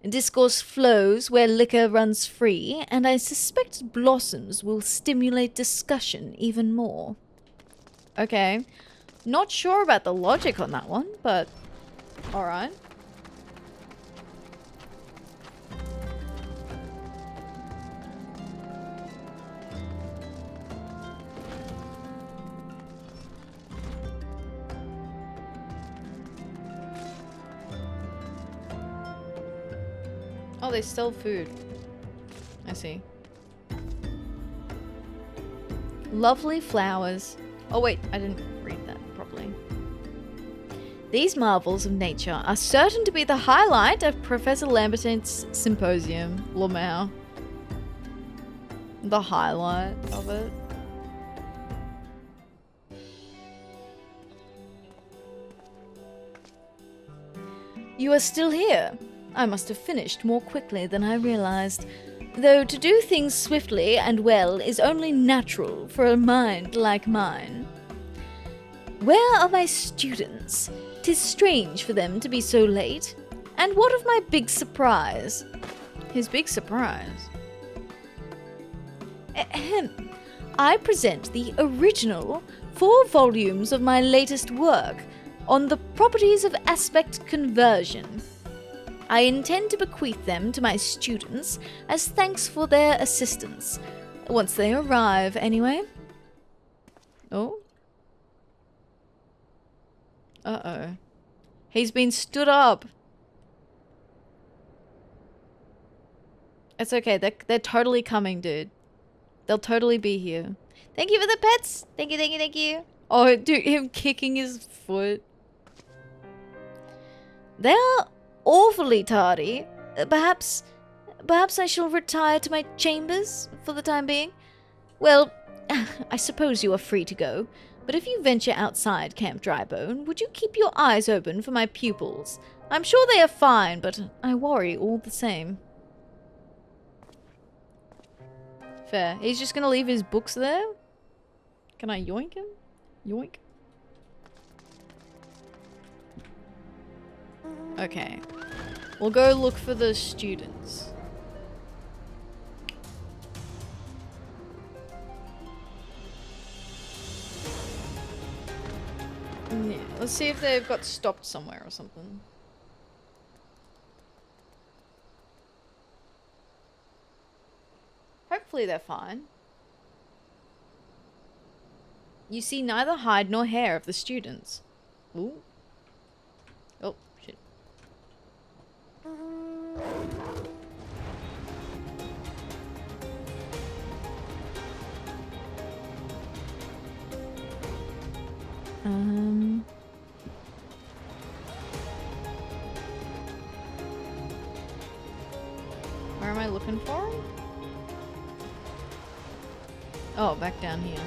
Discourse flows where liquor runs free, and I suspect blossoms will stimulate discussion even more. Okay. Not sure about the logic on that one, but alright. Oh, they sell food. I see. Lovely flowers. Oh wait, I didn't read that properly. These marvels of nature are certain to be the highlight of Professor Lambertaint's symposium. Lamau. The highlight of it. You are still here. I must have finished more quickly than I realized, though to do things swiftly and well is only natural for a mind like mine. Where are my students? 'Tis strange for them to be so late. And what of my big surprise? His big surprise? Ahem. I present the original 4 volumes of my latest work on the properties of aspect conversion. I intend to bequeath them to my students as thanks for their assistance. Once they arrive, anyway. Oh? Uh-oh. He's been stood up. It's okay. They're totally coming, dude. They'll totally be here. Thank you for the pets. Thank you, thank you, thank you. Oh, dude, him kicking his foot. They are awfully tardy. Perhaps I shall retire to my chambers for the time being. Well, I suppose you are free to go, but if you venture outside Camp Drybone, would you keep your eyes open for my pupils? I'm sure they are fine, but I worry all the same. Fair. He's just gonna leave his books there? Can I yoink him? Yoink. Okay. We'll go look for the students. Yeah, let's see if they've got stopped somewhere or something. Hopefully they're fine. You see neither hide nor hair of the students. Ooh. Oh, shit. Where am I looking for him? Oh, back down here.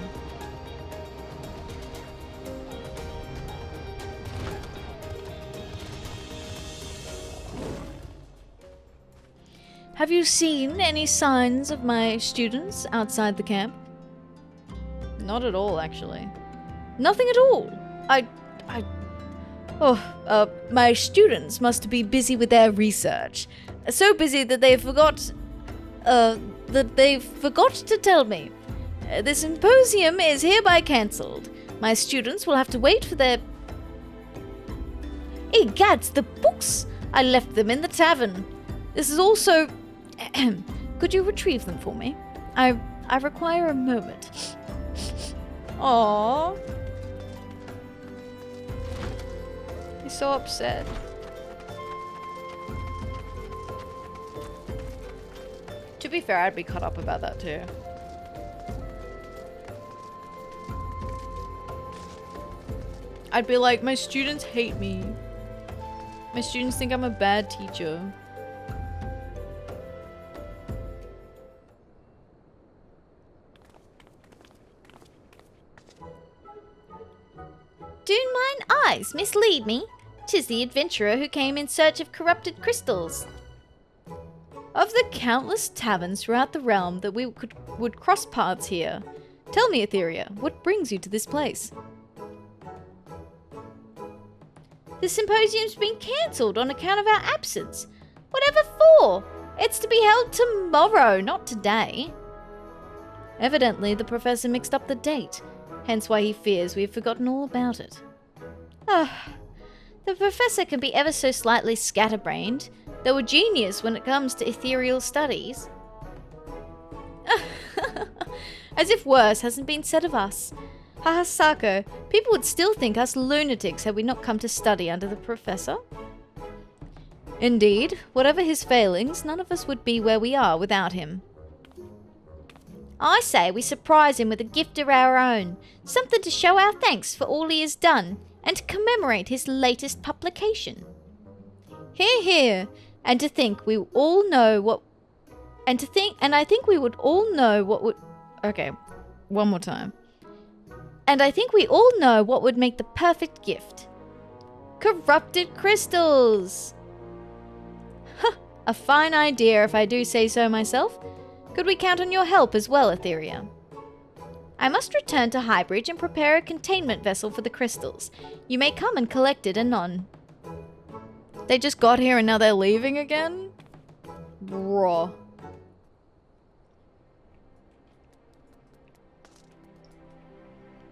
Have you seen any signs of my students outside the camp? Not at all, actually. Nothing at all. My students must be busy with their research. So busy that they forgot to tell me. The symposium is hereby cancelled. My students will have to wait for their... Egads, the books! I left them in the tavern. This is also... Could you retrieve them for me? I require a moment. Aww. He's so upset. To be fair, I'd be caught up about that too. I'd be like, my students hate me. My students think I'm a bad teacher. Do mine eyes mislead me? 'Tis the adventurer who came in search of corrupted crystals. Of the countless taverns throughout the realm that we would cross paths here, tell me, Atheria, what brings you to this place? The symposium's been cancelled on account of our absence. Whatever for? It's to be held tomorrow, not today. Evidently, the professor mixed up the date, hence why he fears we have forgotten all about it. The professor can be ever so slightly scatterbrained, though a genius when it comes to ethereal studies. As if worse hasn't been said of us. Haha, Sako, people would still think us lunatics had we not come to study under the professor. Indeed, whatever his failings, none of us would be where we are without him. I say we surprise him with a gift of our own, something to show our thanks for all he has done, and to commemorate his latest publication. Hear, hear, and to think we all know what... And I think we would all know what would... Okay, one more time. And I think we all know what would make the perfect gift. Corrupted crystals! A fine idea if I do say so myself. Could we count on your help as well, Atheria? I must return to Highbridge and prepare a containment vessel for the crystals. You may come and collect it anon. They just got here and now they're leaving again? Bruh.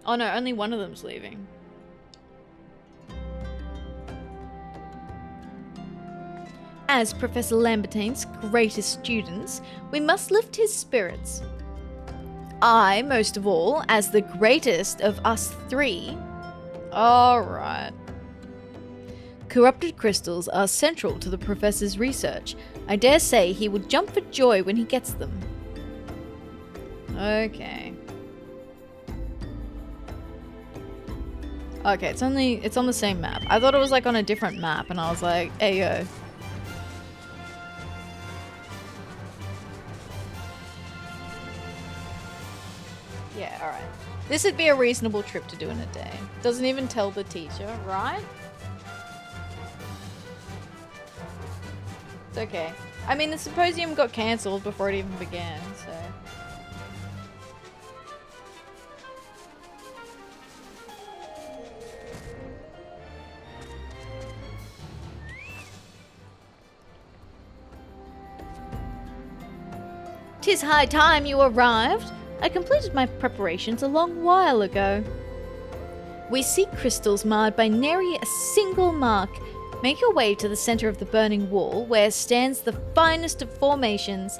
Oh no, only one of them's leaving. As Professor Lambertine's greatest students, we must lift his spirits. I, most of all, as the greatest of us three. Alright. Corrupted crystals are central to the professor's research. I dare say he would jump for joy when he gets them. Okay. Okay, it's on the same map. I thought it was like on a different map and I was like, hey yo. Yeah, alright. This would be a reasonable trip to do in a day. Doesn't even tell the teacher, right? It's okay. I mean, the symposium got cancelled before it even began, so... "'Tis high time you arrived. I completed my preparations a long while ago. We seek crystals marred by nary a single mark. Make your way to the center of the burning wall, where stands the finest of formations.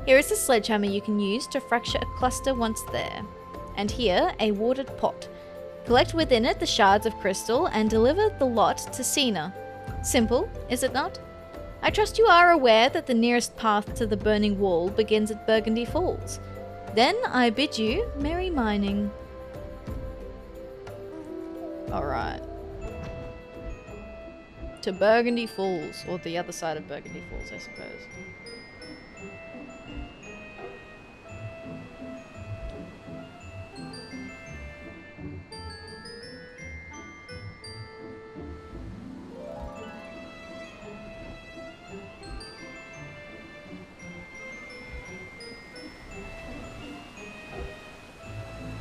Here is a sledgehammer you can use to fracture a cluster once there. And here, a watered pot. Collect within it the shards of crystal and deliver the lot to Cena. Simple, is it not? I trust you are aware that the nearest path to the burning wall begins at Burgundy Falls. Then I bid you merry mining." Alright. To Burgundy Falls, or the other side of Burgundy Falls, I suppose.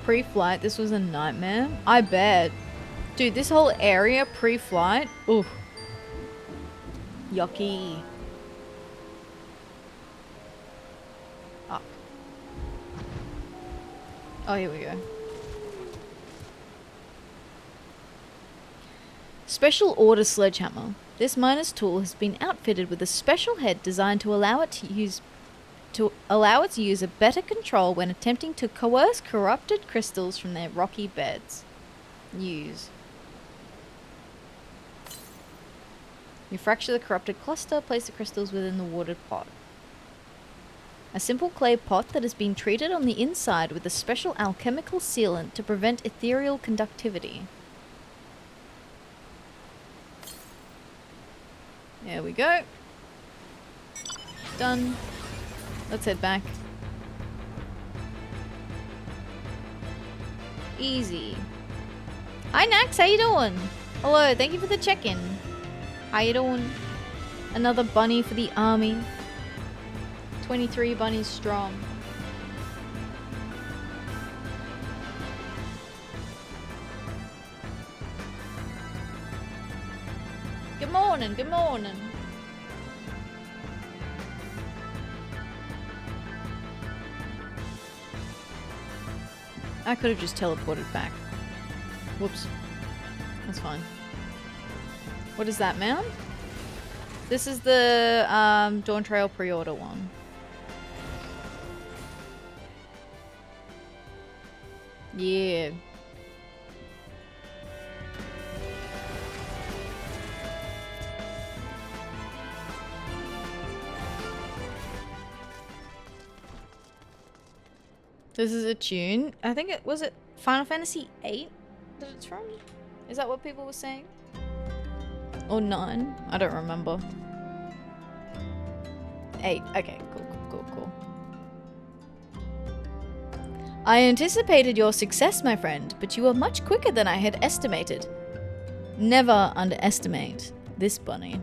Pre-flight, this was a nightmare. I bet. Dude, this whole area pre-flight, ooh. Yucky. Up. Oh, here we go. Special order sledgehammer. This miner's tool has been outfitted with a special head designed to allow its user better control when attempting to coerce corrupted crystals from their rocky beds. Use. You fracture the corrupted cluster, place the crystals within the watered pot. A simple clay pot that has been treated on the inside with a special alchemical sealant to prevent ethereal conductivity. There we go. Done. Let's head back. Easy. Hi Nax, how you doing? Hello, thank you for the check-in. How you doing? Another bunny for the army. 23 bunnies strong. Good morning, good morning. I could have just teleported back. Whoops. That's fine. What is that, mount? This is the Dawn Trail pre-order one. Yeah. This is a tune. I think it was Final Fantasy VIII that it's from? Is that what people were saying? Or 9? I don't remember. 8. Okay, cool. I anticipated your success, my friend, but you were much quicker than I had estimated. Never underestimate this bunny.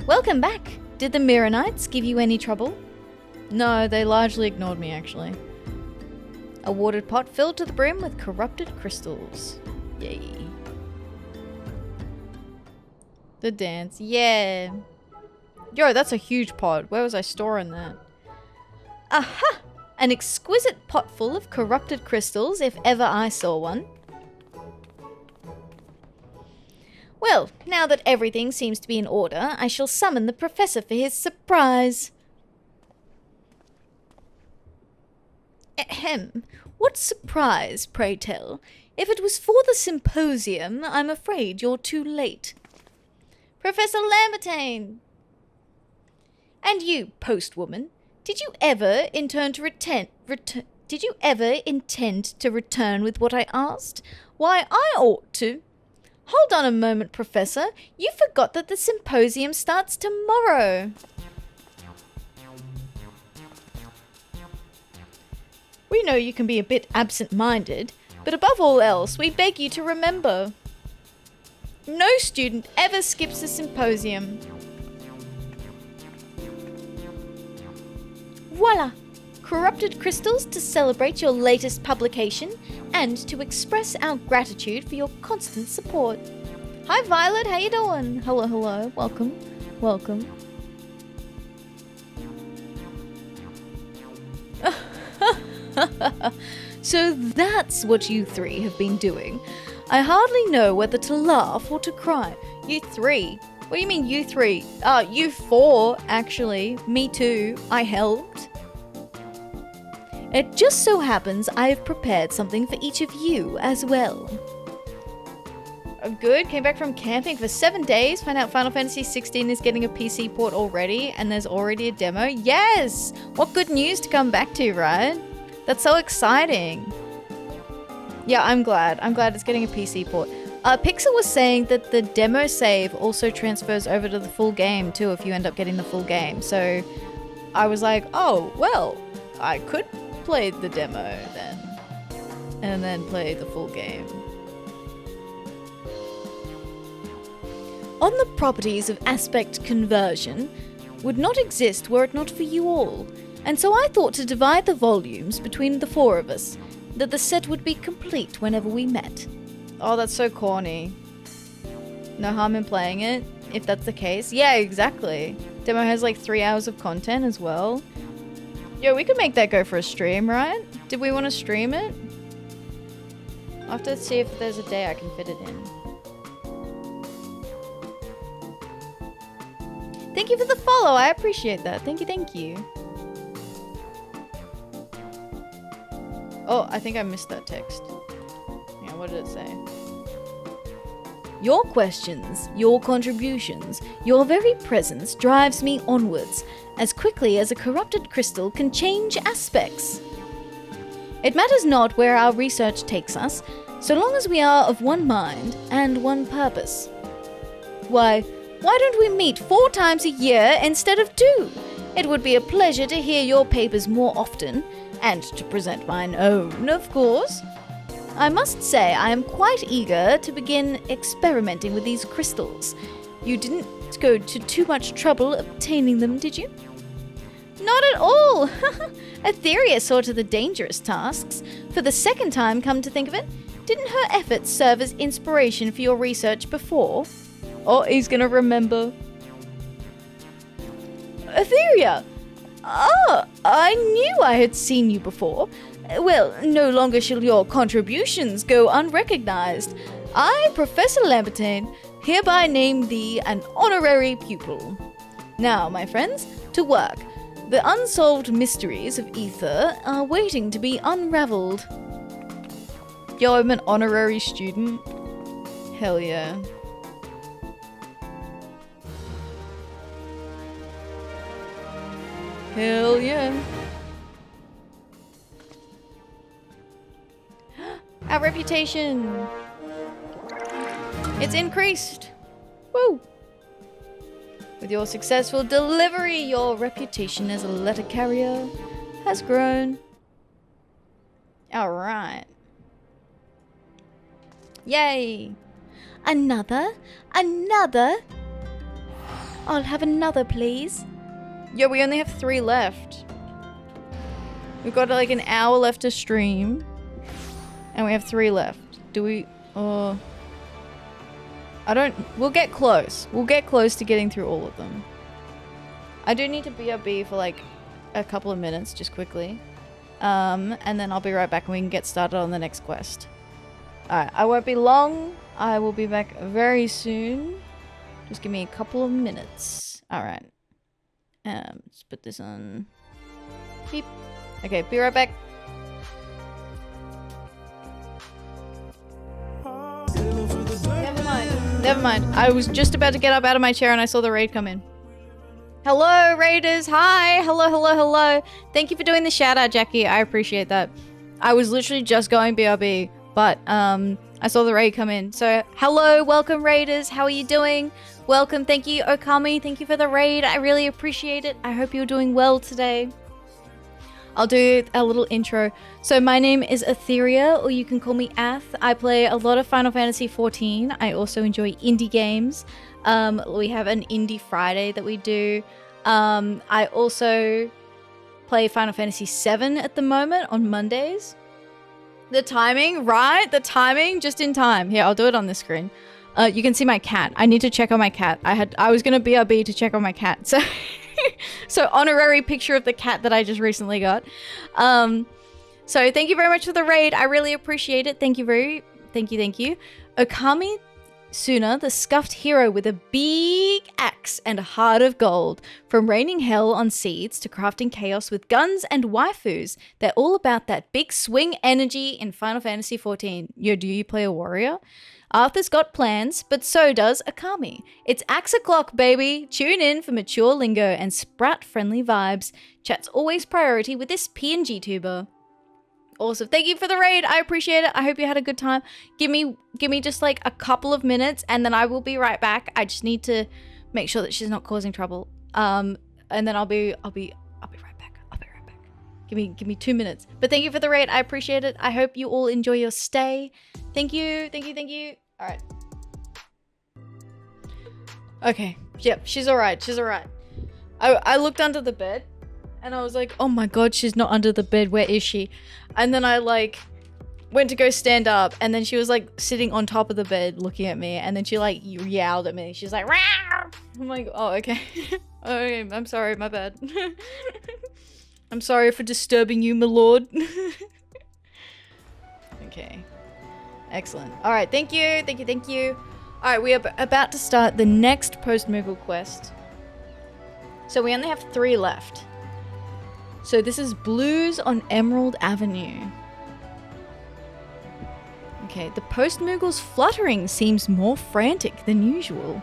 Welcome back. Did the Mirror Knights give you any trouble? No, they largely ignored me, actually. A watered pot filled to the brim with corrupted crystals. Yay. The dance. Yeah. Yo, that's a huge pot. Where was I storing that? Aha! An exquisite pot full of corrupted crystals, if ever I saw one. Well, now that everything seems to be in order, I shall summon the professor for his surprise. Ahem. What surprise, pray tell? If it was for the symposium, I'm afraid you're too late. Professor Lambertine! And you, postwoman, did you ever intend to return with what I asked? Why, I ought to. Hold on a moment, Professor. You forgot that the symposium starts tomorrow. We know you can be a bit absent-minded, but above all else, we beg you to remember. No student ever skips a symposium. Voila! Corrupted crystals to celebrate your latest publication and to express our gratitude for your constant support. Hi Violet, how you doing? Hello, hello, welcome, welcome. So that's what you three have been doing. I hardly know whether to laugh or to cry. You three? What do you mean you three? You four, actually. Me too. I helped. It just so happens I have prepared something for each of you as well. Good, came back from camping for 7 days, found out Final Fantasy 16 is getting a PC port already, and there's already a demo. Yes! What good news to come back to, right? That's so exciting. Yeah, I'm glad. I'm glad it's getting a PC port. Pixel was saying that the demo save also transfers over to the full game too if you end up getting the full game. So I was like, oh, well, I could play the demo then. And then play the full game. On the properties of aspect conversion would not exist were it not for you all. And so I thought to divide the volumes between the four of us, that the set would be complete whenever we met. Oh, that's so corny. No harm in playing it, if that's the case. Yeah, exactly. Demo has like 3 hours of content as well. Yo, we could make that go for a stream, right? Did we want to stream it? I'll have to see if there's a day I can fit it in. Thank you for the follow, I appreciate that. Thank you, thank you. Oh, I think I missed that text. Yeah, what did it say? Your questions, your contributions, your very presence drives me onwards, as quickly as a corrupted crystal can change aspects. It matters not where our research takes us, so long as we are of one mind and one purpose. Why don't we meet 4 times a year instead of 2? It would be a pleasure to hear your papers more often, and to present mine own, of course. I must say I am quite eager to begin experimenting with these crystals. You didn't go to too much trouble obtaining them, did you? Not at all! Atheria saw to the dangerous tasks. For the second time, come to think of it, didn't her efforts serve as inspiration for your research before? Oh, he's gonna remember. Atheria! Ah, I knew I had seen you before. Well, no longer shall your contributions go unrecognized. I, Professor Lambertine, hereby name thee an honorary pupil. Now, my friends, to work. The unsolved mysteries of ether are waiting to be unraveled. Yo, I'm an honorary student. Hell yeah. Hell yeah. Our reputation. It's increased. Woo. With your successful delivery, your reputation as a letter carrier has grown. Alright. Yay. Another. I'll have another, please. Yeah, we only have 3 left. We've got like an hour left to stream. And we have 3 left. Do we... I don't... We'll get close. We'll get close to getting through all of them. I do need to BRB for like a couple of minutes, just quickly. And then I'll be right back and we can get started on the next quest. Alright, I won't be long. I will be back very soon. Just give me a couple of minutes. Alright. Let's put this on. Beep. Okay, be right back. Never mind. Never mind. I was just about to get up out of my chair and I saw the raid come in. Hello, raiders. Hi. Hello, hello, hello. Thank you for doing the shout out, Jackie. I appreciate that. I was literally just going BRB, but I saw the raid come in. So, hello, welcome, raiders. How are you doing? Welcome. Thank you, Okami. Thank you for the raid. I really appreciate it. I hope you're doing well today. I'll do a little intro. So my name is Atheria, or you can call me Ath. I play a lot of Final Fantasy XIV. I also enjoy indie games. We have an Indie Friday that we do. I also play Final Fantasy VII at the moment on Mondays. The timing, right? The timing, just in time. Here, I'll do it on the screen. You can see my cat. I need to check on my cat. I was gonna BRB to check on my cat. So, so honorary picture of the cat that I just recently got. So thank you very much for the raid. I really appreciate it. Thank you. Okami Suna, the scuffed hero with a big axe and a heart of gold. From raining hell on seeds to crafting chaos with guns and waifus, they're all about that big swing energy in Final Fantasy XIV. Yo, do you play a warrior? Arthur's got plans, but so does Okami. It's Axe O'Clock, baby! Tune in for mature lingo and sprat-friendly vibes. Chat's always priority with this PNG tuber. Awesome. Thank you for the raid. I appreciate it. I hope you had a good time. Give me just like a couple of minutes and then I will be right back. I just need to make sure that she's not causing trouble. And then I'll be right back. Give me 2 minutes. But thank you for the raid. I appreciate it. I hope you all enjoy your stay. Thank you. All right. Okay. Yep, she's all right. I looked under the bed and I was like, oh my god, she's not under the bed. Where is she? And then I like went to go stand up and then she was like sitting on top of the bed looking at me and then she like yowled at me. She's like, rawr! I'm like, oh, okay. Okay, I'm sorry, my bad. I'm sorry for disturbing you, my lord. Okay. Excellent. All right, thank you. All right, we are about to start the next Post-Moogle quest. So we only have 3 left. So this is Blues on Emerald Avenue. Okay, the Post-Moogle's fluttering seems more frantic than usual.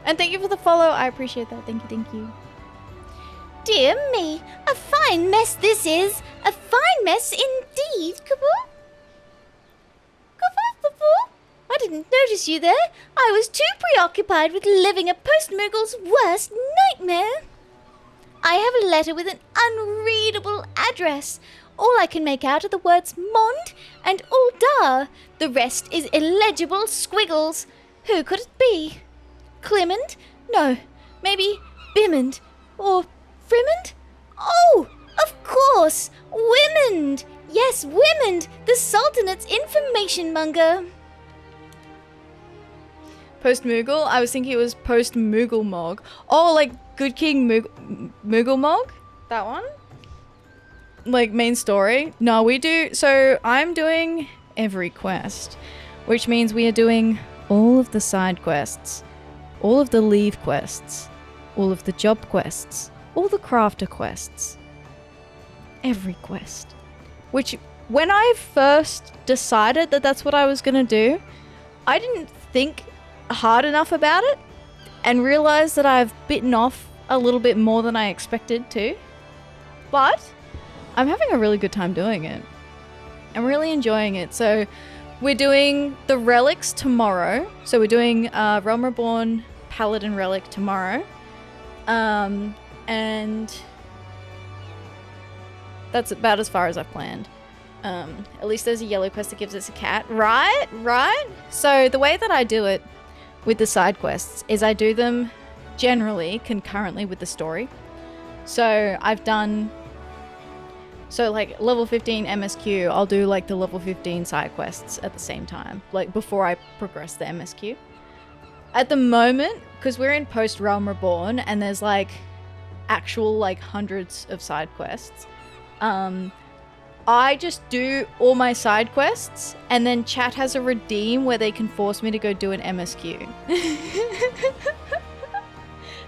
And thank you for the follow. I appreciate that. Thank you. Dear me, a fine mess this is. A fine mess indeed, Kaboo. I didn't notice you there. I was too preoccupied with living a Post-Moogle's worst nightmare. I have a letter with an unreadable address. All I can make out are the words Mond and Uldar. The rest is illegible squiggles. Who could it be? Clement? No, maybe Bimond or Frimond? Oh, of course, Wimond. Yes, Wimond, the Sultanate's information monger. Post-Moogle? I was thinking it was Post-Moogle Mog. Oh, like Good King Moogle Mog? That one? Like main story? No, we do. So I'm doing every quest, which means we are doing all of the side quests, all of the leave quests, all of the job quests, all the crafter quests, every quest. Which, when I first decided that that's what I was gonna do, I didn't think hard enough about it and realized that I've bitten off a little bit more than I expected to. But I'm having a really good time doing it. I'm really enjoying it. So we're doing the relics tomorrow. So we're doing Realm Reborn Paladin Relic tomorrow. And that's about as far as I've planned. At least there's a yellow quest that gives us a cat. Right? So the way that I do it, with the side quests is I do them generally concurrently with the story. So I've done, so like level 15 MSQ, I'll do like the level 15 side quests at the same time, like before I progress the MSQ. At the moment, because we're in post Realm Reborn and there's like actual like hundreds of side quests, I just do all my side quests and then chat has a redeem where they can force me to go do an MSQ.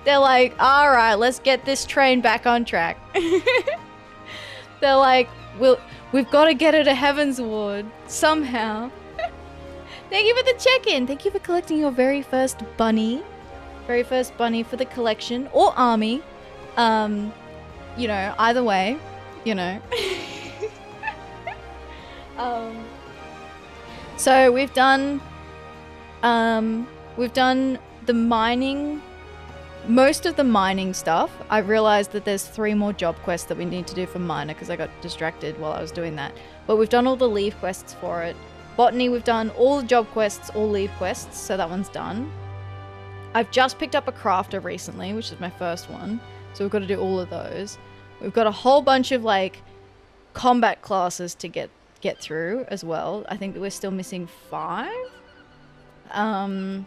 They're like, all right, let's get this train back on track. They're like, we've got to get her to Heaven's Ward somehow. Thank you for the check-in. Thank you for collecting your very first bunny. Very first bunny for the collection or army. You know, either way, you know. So we've done the mining, most of the mining stuff. I realized that there's 3 more job quests that we need to do for miner because I got distracted while I was doing that. But we've done all the leave quests for it. Botany, we've done all the job quests, all leave quests, so that one's done. I've just picked up a crafter recently, which is my first one. So we've got to do all of those. We've got a whole bunch of like combat classes to get through as well. I think that we're still missing 5. And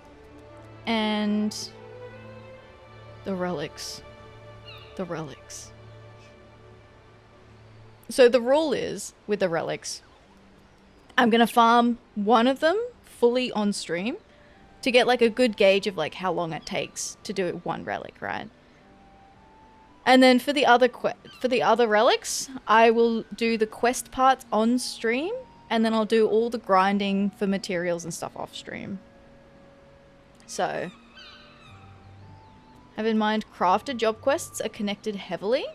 the relics. The relics. So the rule is, with the relics, I'm gonna farm one of them fully on stream to get like a good gauge of like how long it takes to do it one relic, right? And then for the other relics, I will do the quest parts on stream, and then I'll do all the grinding for materials and stuff off stream. So, have in mind, crafted job quests are connected heavily.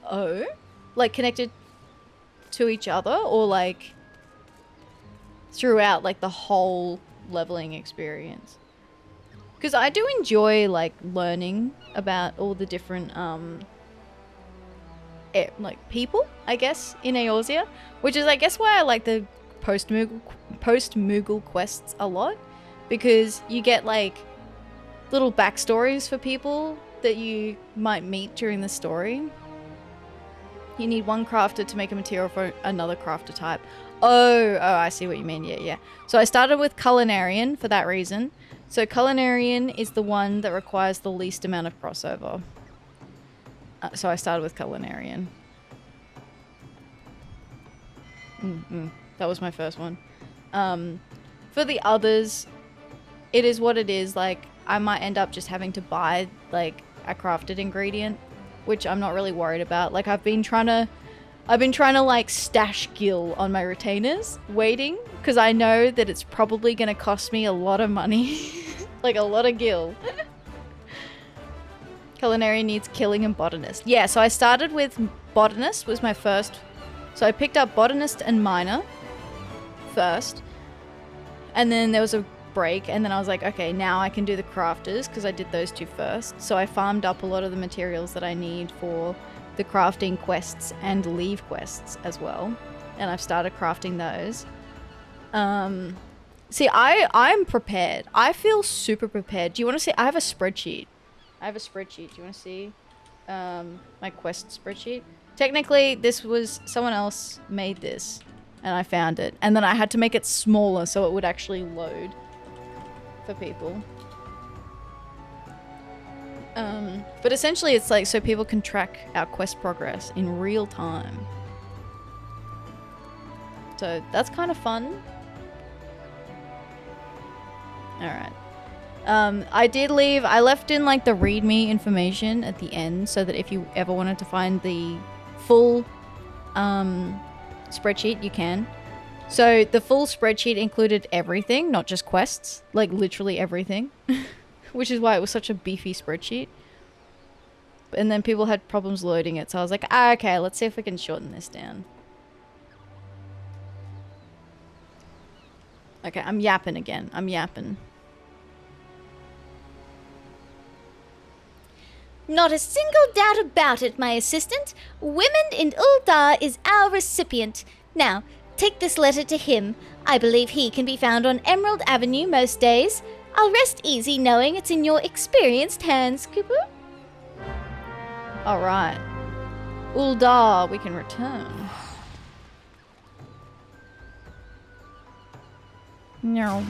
Oh, like connected to each other, or like throughout like the whole leveling experience? Because I do enjoy like learning about all the different like people, I guess, in Eorzea, which is I guess why I like the post-Moogle quests a lot, because you get like little backstories for people that you might meet during the story. You need one crafter to make a material for another crafter type. Oh, I see what you mean. Yeah. So I started with Culinarian for that reason. So Culinarian is the one that requires the least amount of crossover. So I started with Culinarian. That was my first one. For the others, it is what it is. Like, I might end up just having to buy like a crafted ingredient, which I'm not really worried about. Like, I've been trying to like stash gil on my retainers, waiting, because I know that it's probably going to cost me a lot of money. Like a lot of gil. Culinary needs killing and botanist. Yeah, so I started with botanist was my first. So I picked up botanist and miner first. And then there was a break, and then I was like, okay, now I can do the crafters because I did those 2 first. So I farmed up a lot of the materials that I need for the crafting quests and leave quests as well, and I've started crafting those. See, I'm prepared. I feel super prepared. Do you want to see? I have a spreadsheet. Do you want to see my quest spreadsheet? Technically, this was someone else made this, and I found it, and then I had to make it smaller so it would actually load for people. But essentially it's like so people can track our quest progress in real time. So that's kind of fun. Alright. I left in like the readme information at the end so that if you ever wanted to find the full spreadsheet, you can. So the full spreadsheet included everything, not just quests, like literally everything. Which is why it was such a beefy spreadsheet. And then people had problems loading it, so I was like, okay, let's see if we can shorten this down. Okay, I'm yapping again. Not a single doubt about it, my assistant. Women in Uldar is our recipient. Now, Take this letter to him. I believe he can be found on Emerald Avenue most days. I'll rest easy knowing it's in your experienced hands, Cooper. Alright. Uldar, we can return. No.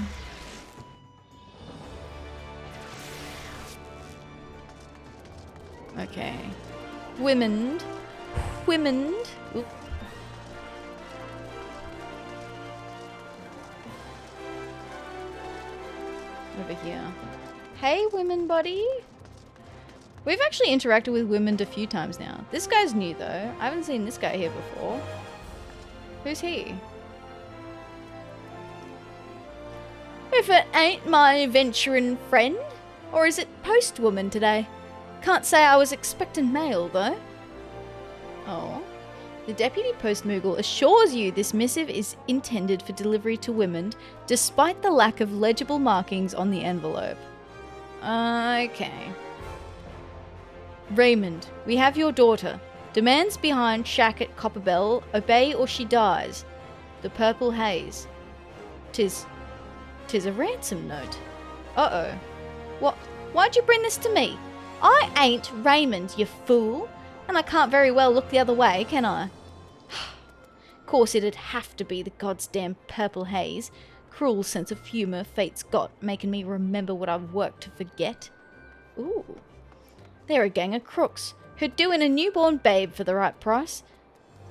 Okay. Womened. Oop. Over here. Hey, women buddy. We've actually interacted with women a few times now. This guy's new though. I haven't seen this guy here before. Who's he? If it ain't my adventuring friend, or is it postwoman today? Can't say I was expecting mail though. Oh. The Deputy Post-Moogle assures you this missive is intended for delivery to women, despite the lack of legible markings on the envelope. Okay. Raymond, we have your daughter. Demands behind shack at Copperbell, obey or she dies. The Purple Haze. Tis a ransom note. Uh-oh. What? Why'd you bring this to me? I ain't Raymond, you fool. And I can't very well look the other way, can I? Course it'd have to be the goddamn Purple Haze. Cruel sense of humour fate's got, making me remember what I've worked to forget. Ooh. They're a gang of crooks who'd do in a newborn babe for the right price.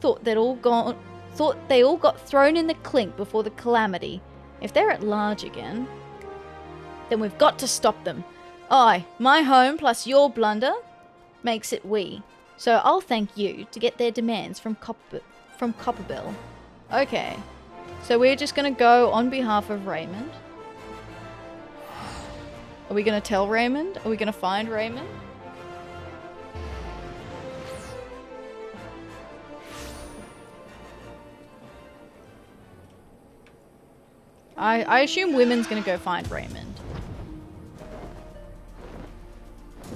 Thought they all got thrown in the clink before the calamity. If they're at large again, then we've got to stop them. Aye, my home plus your blunder makes it we. So I'll thank you to get their demands from Copperbell. Okay, so we're just gonna go on behalf of Raymond. Are we gonna tell Raymond? Are we gonna find Raymond? I assume women's gonna go find Raymond.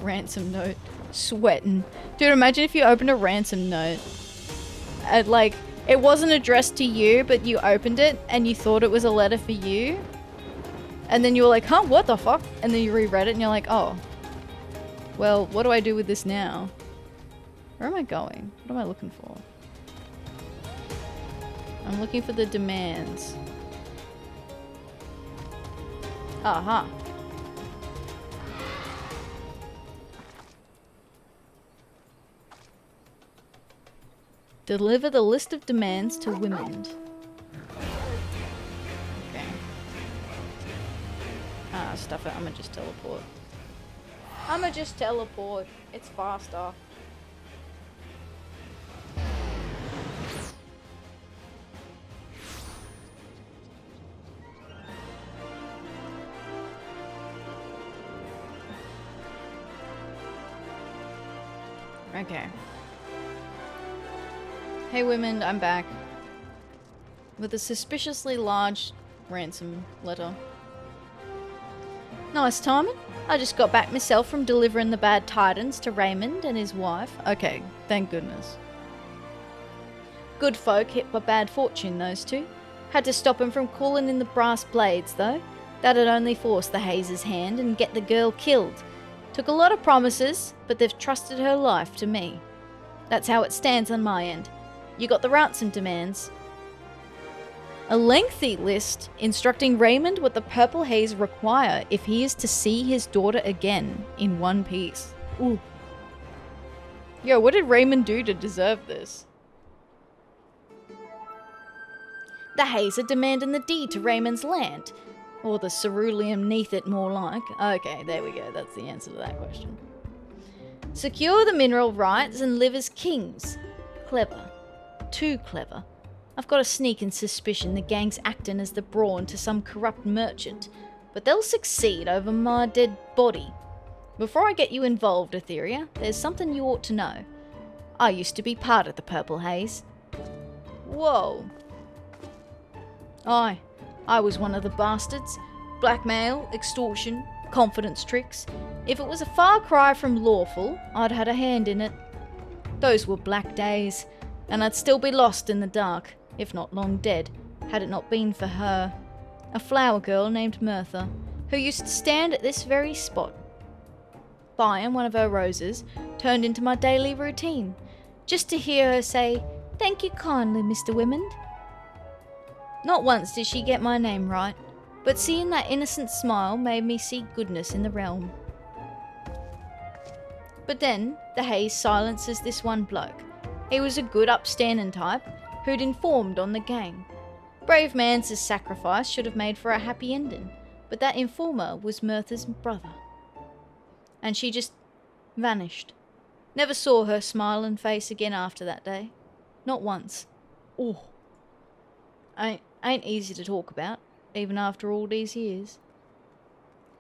Ransom note. Sweating. Dude, imagine if you opened a ransom note. And like, it wasn't addressed to you, but you opened it and you thought it was a letter for you. And then you were like, huh, what the fuck? And then you reread it and you're like, oh. Well, what do I do with this now? Where am I going? What am I looking for? I'm looking for the demands. Aha. Deliver the list of demands to women. Okay. Ah, stuff it. I'ma just teleport. It's faster. Okay. Hey women, I'm back. With a suspiciously large ransom letter. Nice timing. I just got back myself from delivering the bad tidings to Raymond and his wife. Okay, thank goodness. Good folk hit by bad fortune, those two. Had to stop him from calling in the brass blades, though. That'd only force the Haze's hand and get the girl killed. Took a lot of promises, but they've trusted her life to me. That's how it stands on my end. You got the ransom demands. A lengthy list instructing Raymond what the Purple Haze require if he is to see his daughter again in one piece. Ooh. Yo, what did Raymond do to deserve this? The Haze are demanding the deed to Raymond's land. Or the ceruleum neath it, more like. Okay, there we go. That's the answer to that question. Secure the mineral rights and live as kings. Clever. Too clever. I've got a sneaking suspicion the gang's acting as the brawn to some corrupt merchant, but they'll succeed over my dead body. Before I get you involved, Atheria, there's something you ought to know. I used to be part of the Purple Haze. Whoa. Aye, I was one of the bastards. Blackmail, extortion, confidence tricks. If it was a far cry from lawful, I'd had a hand in it. Those were black days, and I'd still be lost in the dark. if not long dead, had it not been for her. A flower girl named Mirtha, who used to stand at this very spot, buying one of her roses, turned into my daily routine, just to hear her say, "Thank you kindly, Mr. Wimmond." Not once did she get my name right, but seeing that innocent smile made me see goodness in the realm. But then, the haze silences this one bloke. He was a good upstanding type, who'd informed on the gang. Brave man's sacrifice should have made for a happy ending, but that informer was Mirtha's brother. And she just vanished. Never saw her smiling face again after that day. Not once. Oh. Ain't easy to talk about, even after all these years.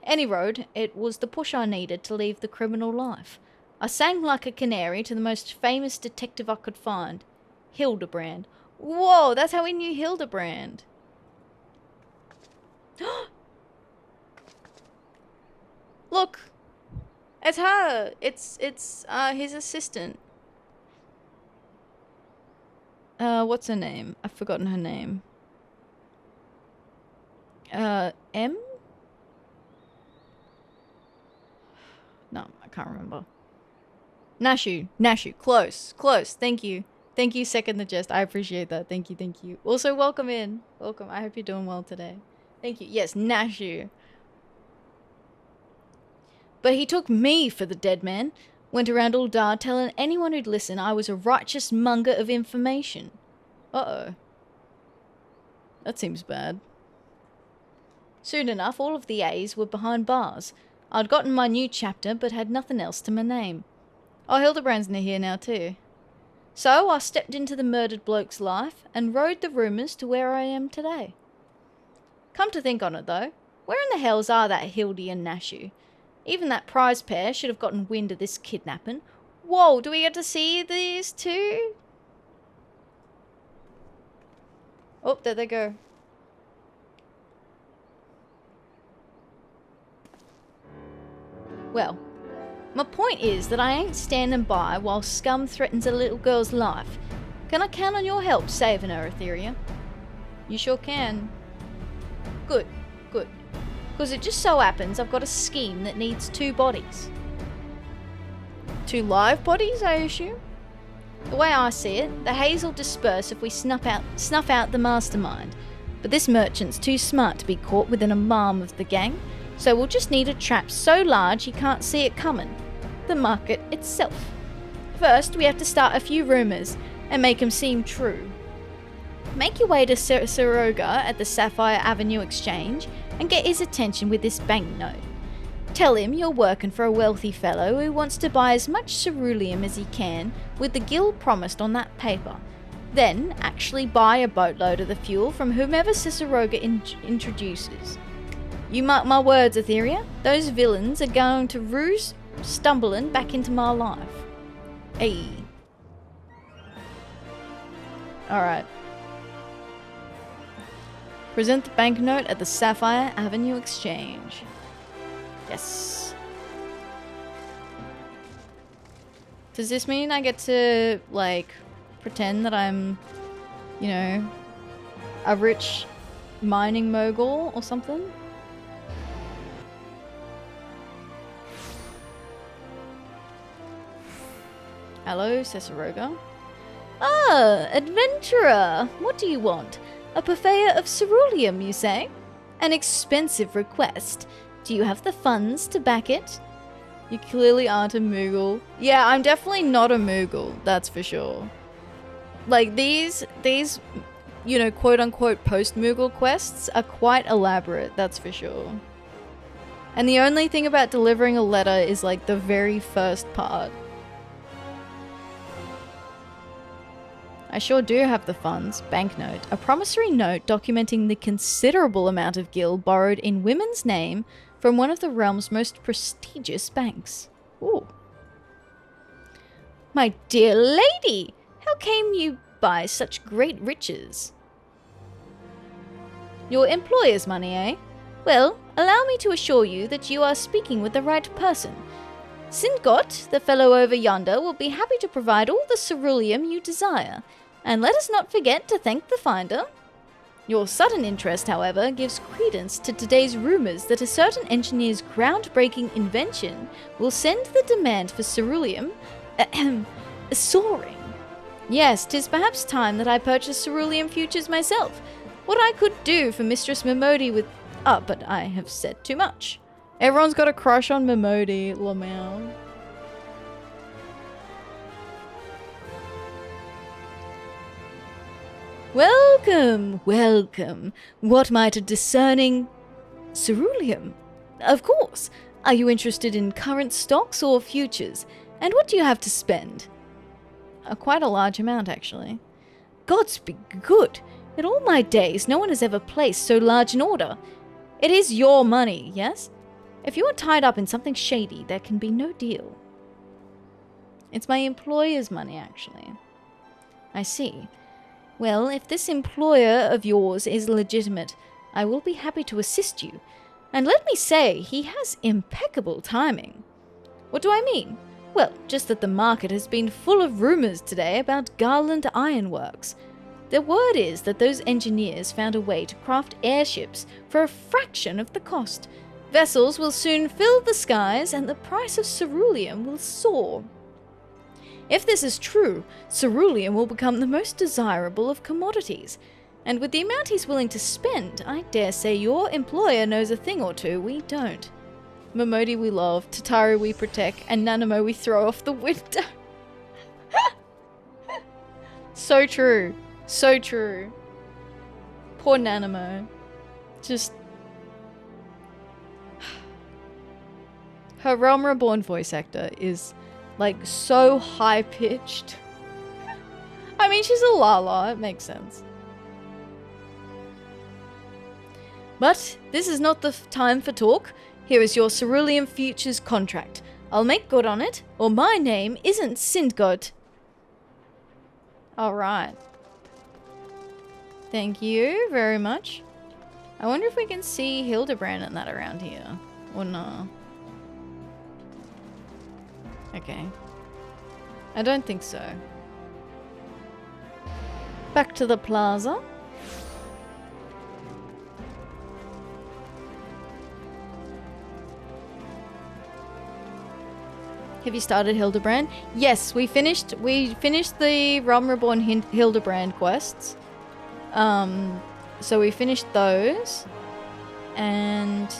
Any road, it was the push I needed to leave the criminal life. I sang like a canary to the most famous detective I could find, Hildebrand. Whoa, that's how we knew Hildebrand. Look, it's her. It's his assistant. What's her name? I've forgotten her name. M? No, I can't remember. Nashu. Close. Thank you. Thank you, second the jest. I appreciate that. Thank you. Also, welcome in. Welcome. I hope you're doing well today. Thank you. Yes, Nashu. But he took me for the dead man. Went around all dar telling anyone who'd listen I was a righteous monger of information. Uh-oh. That seems bad. Soon enough, all of the A's were behind bars. I'd gotten my new chapter, but had nothing else to my name. Oh, Hildebrand's near here now too. So I stepped into the murdered bloke's life and rode the rumours to where I am today. Come to think on it though, where in the hells are that Hildy and Nashu? Even that prize pair should have gotten wind of this kidnapping. Whoa, do we get to see these two? Oh, there they go. Well, my point is that I ain't standing by while scum threatens a little girl's life. Can I count on your help saving her, Atheria? You sure can. Good. Because it just so happens I've got a scheme that needs 2 bodies. 2 live bodies, I assume? The way I see it, the haze will disperse if we snuff out the mastermind. But this merchant's too smart to be caught within a mile of the gang, so we'll just need a trap so large he can't see it coming. The market itself. First, we have to start a few rumours and make them seem true. Make your way to Siroga at the Sapphire Avenue Exchange and get his attention with this banknote. Tell him you're working for a wealthy fellow who wants to buy as much ceruleum as he can with the gill promised on that paper. Then actually buy a boatload of the fuel from whomever Siroga introduces. You mark my words, Atheria, those villains are going to ruse stumbling back into my life. Hey. Alright. Present the banknote at the Sapphire Avenue Exchange. Yes. Does this mean I get to, like, pretend that I'm, you know, a rich mining mogul or something? Hello, Cessaroga. Ah, adventurer! What do you want? A purveyor of ceruleum, you say? An expensive request. Do you have the funds to back it? You clearly aren't a Moogle. Yeah, I'm definitely not a Moogle, that's for sure. Like, these, you know, quote-unquote post-Moogle quests are quite elaborate, that's for sure. And the only thing about delivering a letter is, like, the very first part. I sure do have the funds. Banknote. A promissory note documenting the considerable amount of gil borrowed in women's name from one of the realm's most prestigious banks. Ooh. My dear lady, how came you by such great riches? Your employer's money, eh? Well, allow me to assure you that you are speaking with the right person. Sindgot, the fellow over yonder, will be happy to provide all the ceruleum you desire. And let us not forget to thank the finder. Your sudden interest, however, gives credence to today's rumors that a certain engineer's groundbreaking invention will send the demand for ceruleum soaring. Yes, 'tis perhaps time that I purchase ceruleum futures myself. What I could do for Mistress Mimodi with... but I have said too much. Everyone's got a crush on Mimodi, Lamau. Welcome, welcome. What might a discerning... ceruleum? Of course. Are you interested in current stocks or futures? And what do you have to spend? Quite a large amount, actually. Gods be good. In all my days, no one has ever placed so large an order. It is your money, yes? If you are tied up in something shady, there can be no deal. It's my employer's money, actually. I see. Well, if this employer of yours is legitimate, I will be happy to assist you. And let me say, he has impeccable timing. What do I mean? Well, just that the market has been full of rumors today about Garland Ironworks. The word is that those engineers found a way to craft airships for a fraction of the cost. Vessels will soon fill the skies and the price of ceruleum will soar. If this is true, ceruleum will become the most desirable of commodities. And with the amount he's willing to spend, I dare say your employer knows a thing or two we don't. Mimodi we love, Tataru we protect, and Nanamo we throw off the window. So true. So true. Poor Nanamo. Just... her Realm Reborn voice actor is... like, so high-pitched. I mean, she's a Lala, it makes sense. But this is not the time for talk. Here is your ceruleum futures contract. I'll make good on it, or my name isn't Sindgod. Alright. Thank you very much. I wonder if we can see Hildebrand and that around here. Or no. Okay. I don't think so. Back to the plaza. Have you started Hildebrand? Yes, we finished the Realm Reborn Hildebrand quests. So we finished those. And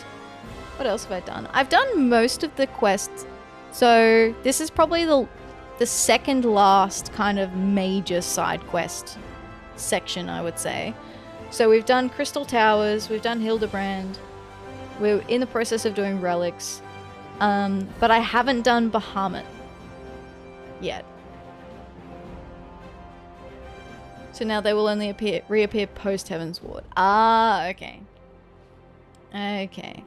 what else have I done? I've done most of the quests. So this is probably the second last kind of major side quest section, I would say. So we've done Crystal Towers, we've done Hildebrand, we're in the process of doing Relics, but I haven't done Bahamut yet. So now they will only reappear post Heaven's Ward. Ah, okay. Okay.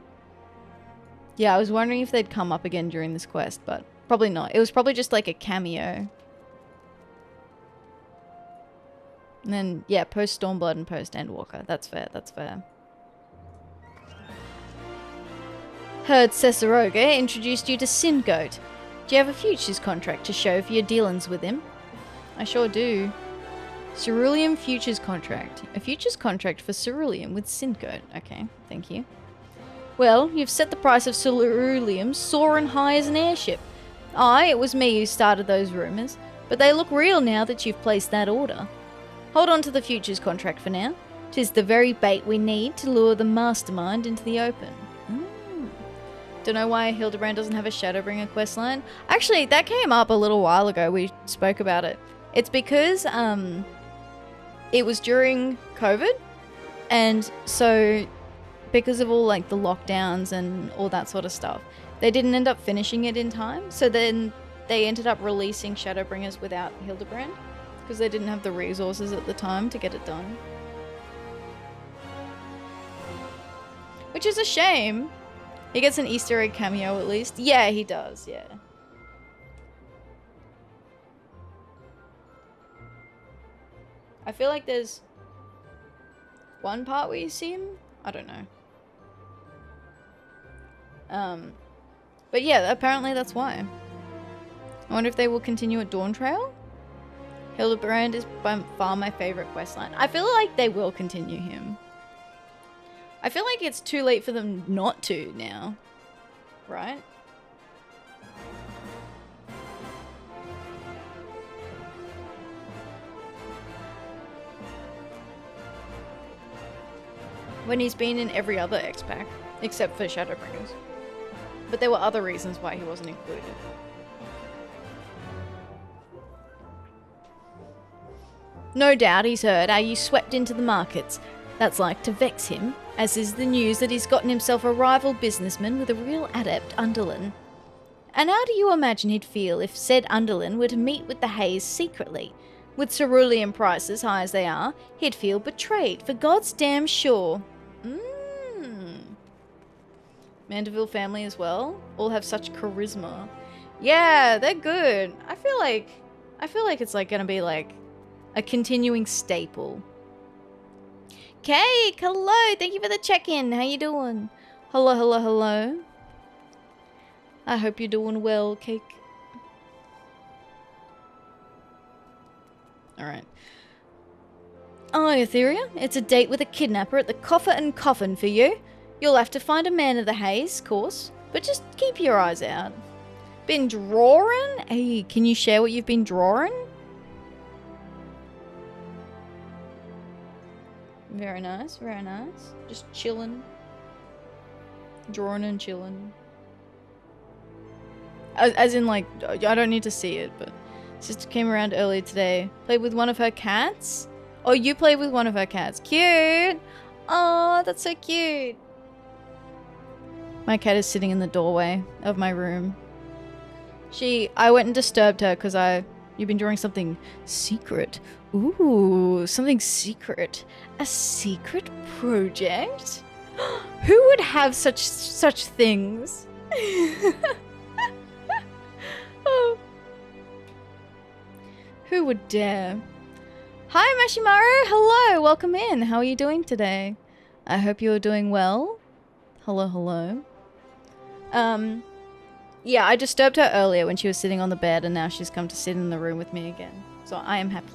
Yeah, I was wondering if they'd come up again during this quest, but probably not. It was probably just like a cameo. And then, yeah, post Stormblood and post Endwalker. That's fair, that's fair. Heard Cesaroga introduced you to Singoat. Do you have a futures contract to show for your dealings with him? I sure do. Ceruleum futures contract. A futures contract for ceruleum with Singoat. Okay, thank you. Well, you've set the price of ceruleum soaring high as an airship. Aye, it was me who started those rumours, but they look real now that you've placed that order. Hold on to the futures contract for now. 'Tis the very bait we need to lure the mastermind into the open. Don't know why Hildebrand doesn't have a Shadowbringer questline. Actually, that came up a little while ago. We spoke about it. It's because it was during COVID, and so because of all like the lockdowns and all that sort of stuff, they didn't end up finishing it in time. So then they ended up releasing Shadowbringers without Hildebrand because they didn't have the resources at the time to get it done. Which is a shame. He gets an Easter egg cameo at least. Yeah, he does, yeah. I feel like there's one part where you see him. I don't know. But yeah, apparently that's why. I wonder if they will continue at Dawn Trail? Hildebrand is by far my favorite questline. I feel like they will continue him. I feel like it's too late for them not to now. Right? When he's been in every other X-Pack, except for Shadowbringers. But there were other reasons why he wasn't included. No doubt he's heard how you swept into the markets. That's like to vex him, as is the news that he's gotten himself a rival businessman with a real adept Underlin. And how do you imagine he'd feel if said Underlin were to meet with the Haze secretly? With cerulean prices high as they are, he'd feel betrayed, for God's damn sure. Mandeville family as well, all have such charisma. Yeah, they're good. I feel like it's like gonna be like a continuing staple. Cake, hello, thank you for the check-in. How you doing? Hello, hello, hello. I hope you're doing well, Cake. Alright. Oh, Atheria, it's a date with a kidnapper at the Coffer and Coffin for you. You'll have to find a man of the Haze, course, but just keep your eyes out. Been drawing? Hey, can you share what you've been drawing? Very nice, very nice. Just chilling. Drawing and chilling. As in, like, I don't need to see it, but sister came around earlier today. Played with one of her cats? Oh, you played with one of her cats. Cute! Oh, that's so cute. My cat is sitting in the doorway of my room. I went and disturbed her because you've been drawing something secret. Ooh, something secret. A secret project? Who would have such things? Oh. Who would dare? Hi, Mashimaru. Hello, welcome in. How are you doing today? I hope you're doing well. Hello, hello. Yeah, I disturbed her earlier when she was sitting on the bed, and now she's come to sit in the room with me again. So I am happy.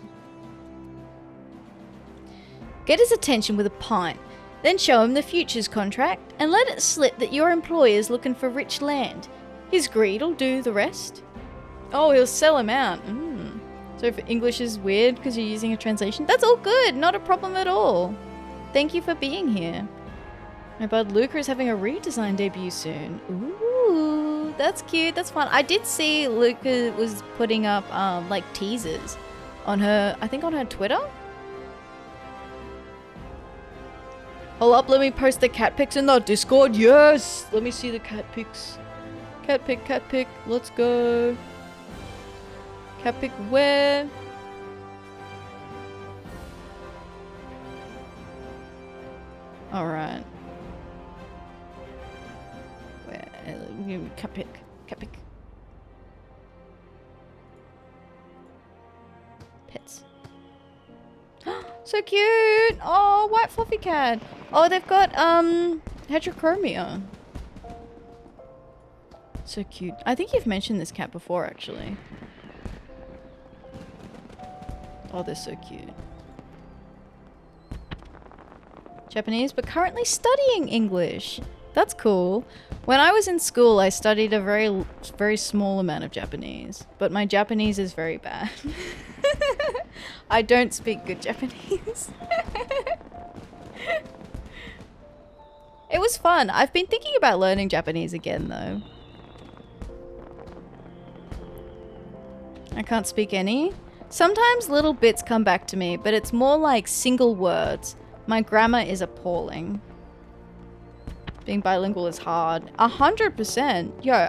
Get his attention with a pint, then show him the futures contract, and let it slip that your employer's looking for rich land. His greed'll do the rest. Oh, he'll sell him out. So if English is weird because you're using a translation, that's all good. Not a problem at all. Thank you for being here. My bud Luca is having a redesign debut soon. Ooh, that's cute. That's fun. I did see Luca was putting up like teasers on her, I think on her Twitter. Hold up, let me post the cat pics in the Discord. Yes, let me see the cat pics. Cat pic, let's go. Cat pic where? Alright. Cat pic. Pets. So cute! Oh, white fluffy cat. Oh, they've got heterochromia. So cute. I think you've mentioned this cat before, actually. Oh, they're so cute. Japanese, but currently studying English. That's cool. When I was in school, I studied a very small amount of Japanese, but my Japanese is very bad. I don't speak good Japanese. It was fun. I've been thinking about learning Japanese again, though. I can't speak any. Sometimes little bits come back to me, but it's more like single words. My grammar is appalling. Being bilingual is hard. 100%. Yo,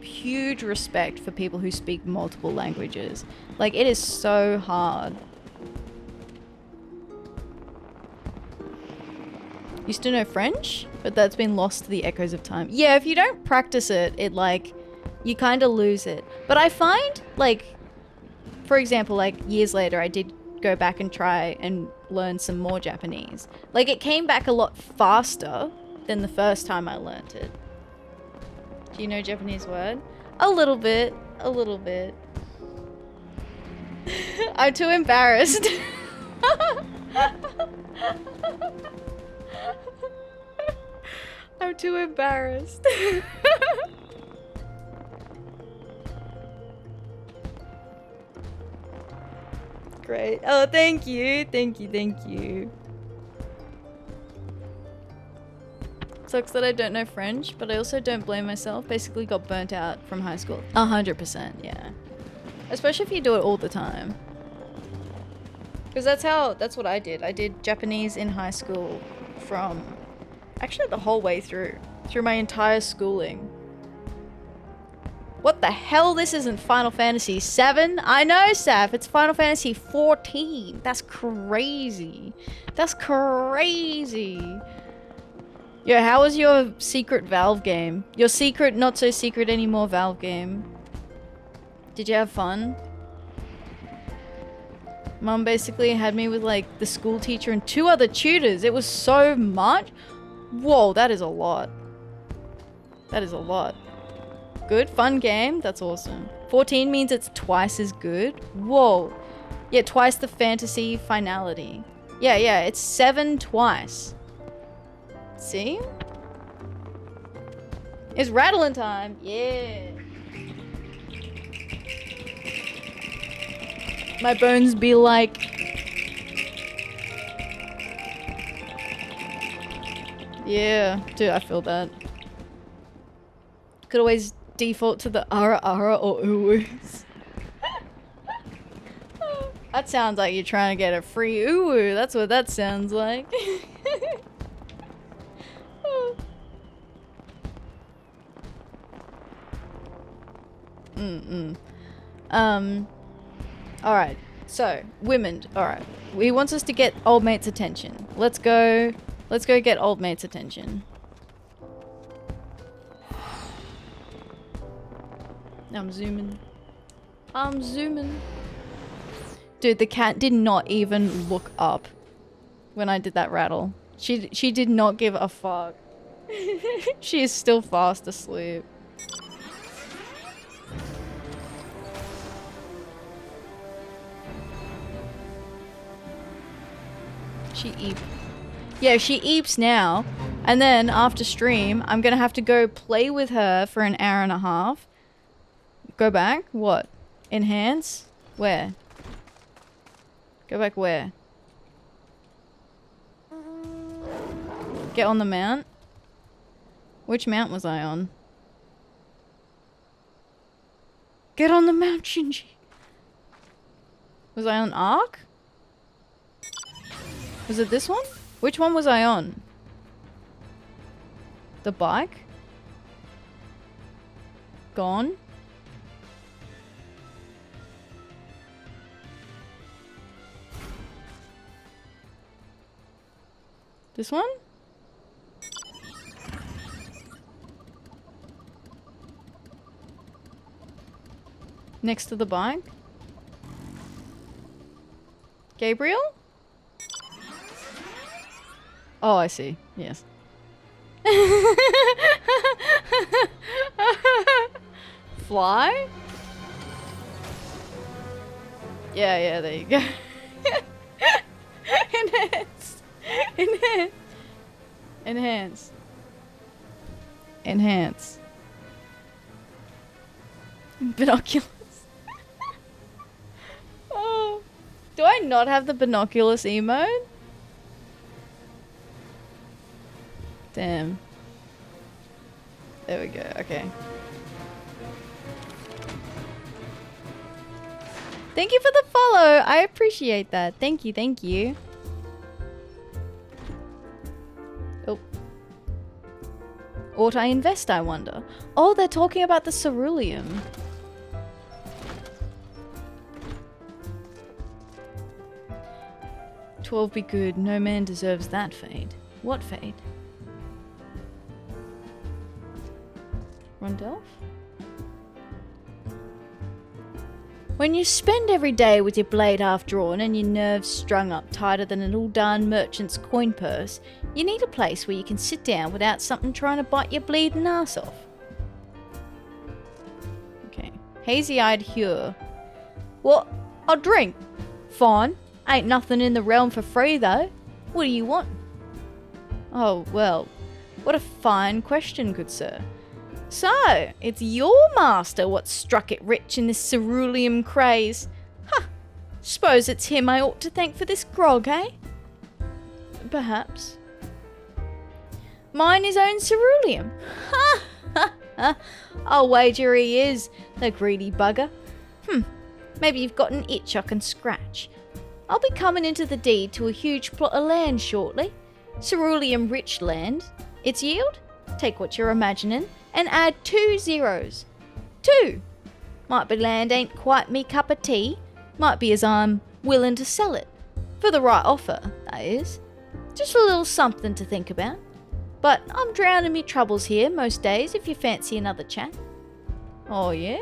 huge respect for people who speak multiple languages. Like, it is so hard. Used to know French, but that's been lost to the echoes of time. Yeah, if you don't practice it, you kind of lose it. But I find, like, for example, like, years later, I did go back and try and learn some more Japanese. Like, it came back a lot faster than the first time I learnt it. Do you know Japanese word? A little bit. A little bit. I'm too embarrassed. I'm too embarrassed. Great. Oh, thank you. Thank you. Thank you. Sucks that I don't know French, but I also don't blame myself. Basically got burnt out from high school. 100%, yeah. Especially if you do it all the time. Because that's what I did. I did Japanese in high school from, actually the whole way through my entire schooling. What the hell? This isn't Final Fantasy 7? I know, Saf. It's Final Fantasy 14. That's crazy. That's crazy. Yo, how was your secret Valve game? Your secret, not so secret anymore Valve game? Did you have fun? Mum basically had me with like the school teacher and 2 other tutors. It was so much. Whoa, that is a lot. That is a lot. Good, fun game. That's awesome. 14 means it's twice as good. Whoa. Yeah, twice the fantasy finality. Yeah, it's 7 twice. See? It's rattling time. Yeah. My bones be like... Yeah, dude, I feel that. Could always default to the ara or uwus. That sounds like you're trying to get a free uwu. That's what that sounds like. Alright, so, women. Alright, he wants us to get old mate's attention. Let's go get old mate's attention. I'm zooming. Dude, the cat did not even look up when I did that rattle. She did not give a fuck. She is still fast asleep. She eep. Yeah, she eeps now. And then after stream, I'm gonna have to go play with her for an hour and a half. Go back? What? Enhance? Where? Go back where? Get on the mount? Which mount was I on? Get on the mount, Shinji! Was I on Ark? Was it this one? Which one was I on? The bike? Gone? This one? Next to the bike? Gabriel? Oh, I see. Yes. Fly? Yeah, there you go. Enhance. Enhance. Enhance. Enhance. Binoculars. Oh. Do I not have the binoculars emote? Damn. There we go, okay. Thank you for the follow. I appreciate that. Thank you, thank you. Oh. Ought I invest, I wonder? Oh, they're talking about the ceruleum. "12 be good. No man deserves that fate." What fate? Rondelf? When you spend every day with your blade half drawn and your nerves strung up tighter than an all darn merchant's coin purse, you need a place where you can sit down without something trying to bite your bleeding ass off. Okay. Hazy-eyed Hure. Well, I'll drink. Fine. Ain't nothing in the realm for free, though. What do you want? Oh, well, what a fine question, good sir. So, it's your master what struck it rich in this cerulean craze. Huh. Suppose it's him I ought to thank for this grog, eh? Perhaps. Mine his own ceruleum. Ha ha ha. I'll wager he is, the greedy bugger. Maybe you've got an itch I can scratch. I'll be coming into the deed to a huge plot of land shortly. Ceruleum rich land. Its yield? Take what you're imagining and add 2 zeros. 2. Might be land ain't quite me cup of tea. Might be as I'm willing to sell it. For the right offer, that is. Just a little something to think about. But I'm drowning me troubles here most days if you fancy another chat. Oh yeah?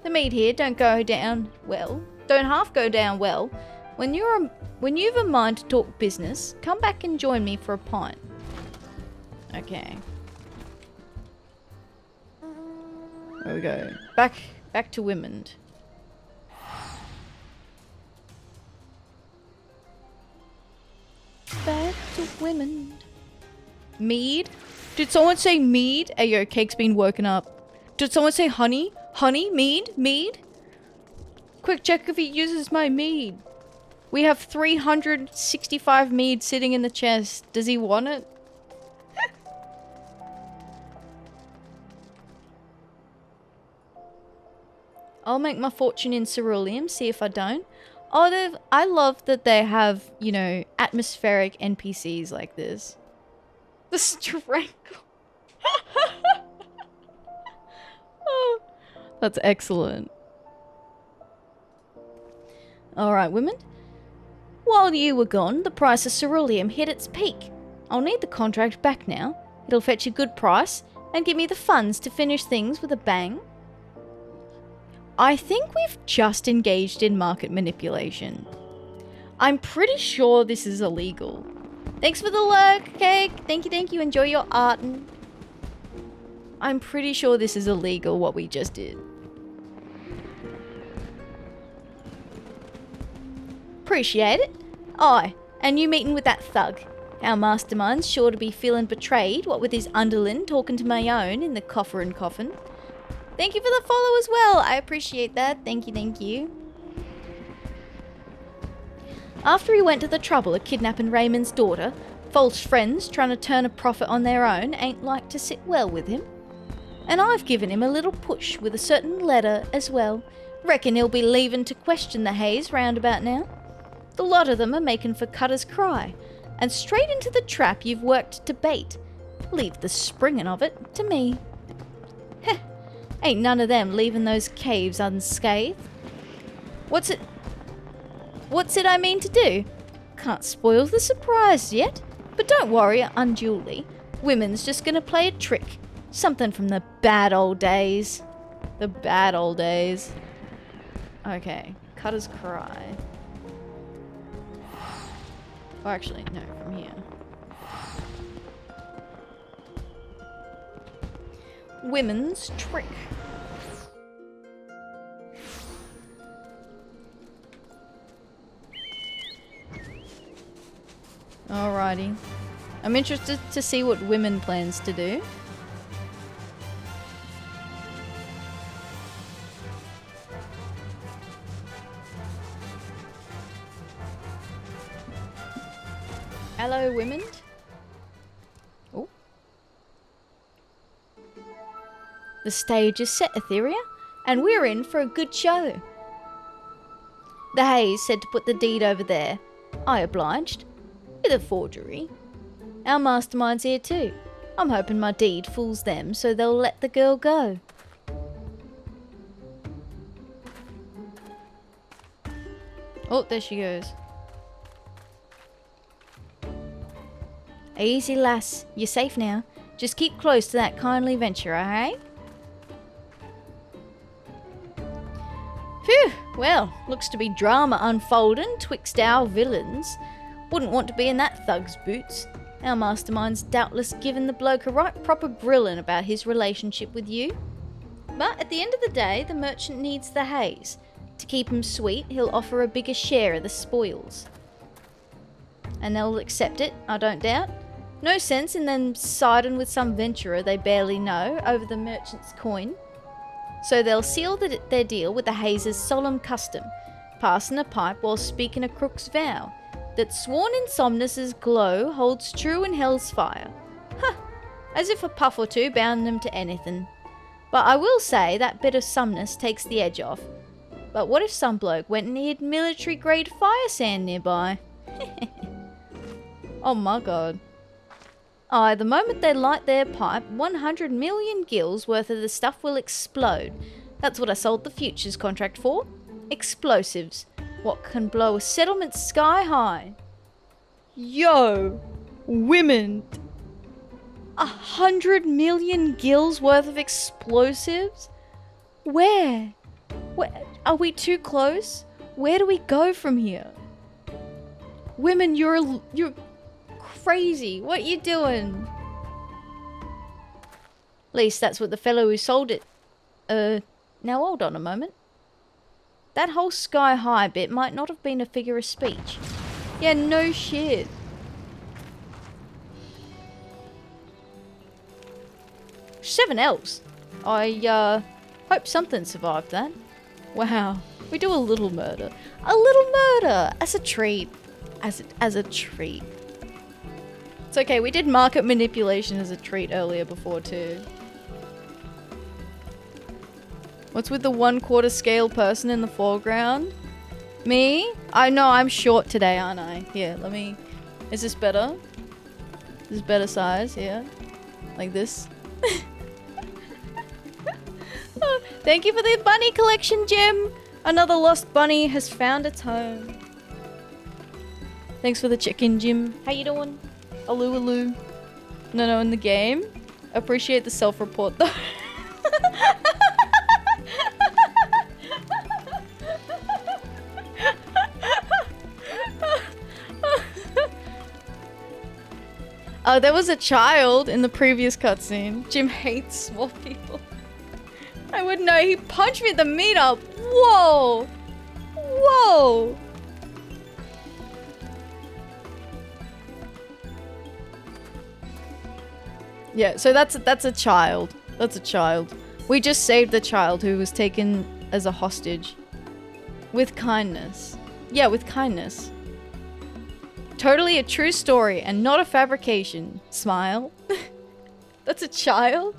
The mead here don't go down well. Don't half go down well. When you've a mind to talk business, come back and join me for a pint. Okay. There we go. Back to women. Back to women. Mead? Did someone say mead? Ayo, Cake's been woken up. Did someone say honey? Honey? Mead? Mead? Quick check if he uses my mead. We have 365 mead sitting in the chest. Does he want it? I'll make my fortune in ceruleum, see if I don't. Oh, I love that they have, you know, atmospheric NPCs like this. The strangle. Oh, that's excellent. Alright, women. While you were gone, the price of ceruleum hit its peak. I'll need the contract back now. It'll fetch a good price and give me the funds to finish things with a bang. I think we've just engaged in market manipulation. I'm pretty sure this is illegal. Thanks for the lurk, Cake. Thank you. Enjoy your art. I'm pretty sure this is illegal, what we just did. Appreciate it. Aye, and you meeting with that thug. Our mastermind's sure to be feeling betrayed, what with his underling talking to my own in the Qiqirn coffin. Thank you for the follow as well. I appreciate that. Thank you. After he went to the trouble of kidnapping Raymond's daughter, false friends trying to turn a profit on their own ain't like to sit well with him. And I've given him a little push with a certain letter as well. Reckon he'll be leaving to question the Haze round about now. The lot of them are making for Cutter's Cry, and straight into the trap you've worked to bait. Leave the springing of it to me. Heh, ain't none of them leaving those caves unscathed. What's it I mean to do? Can't spoil the surprise yet, but don't worry unduly. Women's just gonna play a trick. Something from the bad old days. The bad old days. Okay, Cutter's Cry. Oh, actually, no, from here. Women's trick. Alrighty. I'm interested to see what women plans to do. Hello, women. Oh. The stage is set, Atheria, and we're in for a good show. The Haze said to put the deed over there. I obliged. With a forgery. Our mastermind's here too. I'm hoping my deed fools them so they'll let the girl go. Oh, there she goes. Easy, lass. You're safe now. Just keep close to that kindly venturer, eh? Phew! Well, looks to be drama unfolding twixt our villains. Wouldn't want to be in that thug's boots. Our mastermind's doubtless given the bloke a right proper grilling about his relationship with you. But at the end of the day, the merchant needs the Haze. To keep him sweet, he'll offer a bigger share of the spoils. And they'll accept it, I don't doubt. No sense in them siding with some venturer they barely know over the merchant's coin. So they'll seal their deal with the Hazer's solemn custom, passing a pipe while speaking a crook's vow, that sworn insomnus's glow holds true in hell's fire. Huh, as if a puff or two bound them to anything. But I will say that bit of somnus takes the edge off. But what if some bloke went and hid military-grade fire sand nearby? Oh my god. Aye, the moment they light their pipe, 100 million gills worth of the stuff will explode. That's what I sold the futures contract for. Explosives. What can blow a settlement sky high? Yo! Women! 100 million gills worth of explosives? Where? Where? Are we too close? Where do we go from here? Women, you're crazy. What you doing? At least that's what the fellow who sold it. Now hold on a moment. That whole sky high bit might not have been a figure of speech. Yeah, no shit. Seven elves. I hope something survived that. Wow. We do a little murder. A little murder! As a treat. As a treat. It's okay, we did market manipulation as a treat earlier before too. What's with the 1/4 scale person in the foreground? Me? I know I'm short today, aren't I? Here, let me... Is this better? This is better size, yeah? Like this? Oh, thank you for the bunny collection, Jim! Another lost bunny has found its home. Thanks for the chicken, Jim. How you doing? Aloo aloo. No, in the game. Appreciate the self-report though. There was a child in the previous cutscene. Jim hates small people. I would know. He punched me at the meetup. Whoa! Whoa! Yeah, so that's a child. That's a child. We just saved the child who was taken as a hostage. With kindness. Yeah, with kindness. Totally a true story and not a fabrication. Smile. That's a child?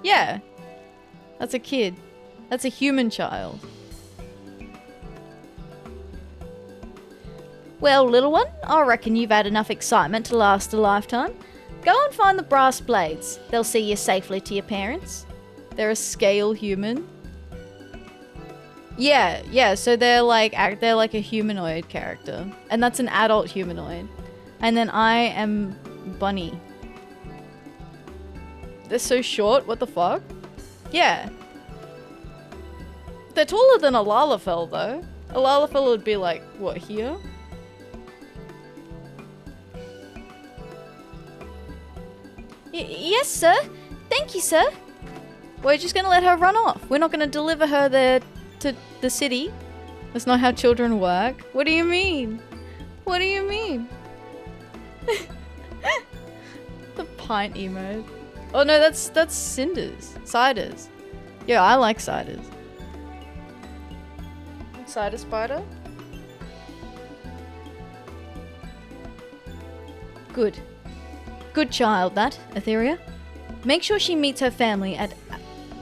Yeah. That's a kid. That's a human child. Well, little one, I reckon you've had enough excitement to last a lifetime. Go and find the brass blades. They'll see you safely to your parents. They're a scale human. Yeah, so they're like a humanoid character. And that's an adult humanoid. And then I am Bunny. They're so short, what the fuck? Yeah. They're taller than a Lalafell though. A Lalafell would be like, what, here? Yes, sir. Thank you, sir. We're just gonna let her run off. We're not gonna deliver her there to the city. That's not how children work. What do you mean? What do you mean? The pint emote. Oh no, that's Cinders. Ciders. Yeah, I like ciders. Cider spider? Good. Good child, that, Atheria. Make sure she meets her family at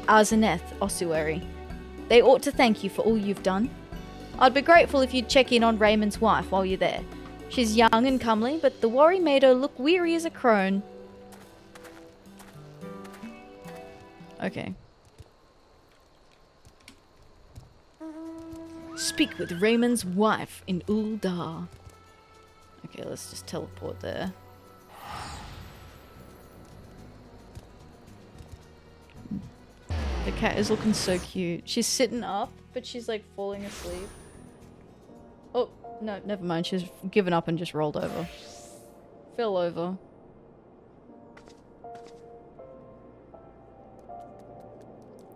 Arzeneth Ossuary. They ought to thank you for all you've done. I'd be grateful if you'd check in on Raymond's wife while you're there. She's young and comely, but the worry made her look weary as a crone. Okay. Speak with Raymond's wife in Uldar. Okay, let's just teleport there. The cat is looking so cute. She's sitting up, but she's like falling asleep. Oh, no, never mind. She's given up and just rolled over. Fell over.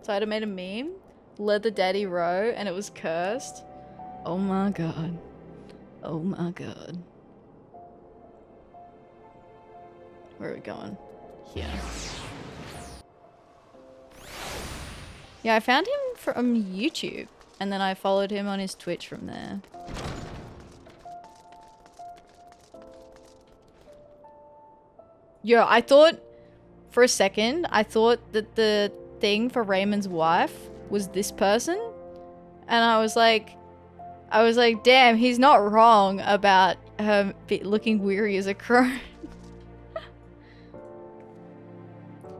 So I made a meme, Leather Daddy Row, and it was cursed. Oh my god. Oh my god. Where are we going? Here. Yeah, I found him from YouTube. And then I followed him on his Twitch from there. Yo, I thought... For a second, I thought that the thing for Raymond's wife was this person. And I was like, damn, he's not wrong about her looking weary as a crow.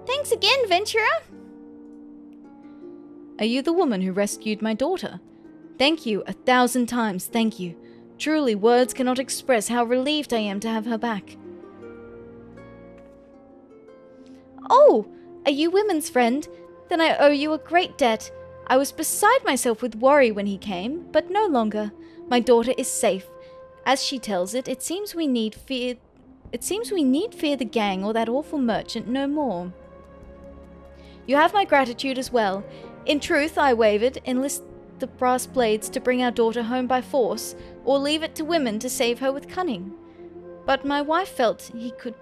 Thanks again, Ventura. Are you the woman who rescued my daughter? Thank you 1,000 times, thank you. Truly, words cannot express how relieved I am to have her back. Oh, are you women's friend? Then I owe you a great debt. I was beside myself with worry when he came, but no longer. My daughter is safe. As she tells it, it seems we need fear the gang or that awful merchant no more. You have my gratitude as well. In truth, I wavered, enlist the brass blades to bring our daughter home by force, or leave it to women to save her with cunning. But my wife felt he could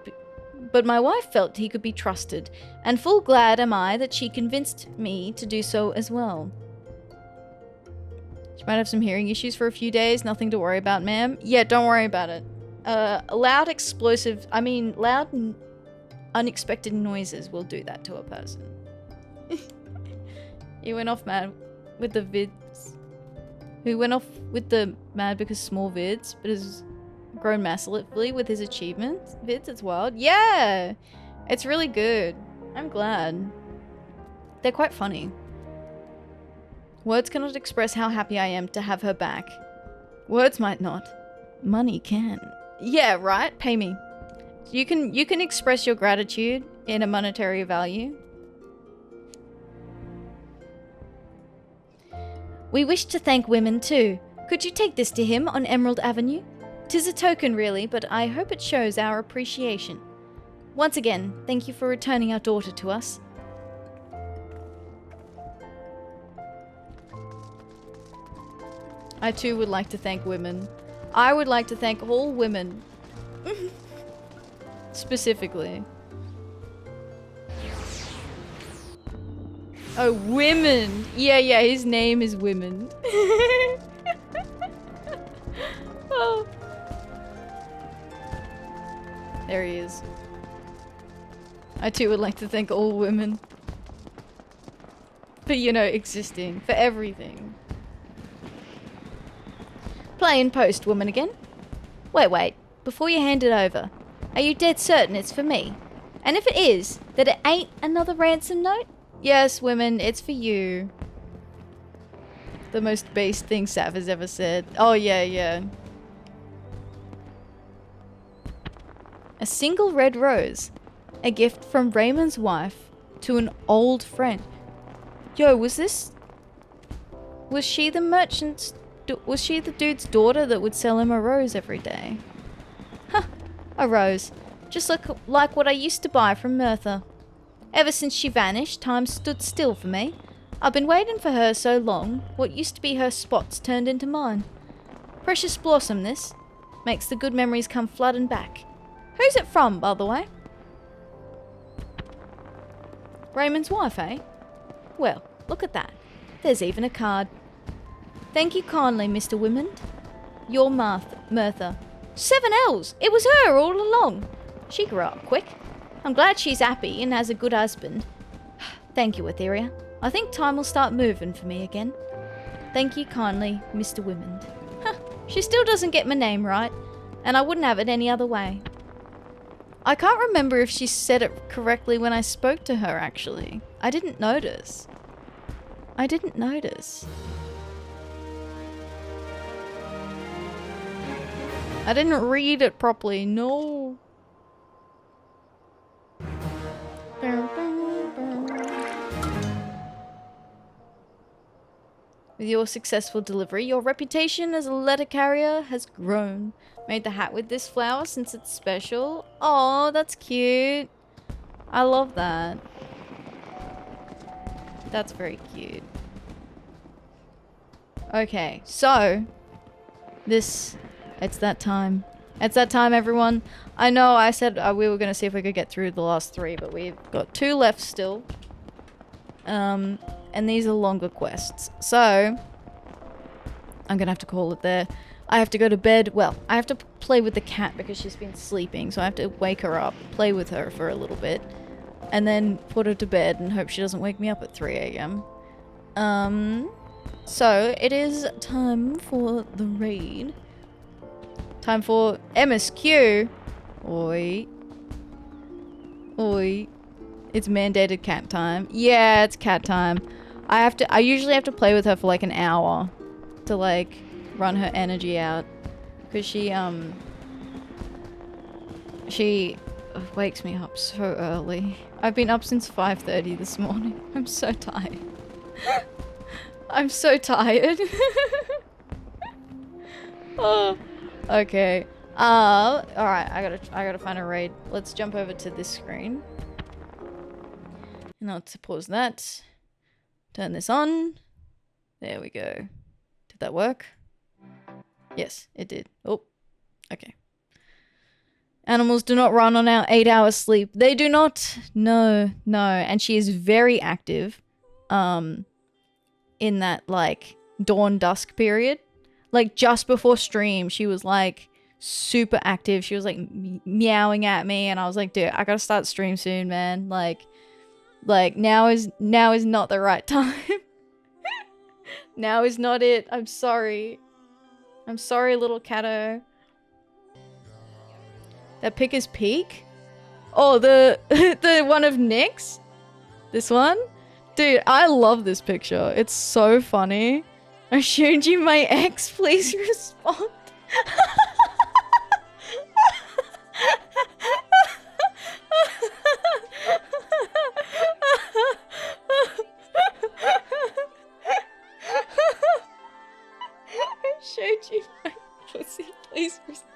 be trusted, and full glad am I that she convinced me to do so as well. She might have some hearing issues for a few days, nothing to worry about, ma'am. Yeah, don't worry about it. Loud and unexpected noises will do that to a person. He went off mad with the vids. He went off with the mad because small vids, but has grown massively with his achievements. Vids, it's wild. Yeah! It's really good. I'm glad. They're quite funny. Words cannot express how happy I am to have her back. Words might not. Money can. Yeah, right? Pay me. You can express your gratitude in a monetary value. We wish to thank women too. Could you take this to him on Emerald Avenue? 'Tis a token really, but I hope it shows our appreciation. Once again, thank you for returning our daughter to us. I too would like to thank women. I would like to thank all women. Specifically. Oh, women! Yeah, his name is Women. Oh. There he is. I too would like to thank all women. For, you know, existing. For everything. Play in post, woman again. Wait. Before you hand it over, are you dead certain it's for me? And if it is, that it ain't another ransom note? Yes, women, it's for you. The most base thing Sav has ever said. Oh, yeah. A single red rose. A gift from Raymond's wife to an old friend. Yo, was she the merchant's... Was she the dude's daughter that would sell him a rose every day? Huh, a rose. Just like what I used to buy from Merthyr. Ever since she vanished, time stood still for me. I've been waiting for her so long, what used to be her spots turned into mine. Precious blossom, this. Makes the good memories come flooding back. Who's it from, by the way? Raymond's wife, eh? Well, look at that. There's even a card. Thank you kindly, Mr. Wimmond. Your Merthyr. 7 L's! It was her all along. She grew up quick. I'm glad she's happy and has a good husband. Thank you, Atheria. I think time will start moving for me again. Thank you kindly, Mr. Wimmond. Huh, she still doesn't get my name right, and I wouldn't have it any other way. I can't remember if she said it correctly when I spoke to her, actually. I didn't notice. I didn't read it properly, no. With your successful delivery, your reputation as a letter carrier has grown. Made the hat with this flower since it's special. Oh, that's cute. I love that. That's very cute. Okay, so It's that time. It's that time, everyone. I know I said we were going to see if we could get through the last 3, but we've got 2 left still. And these are longer quests. So, I'm going to have to call it there. I have to go to bed. Well, I have to play with the cat because she's been sleeping. So I have to wake her up, play with her for a little bit. And then put her to bed and hope she doesn't wake me up at 3 a.m. So, it is time for the raid. Time for MSQ. Oi. Oi. It's mandated cat time. Yeah, it's cat time. I usually have to play with her for like an hour to like run her energy out. Because she wakes me up so early. I've been up since 5:30 this morning. I'm so tired. I'm so tired. Oh, okay. Alright, I gotta find a raid. Let's jump over to this screen. And let's pause that. Turn this on. There we go. Did that work? Yes, it did. Oh, okay. Animals do not run on our 8 hours sleep. They do not. No, no. And she is very active. In that like dawn dusk period. Like just before stream, she was like super active. She was like meowing at me and I was like, dude, I gotta start stream soon, man. Like now is not the right time. Now is not it. I'm sorry. I'm sorry, little catto. That pic is peak? Oh, the the one of Nick's? This one? Dude, I love this picture. It's so funny. I showed you my ex. Please respond. I showed you my pussy. Please respond.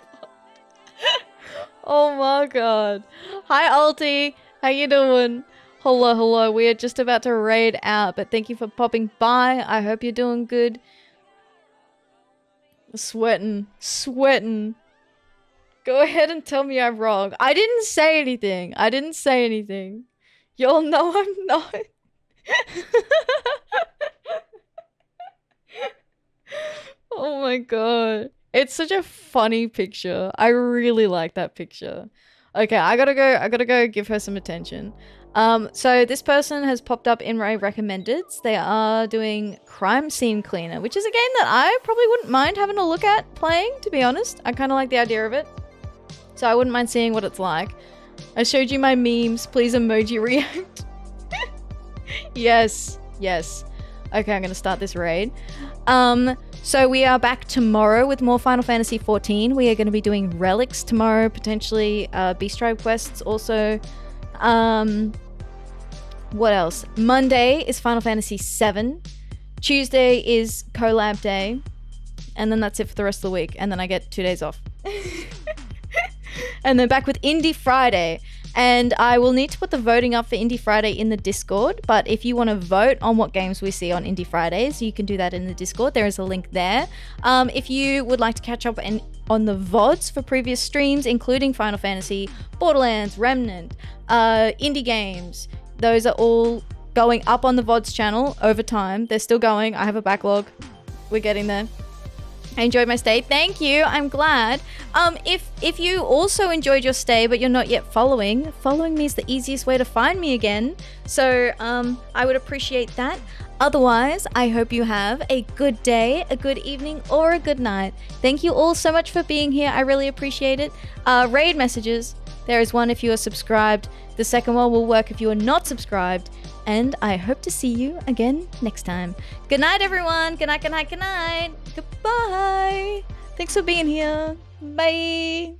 Oh my god. Hi, Alti. How you doing? Hello, hello. We are just about to raid out, but thank you for popping by. I hope you're doing good. Sweating. Sweating. Go ahead and tell me I'm wrong. I didn't say anything. I didn't say anything. Y'all know I'm not. Oh my god. It's such a funny picture. I really like that picture. Okay, I gotta go give her some attention. So this person has popped up in my recommendeds. They are doing Crime Scene Cleaner, which is a game that I probably wouldn't mind having a look at playing, to be honest. I kind of like the idea of it. So I wouldn't mind seeing what it's like. I showed you my memes. Please emoji react. Yes, yes. Okay, I'm gonna start this raid. So we are back tomorrow with more Final Fantasy XIV. We are going to be doing relics tomorrow, potentially Beast Tribe quests also. What else? Monday is Final Fantasy VII. Tuesday is collab day. And then that's it for the rest of the week. And then I get 2 days off. And then back with Indie Friday. And I will need to put the voting up for Indie Friday in the Discord. But if you want to vote on what games we see on Indie Fridays, you can do that in the Discord. There is a link there. If you would like to catch up on the VODs for previous streams, including Final Fantasy, Borderlands, Remnant, indie games, those are all going up on the VODs channel over time. They're still going. I have a backlog. We're getting there. I enjoyed my stay. Thank you. I'm glad. If you also enjoyed your stay but you're not yet following me is the easiest way to find me again. So I would appreciate that. Otherwise, I hope you have a good day, a good evening, or a good night. Thank you all so much for being here. I really appreciate it. Raid messages. There is one if you are subscribed. The second one will work if you are not subscribed. And I hope to see you again next time. Good night, everyone. Good night, good night, good night. Goodbye. Thanks for being here. Bye.